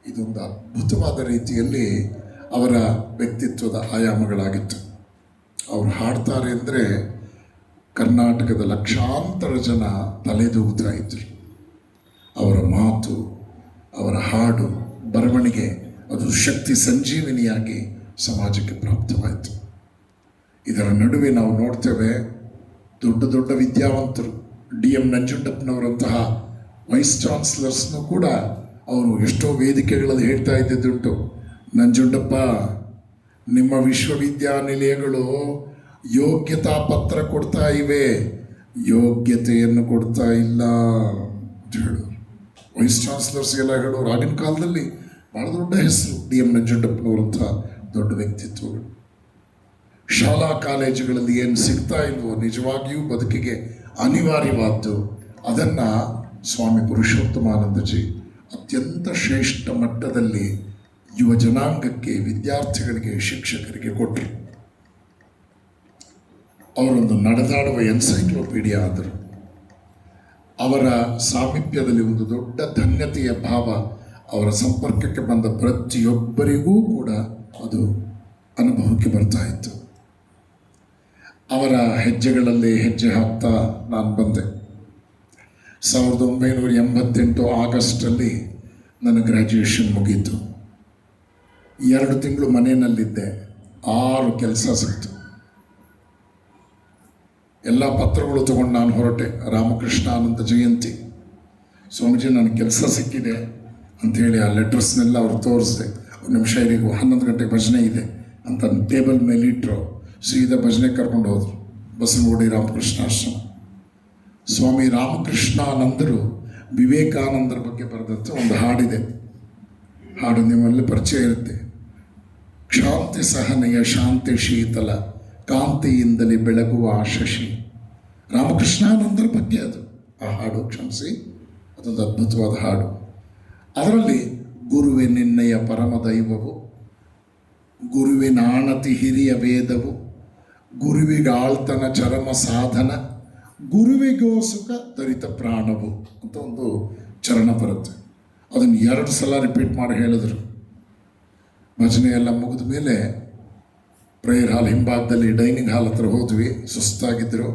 Speaker 1: ಇದೊಂದು ಅದ್ಭುತವಾದ ರೀತಿಯಲ್ಲಿ ಅವರ ವ್ಯಕ್ತಿತ್ವದ ಆಯಾಮಗಳಾಗಿತ್ತು. ಅವರು ಹಾಡ್ತಾರೆ ಅಂದರೆ ಕರ್ನಾಟಕದ ಲಕ್ಷಾಂತರ ಜನ ತಲೆದೂಗ್ತಾ ಇದ್ರು. ಅವರ ಮಾತು, ಅವರ ಹಾಡು, ಬರವಣಿಗೆ ಅದು ಶಕ್ತಿ ಸಂಜೀವಿನಿಯಾಗಿ ಸಮಾಜಕ್ಕೆ ಪ್ರಾಪ್ತವಾಯಿತು. ಇದರ ನಡುವೆ ನಾವು ನೋಡ್ತೇವೆ, ದೊಡ್ಡ ದೊಡ್ಡ ವಿದ್ಯಾವಂತರು, DM ನಂಜುಂಡಪ್ಪನವರಂತಹ ವೈಸ್ ಚಾನ್ಸಲರ್ಸ್ನೂ ಕೂಡ ಅವರು ಎಷ್ಟೋ ವೇದಿಕೆಗಳಲ್ಲಿ ಹೇಳ್ತಾ ಇದ್ದಿದ್ದುಂಟು, ನಂಜುಂಡಪ್ಪ, ನಿಮ್ಮ ವಿಶ್ವವಿದ್ಯಾನಿಲಯಗಳು ಯೋಗ್ಯತಾ ಪತ್ರ ಕೊಡ್ತಾ ಇವೆ, ಯೋಗ್ಯತೆಯನ್ನು ಕೊಡ್ತಾ ಇಲ್ಲ ಅಂತ ಹೇಳೋರು. ವೈಸ್ ಚಾನ್ಸಲರ್ಸ್ಗೆಲ್ಲ ಹೇಳೋರು. ಆಗಿನ ಕಾಲದಲ್ಲಿ ಭಾಳ ದೊಡ್ಡ ಹೆಸರು DM ನಂಜುಂಡಪ್ಪನವರಂಥ ದೊಡ್ಡ ವ್ಯಕ್ತಿತ್ವಗಳು. ಶಾಲಾ ಕಾಲೇಜುಗಳಲ್ಲಿ ಏನು ಸಿಗ್ತಾ ಇಲ್ವೋ, ನಿಜವಾಗಿಯೂ ಬದುಕಿಗೆ ಅನಿವಾರ್ಯವಾದ್ದು, ಅದನ್ನು ಸ್ವಾಮಿ ಪುರುಷೋತ್ತಮಾನಂದಜಿ ಅತ್ಯಂತ ಶ್ರೇಷ್ಠ ಮಟ್ಟದಲ್ಲಿ ಯುವ ಜನಾಂಗಕ್ಕೆ, ವಿದ್ಯಾರ್ಥಿಗಳಿಗೆ, ಶಿಕ್ಷಕರಿಗೆ ಕೊಟ್ಟರು. ಅವರೊಂದು ನಡೆದಾಡುವ ಎನ್ಸೈಕ್ಲೋಪೀಡಿಯಾ ಆದರು. ಅವರ ಸಾಮೀಪ್ಯದಲ್ಲಿ ಒಂದು ದೊಡ್ಡ ಧನ್ಯತೆಯ ಭಾವ ಅವರ ಸಂಪರ್ಕಕ್ಕೆ ಬಂದ ಪ್ರತಿಯೊಬ್ಬರಿಗೂ ಕೂಡ ಅದು ಅನುಭವಕ್ಕೆ ಬರ್ತಾ ಇತ್ತು. ಅವರ ಹೆಜ್ಜೆಗಳಲ್ಲಿ ಹೆಜ್ಜೆ ಹಾಕ್ತಾ ನಾನು ಬಂದೆ. 1988 ಆಗಸ್ಟಲ್ಲಿ ನನ್ನ ಗ್ರ್ಯಾಜುಯೇಷನ್ ಮುಗೀತು. 2 ತಿಂಗಳು ಮನೆಯಲ್ಲಿದ್ದೆ. 6 ಕೆಲಸ ಸಿಕ್ತು. ಎಲ್ಲ ಪತ್ರಗಳು ತಗೊಂಡು ನಾನು ಹೊರಟೆ. ರಾಮಕೃಷ್ಣಾನಂದ ಜಯಂತಿ, ಸ್ವಾಮೀಜಿ ನನಗೆ ಕೆಲಸ ಸಿಕ್ಕಿದೆ ಅಂಥೇಳಿ ಆ ಲೆಟರ್ಸ್ನೆಲ್ಲ ಅವ್ರು ತೋರಿಸಿದೆ. 1 ನಿಮಿಷ ಇರಿಗೂ 11 ಗಂಟೆಗೆ ಭಜನೆ ಇದೆ ಅಂತ ಟೇಬಲ್ ಮೇಲೆ ಇಟ್ಟರು. ಸೀದಾ ಭಜನೆ ಕರ್ಕೊಂಡು ಹೋದರು. ಬಸವನಗುಡಿ ರಾಮಕೃಷ್ಣಾಶ್ರಮ. ಸ್ವಾಮಿ ರಾಮಕೃಷ್ಣಾನಂದರು ವಿವೇಕಾನಂದರ ಬಗ್ಗೆ ಬರೆದಂಥ ಒಂದು ಹಾಡಿದೆ. ಹಾಡು ನಿಮ್ಮಲ್ಲಿ ಪರಿಚಯ ಇರುತ್ತೆ. ಕ್ಷಾಂತಿ ಸಹನೆಯ ಶಾಂತಿ ಶೀತಲ ಕಾಂತಿಯಿಂದಲೇ ಬೆಳಗುವ ಆ ಶಶಿ. ರಾಮಕೃಷ್ಣಾನಂದರ ಬಗ್ಗೆ ಅದು ಆ ಹಾಡು. ಕ್ಷಮಿಸಿ, ಅದೊಂದು ಅದ್ಭುತವಾದ ಹಾಡು. ಅದರಲ್ಲಿ ಗುರುವೆ ನಿನ್ನಯ ಪರಮ ದೈವವು, ಗುರುವಿನ ಆಣತಿ ಹಿರಿಯ ವೇದವು, ಗುರುವಿಗಾಳ್ತನ ಚರಮ ಸಾಧನ, ಗುರುವಿಗೋ ಸುಖ ಧರಿತ ಪ್ರಾಣವು ಅಂತ ಒಂದು ಚರಣ ಬರುತ್ತೆ. ಅದನ್ನು 2 ಸಲ ರಿಪೀಟ್ ಮಾಡಿ ಹೇಳಿದ್ರು. ಭಜನೆ ಎಲ್ಲ ಮುಗಿದ ಮೇಲೆ ಪ್ರೇಯರ್ ಹಾಲ್ ಹಿಂಭಾಗದಲ್ಲಿ ಡೈನಿಂಗ್ ಹಾಲ್ ಹತ್ರ ಹೋದ್ವಿ. ಸುಸ್ತಾಗಿದ್ದರು.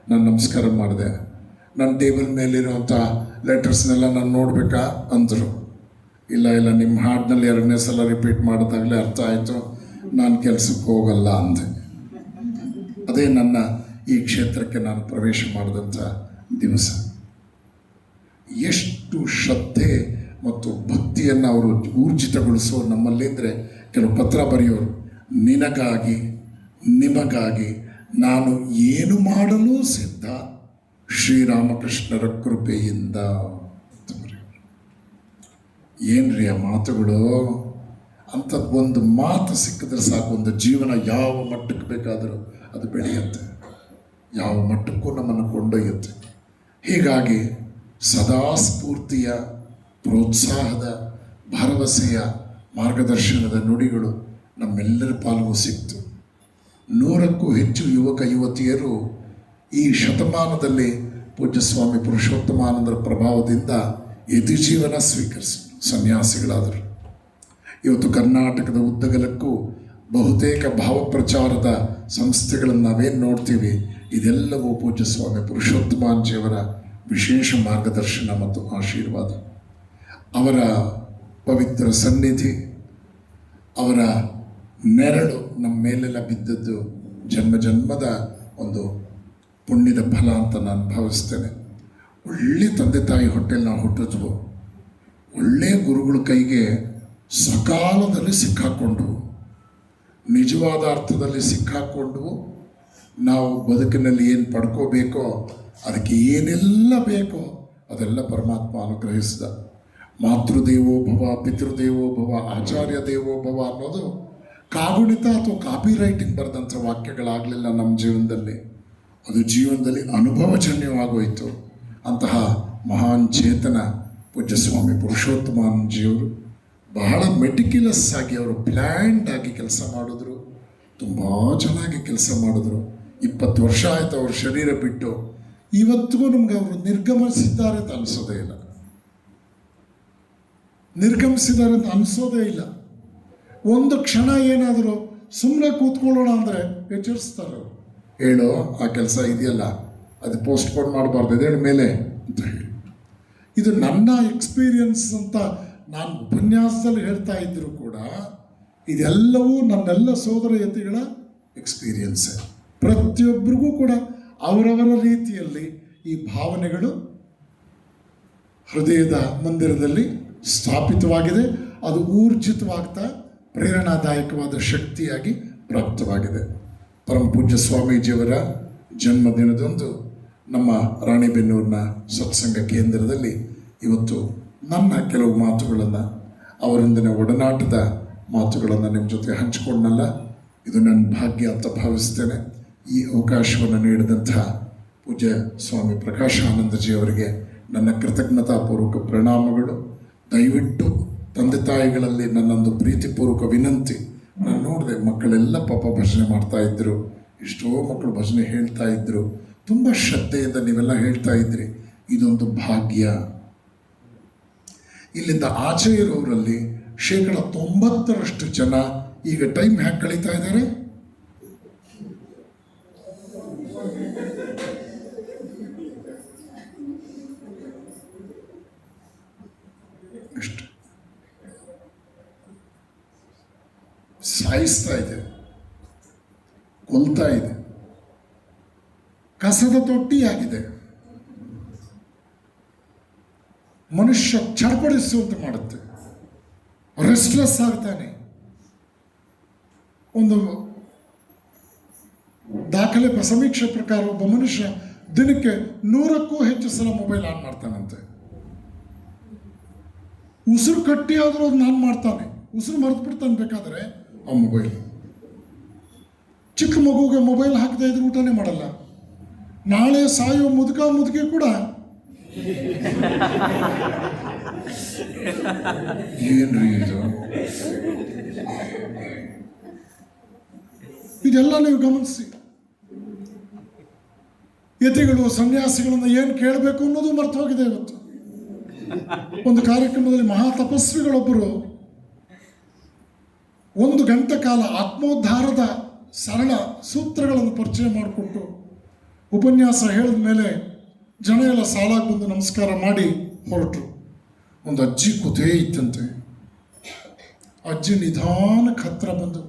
Speaker 1: ನಾನು ನಮಸ್ಕಾರ ಮಾಡಿದೆ. ನನ್ನ ಟೇಬಲ್ ಮೇಲಿರುವಂಥ ಲೆಟರ್ಸ್ನೆಲ್ಲ ನಾನು ನೋಡಬೇಕಾ ಅಂದರು. ಇಲ್ಲ ನಿಮ್ಮ ಹಾಡಿನಲ್ಲಿ 2ನೇ ಸಲ ರಿಪೀಟ್ ಮಾಡಿದಾಗಲೇ ಅರ್ಥ ಆಯಿತು, ನಾನು ಕೆಲಸಕ್ಕೆ ಹೋಗಲ್ಲ ಅಂದೆ. ಅದೇ ನನ್ನ ಈ ಕ್ಷೇತ್ರಕ್ಕೆ ನಾನು ಪ್ರವೇಶ ಮಾಡಿದಂಥ ದಿವಸ. ಎಷ್ಟು ಶ್ರದ್ಧೆ ಮತ್ತು ಭಕ್ತಿಯನ್ನು ಅವರು ಊರ್ಜಿತಗೊಳಿಸೋರು ನಮ್ಮಲ್ಲಿದ್ದರೆ. ಕೆಲವು ಪತ್ರ ಬರೆಯೋರು, ನಿನಗಾಗಿ ನಿಮಗಾಗಿ ನಾನು ಏನು ಮಾಡಲು ಸಿದ್ಧ, ಶ್ರೀರಾಮಕೃಷ್ಣರ ಕೃಪೆಯಿಂದ ಅಂತ ಬರೆಯೋರು. ಏನ್ರಿ ಆ ಮಾತುಗಳು! ಅಂಥದ್ದೊಂದು ಮಾತು ಸಿಕ್ಕಿದ್ರೆ ಸಾಕು, ಒಂದು ಜೀವನ ಯಾವ ಮಟ್ಟಕ್ಕೆ ಬೇಕಾದರೂ ಅದು ಬೆಳೆಯುತ್ತೆ, ಯಾವ ಮಟ್ಟಕ್ಕೂ ನಮ್ಮನ್ನು ಕೊಂಡೊಯ್ಯುತ್ತೆ. ಹೀಗಾಗಿ ಸದಾ ಸ್ಫೂರ್ತಿಯ, ಪ್ರೋತ್ಸಾಹದ, ಭರವಸೆಯ, ಮಾರ್ಗದರ್ಶನದ ನುಡಿಗಳು ನಮ್ಮೆಲ್ಲರ ಪಾಲ್ಗೂ ಸಿಕ್ತು. 100ಕ್ಕೂ ಹೆಚ್ಚು ಯುವಕ ಯುವತಿಯರು ಈ ಶತಮಾನದಲ್ಲಿ ಪೂಜ್ಯ ಸ್ವಾಮಿ ಪುರುಷೋತ್ತಮಾನಂದರ ಪ್ರಭಾವದಿಂದ ಯತಿಜೀವನ ಸ್ವೀಕರಿಸಿ ಸನ್ಯಾಸಿಗಳಾದರು. ಇವತ್ತು ಕರ್ನಾಟಕದ ಉದ್ದಗಲಕ್ಕೂ ಬಹುತೇಕ ಭಾವಪ್ರಚಾರದ ಸಂಸ್ಥೆಗಳನ್ನು ನಾವೇನು ನೋಡ್ತೀವಿ, ಇದೆಲ್ಲವೂ ಪೂಜ್ಯ ಸ್ವಾಮಿ ಪುರುಷೋತ್ತಮಾಂಜಿಯವರ ವಿಶೇಷ ಮಾರ್ಗದರ್ಶನ ಮತ್ತು ಆಶೀರ್ವಾದ. ಅವರ ಪವಿತ್ರ ಸನ್ನಿಧಿ, ಅವರ ನೆರಳು ನಮ್ಮ ಮೇಲೆಲ್ಲ ಬಿದ್ದದ್ದು ಜನ್ಮ ಜನ್ಮದ ಒಂದು ಪುಣ್ಯದ ಫಲ ಅಂತ ನಾನು ಭಾವಿಸ್ತೇನೆ. ಒಳ್ಳೆ ತಂದೆ ತಾಯಿ ಹೊಟ್ಟೆಯಲ್ಲಿ ನಾವು ಹುಟ್ಟಿದ್ವು, ಒಳ್ಳೆಯ ಗುರುಗಳ ಕೈಗೆ ಸಕಾಲದಲ್ಲಿ ಸಿಕ್ಕಾಕೊಂಡು, ನಿಜವಾದ ಅರ್ಥದಲ್ಲಿ ಸಿಕ್ಕಾಕೊಂಡು ನಾವು ಬದುಕಿನಲ್ಲಿ ಏನು ಪಡ್ಕೋಬೇಕೋ, ಅದಕ್ಕೆ ಏನೆಲ್ಲ ಬೇಕೋ ಅದೆಲ್ಲ ಪರಮಾತ್ಮ ಅನುಗ್ರಹಿಸಿದ. ಮಾತೃದೇವೋ ಭವ, ಪಿತೃದೇವೋ ಭವ, ಆಚಾರ್ಯ ದೇವೋ ಭವ ಅನ್ನೋದು ಕಾಗುಣಿತ ಅಥವಾ ಕಾಪಿ ರೈಟಿಂಗ್ ಬರೆದಂಥ ವಾಕ್ಯಗಳಾಗಲಿಲ್ಲ ನಮ್ಮ ಜೀವನದಲ್ಲಿ. ಅದು ಜೀವನದಲ್ಲಿ ಅನುಭವಜನ್ಯವಾಗೋಯಿತು. ಅಂತಹ ಮಹಾನ್ ಚೇತನ ಪೂಜ್ಯ ಸ್ವಾಮಿ ಪುರುಷೋತ್ತಮಾನಂದಜಿಯವರು ಬಹಳ ಮೆಟಿಕ್ಯುಲಸ್ ಆಗಿ, ಅವರು ಪ್ಲ್ಯಾಂಡ್ ಆಗಿ ಕೆಲಸ ಮಾಡಿದ್ರು. ತುಂಬ ಚೆನ್ನಾಗಿ ಕೆಲಸ ಮಾಡಿದ್ರು. 20 ವರ್ಷ ಆಯಿತು ಅವ್ರ ಶರೀರ ಬಿಟ್ಟು. ಇವತ್ತಿಗೂ ನಮ್ಗೆ ಅವರು ನಿರ್ಗಮಿಸಿದ್ದಾರೆ ಅಂತ ಅನಿಸೋದೇ ಇಲ್ಲ, ನಿರ್ಗಮಿಸಿದ್ದಾರೆ ಅಂತ ಅನಿಸೋದೇ ಇಲ್ಲ. ಒಂದು ಕ್ಷಣ ಏನಾದರೂ ಸುಮ್ಮನೆ ಕೂತ್ಕೊಳ್ಳೋಣ ಅಂದರೆ ಎಚ್ಚರಿಸ್ತಾರೆ. ಹೇಳೋ ಆ ಕೆಲಸ ಇದೆಯಲ್ಲ, ಅದು ಪೋಸ್ಟ್ಪೋನ್ ಮಾಡಬಾರ್ದು, ಇದೇಳ ಮೇಲೆ ಅಂತ ಹೇಳಿ. ಇದು ನನ್ನ ಎಕ್ಸ್ಪೀರಿಯನ್ಸ್ ಅಂತ ನಾನು ಉಪನ್ಯಾಸದಲ್ಲಿ ಹೇಳ್ತಾ ಇದ್ದರೂ ಕೂಡ ಇದೆಲ್ಲವೂ ನನ್ನೆಲ್ಲ ಸೋದರಯತಿಗಳ ಎಕ್ಸ್ಪೀರಿಯನ್ಸೇ. ಪ್ರತಿಯೊಬ್ಬರಿಗೂ ಕೂಡ ಅವರವರ ರೀತಿಯಲ್ಲಿ ಈ ಭಾವನೆಗಳು ಹೃದಯದ ಮಂದಿರದಲ್ಲಿ ಸ್ಥಾಪಿತವಾಗಿದೆ. ಅದು ಊರ್ಜಿತವಾಗ್ತಾ ಪ್ರೇರಣಾದಾಯಕವಾದ ಶಕ್ತಿಯಾಗಿ ಪ್ರಾಪ್ತವಾಗಿದೆ. ಪರಮ ಪೂಜ್ಯ ಸ್ವಾಮೀಜಿಯವರ ಜನ್ಮದಿನದಂದು ನಮ್ಮ ರಾಣಿಬೆನ್ನೂರಿನ ಸತ್ಸಂಗ ಕೇಂದ್ರದಲ್ಲಿ ಇವತ್ತು ನನ್ನ ಕೆಲವು ಮಾತುಗಳನ್ನು, ಅವರಿಂದನೇ ಒಡನಾಟದ ಮಾತುಗಳನ್ನು ನಿಮ್ಮ ಜೊತೆ ಹಂಚಿಕೊಂಡಲ್ಲ, ಇದು ನನ್ನ ಭಾಗ್ಯ ಅಂತ ಭಾವಿಸ್ತೇನೆ. ಈ ಅವಕಾಶವನ್ನು ನೀಡಿದಂಥ ಪೂಜ್ಯ ಸ್ವಾಮಿ ಪ್ರಕಾಶಾನಂದಜಿಯವರಿಗೆ ನನ್ನ ಕೃತಜ್ಞತಾಪೂರ್ವಕ ಪ್ರಣಾಮಗಳು. ದಯವಿಟ್ಟು ತಂದೆ ತಾಯಿಗಳಲ್ಲಿ ನನ್ನೊಂದು ಪ್ರೀತಿಪೂರ್ವಕ ವಿನಂತಿ. ನಾನು ನೋಡಿದೆ ಮಕ್ಕಳೆಲ್ಲ ಪಾಪ ಭಜನೆ ಮಾಡ್ತಾ ಇದ್ದರು, ಎಷ್ಟೋ ಮಕ್ಕಳು ಭಜನೆ ಹೇಳ್ತಾ ಇದ್ದರು, ತುಂಬ ಶ್ರದ್ಧೆಯಿಂದ ನೀವೆಲ್ಲ ಹೇಳ್ತಾ ಇದ್ರಿ. ಇದೊಂದು ಭಾಗ್ಯ. ಇಲ್ಲಿಂದ ಆಚೆ ಇರೋರಲ್ಲಿ 90% ಜನ ಈಗ ಟೈಮ್ ಹ್ಯಾಕ್ ಕಳೀತಾ ಇದ್ದಾರೆ. ಎಷ್ಟು ಸಾಯಿಸ್ತಾ ಇದೆ, ಕೊಲ್ತಾ ಇದೆ, ಕಸದ ತೊಟ್ಟಿಯಾಗಿದೆ. ಮನುಷ್ಯ ಚಡಪಡಿಸುವಂತೆ ಮಾಡುತ್ತೆ, ರೆಸ್ಟ್ಲೆಸ್ ಆಗ್ತಾನೆ. ಒಂದು ದಾಖಲೆ ಸಮೀಕ್ಷೆ ಪ್ರಕಾರ ಒಬ್ಬ ಮನುಷ್ಯ ದಿನಕ್ಕೆ 100ಕ್ಕೂ ಹೆಚ್ಚು ಸಲ ಮೊಬೈಲ್ ಆನ್ ಮಾಡ್ತಾನಂತೆ. ಉಸಿರು ಕಟ್ಟಿ ಆದರೂ ಅದು ನಾನು ಮಾಡ್ತಾನೆ, ಉಸಿರು ಮರೆತು ಬಿಡ್ತಾನೆ ಬೇಕಾದರೆ ಆ ಮೊಬೈಲ್. ಚಿಕ್ಕ ಮಗುಗೆ ಮೊಬೈಲ್ ಹಾಕದೇ ಇದ್ರೆ ಊಟನೇ ಮಾಡಲ್ಲ. ನಾಳೆ ಸಾಯೋ ಮುದುಕಿ ಕೂಡ ಏನ್ರಿ ಇದು, ಇದೆಲ್ಲ ನೀವು ಗಮನಿಸಿ. ಯತಿಗಳು ಸನ್ಯಾಸಿಗಳನ್ನು ಏನು ಕೇಳಬೇಕು ಅನ್ನೋದು ಮರ್ತು ಹೋಗಿದೆ. ಇವತ್ತು ಒಂದು ಕಾರ್ಯಕ್ರಮದಲ್ಲಿ ಮಹಾ ತಪಸ್ವಿಗಳೊಬ್ಬರು 1 ಗಂಟೆ ಕಾಲ ಆತ್ಮೋದ್ಧಾರದ ಸರಳ ಸೂತ್ರಗಳನ್ನು ಪರಿಚಯ ಮಾಡಿಕೊಟ್ಟು ಉಪನ್ಯಾಸ ಹೇಳಿದ ಮೇಲೆ ಜನ ಎಲ್ಲ ಸಾಲಾಗಿ ಬಂದು ನಮಸ್ಕಾರ ಮಾಡಿ ಹೊರಟರು. ಒಂದು ಅಜ್ಜಿ ಕೂತೇ ಇತ್ತಂತೆ. ಅಜ್ಜಿ ನಿಧಾನಕ್ಕೆ ಹತ್ರ ಬಂದು,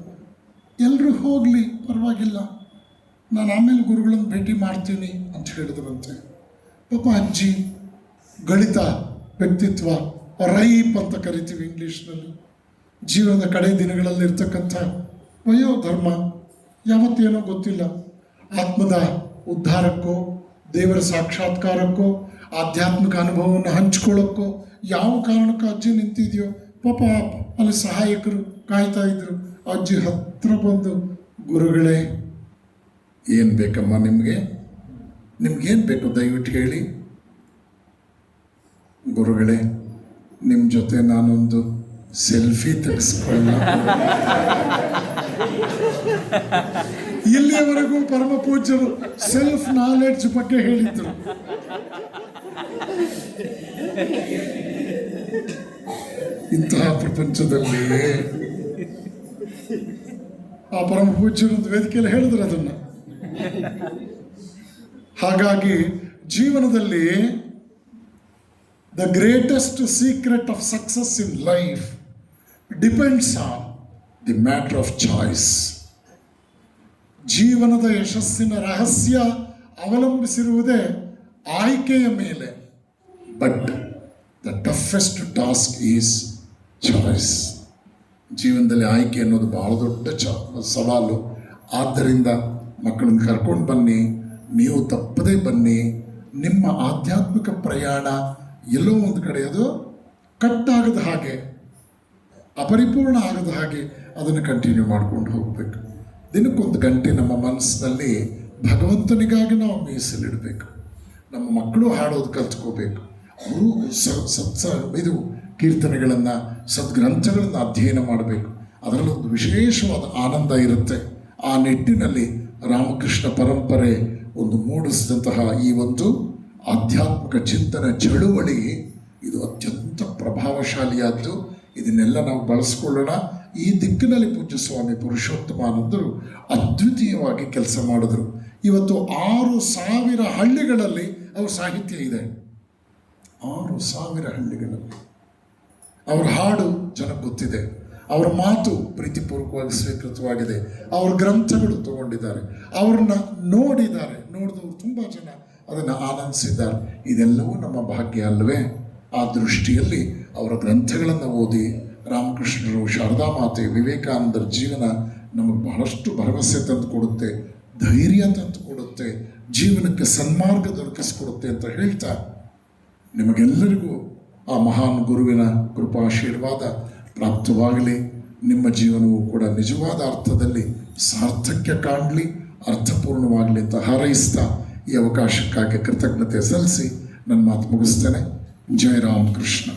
Speaker 1: ಎಲ್ಲರೂ ಹೋಗಲಿ ಪರವಾಗಿಲ್ಲ, ನಾನು ಆಮೇಲೆ ಗುರುಗಳನ್ನು ಭೇಟಿ ಮಾಡ್ತೀನಿ ಅಂತ ಹೇಳಿದ್ರಂತೆ. ಪಾಪ ಅಜ್ಜಿ ಗಣಿತ ವ್ಯಕ್ತಿತ್ವ, ರೈಪ್ ಅಂತ ಕರಿತೀವಿ ಇಂಗ್ಲೀಷ್ನಲ್ಲಿ, ಜೀವನದ ಕಡೆ ದಿನಗಳಲ್ಲಿ ಇರ್ತಕ್ಕಂಥ ವಯೋಧರ್ಮ, ಯಾವತ್ತೇನೋ ಗೊತ್ತಿಲ್ಲ, ಆತ್ಮದ ಉದ್ಧಾರಕ್ಕೋ ದೇವರ ಸಾಕ್ಷಾತ್ಕಾರಕ್ಕೋ ಆಧ್ಯಾತ್ಮಿಕ ಅನುಭವವನ್ನು ಹಂಚ್ಕೊಳ್ಳೋಕ್ಕೋ ಯಾವ ಕಾರಣಕ್ಕೂ ಅಜ್ಜಿ ನಿಂತಿದೆಯೋ ಪಾಪ ಅಲ್ಲಿ ಸಹಾಯಕರು ಕಾಯ್ತಾ ಇದ್ರು. ಅಜ್ಜಿ ಹತ್ರ ಬಂದು, ಗುರುಗಳೇ ಏನು ಬೇಕಮ್ಮ ನಿಮ್ಗೇನು ಬೇಕು ದಯವಿಟ್ಟು ಹೇಳಿ. ಗುರುಗಳೇ, ನಿಮ್ಮ ಜೊತೆ ನಾನೊಂದು ಸೆಲ್ಫಿ ತೆಗೆಸ್ಕೊಳ್ಳ. ಇಲ್ಲಿಯವರೆಗೂ ಪರಮ ಪೂಜ್ಯರು ಸೆಲ್ಫ್ ನಾಲೆಡ್ಜ್ ಬಗ್ಗೆ ಹೇಳಿದ್ರು. ಇಂತಹ ಪ್ರಪಂಚದಲ್ಲಿ ಆ ಪರಮ ಪೂಜ್ಯರೊಂದು ವೇದಿಕೆಯಲ್ಲಿ ಹೇಳಿದ್ರು ಅದನ್ನ. ಹಾಗಾಗಿ ಜೀವನದಲ್ಲಿ The greatest secret of success in life depends on the matter of choice. ಜೀವನದ ಯಶಸ್ಸಿನ ರಹಸ್ಯ ಅವಲಂಬಿಸಿರುವುದೇ ಆಯ್ಕೆಯ ಮೇಲೆ. But the toughest task is choice. ಜೀವನದಲ್ಲಿ ಆಯ್ಕೆ ಅನ್ನೋದು ಬಹಳ ದೊಡ್ಡ ಸವಾಲು. ಆದ್ದರಿಂದ ಮಕ್ಕಳನ್ನ ಕರ್ಕೊಂಡು ಬನ್ನಿ, ನೀವು ತಪ್ಪದೇ ಬನ್ನಿ. ನಿಮ್ಮ ಆಧ್ಯಾತ್ಮಿಕ ಪ್ರಯಾಣ ಎಲ್ಲೋ ಒಂದು ಕಡೆ ಅದು ಕಟ್ಟಾಗದ ಹಾಗೆ, ಅಪರಿಪೂರ್ಣ ಆಗದ ಹಾಗೆ ಅದನ್ನು ಕಂಟಿನ್ಯೂ ಮಾಡ್ಕೊಂಡು ಹೋಗಬೇಕು. ದಿನಕ್ಕೊಂದು ಗಂಟೆ ನಮ್ಮ ಮನಸ್ಸಿನಲ್ಲಿ ಭಗವಂತನಿಗಾಗಿ ನಾವು ಮೀಸಲಿಡಬೇಕು. ನಮ್ಮ ಮಕ್ಕಳು ಹಾಡೋದು ಕಲ್ತ್ಕೋಬೇಕು. ಅವರು ಇದು ಕೀರ್ತನೆಗಳನ್ನು, ಸದ್ಗ್ರಂಥಗಳನ್ನು ಅಧ್ಯಯನ ಮಾಡಬೇಕು. ಅದರಲ್ಲೊಂದು ವಿಶೇಷವಾದ ಆನಂದ ಇರುತ್ತೆ. ಆ ನಿಟ್ಟಿನಲ್ಲಿ ರಾಮಕೃಷ್ಣ ಪರಂಪರೆ ಒಂದು ಮೂಡಿಸಿದಂತಹ ಈ ಒಂದು ಆಧ್ಯಾತ್ಮಿಕ ಚಿಂತನೆ ಚಳುವಳಿ ಇದು ಅತ್ಯಂತ ಪ್ರಭಾವಶಾಲಿಯಾದ್ದು. ಇದನ್ನೆಲ್ಲ ನಾವು ಬಳಸ್ಕೊಳ್ಳೋಣ. ಈ ದಿಕ್ಕಿನಲ್ಲಿ ಪೂಜ್ಯ ಸ್ವಾಮಿ ಪುರುಷೋತ್ತಮಾನಂದರು ಅದ್ವಿತೀಯವಾಗಿ ಕೆಲಸ ಮಾಡಿದ್ರು. ಇವತ್ತು 6,000 ಹಳ್ಳಿಗಳಲ್ಲಿ ಅವ್ರ ಸಾಹಿತ್ಯ ಇದೆ. 6,000 ಹಳ್ಳಿಗಳಲ್ಲಿ ಅವರ ಹಾಡು ಜನಕ್ಕೆ ಗೊತ್ತಿದೆ, ಅವರ ಮಾತು ಪ್ರೀತಿಪೂರ್ವಕವಾಗಿ ಸ್ವೀಕೃತವಾಗಿದೆ, ಅವರ ಗ್ರಂಥಗಳು ತಗೊಂಡಿದ್ದಾರೆ, ಅವ್ರನ್ನ ನೋಡಿದ್ದಾರೆ, ನೋಡಿದವರು ತುಂಬ ಜನ ಅದನ್ನು ಆನಂದಿಸಿದ್ದಾರೆ. ಇದೆಲ್ಲವೂ ನಮ್ಮ ಭಾಗ್ಯ ಅಲ್ಲವೇ? ಆ ದೃಷ್ಟಿಯಲ್ಲಿ ಅವರ ಗ್ರಂಥಗಳನ್ನು ಓದಿ ರಾಮಕೃಷ್ಣರು, ಶಾರದಾ ಮಾತೆ, ವಿವೇಕಾನಂದರ ಜೀವನ ನಮಗೆ ಬಹಳಷ್ಟು ಭರವಸೆ ತಂದು ಕೊಡುತ್ತೆ, ಧೈರ್ಯ ತಂದು ಕೊಡುತ್ತೆ, ಜೀವನಕ್ಕೆ ಸನ್ಮಾರ್ಗ ದೊರಕಿಸಿಕೊಡುತ್ತೆ ಅಂತ ಹೇಳ್ತಾ ನಿಮಗೆಲ್ಲರಿಗೂ ಆ ಮಹಾನ್ ಗುರುವಿನ ಕೃಪಾಶೀರ್ವಾದ ಪ್ರಾಪ್ತವಾಗಲಿ. ನಿಮ್ಮ ಜೀವನವೂ ಕೂಡ ನಿಜವಾದ ಅರ್ಥದಲ್ಲಿ ಸಾರ್ಥಕ್ಯ ಕಾಣಲಿ, ಅರ್ಥಪೂರ್ಣವಾಗಲಿ ಅಂತ ಹಾರೈಸ್ತಾ ಈ ಅವಕಾಶಕ್ಕಾಗಿ ಕೃತಜ್ಞತೆ ಸಲ್ಲಿಸಿ ನನ್ನ ಮಾತು ಮುಗಿಸ್ತೇನೆ. ಜಯ ರಾಮಕೃಷ್ಣ.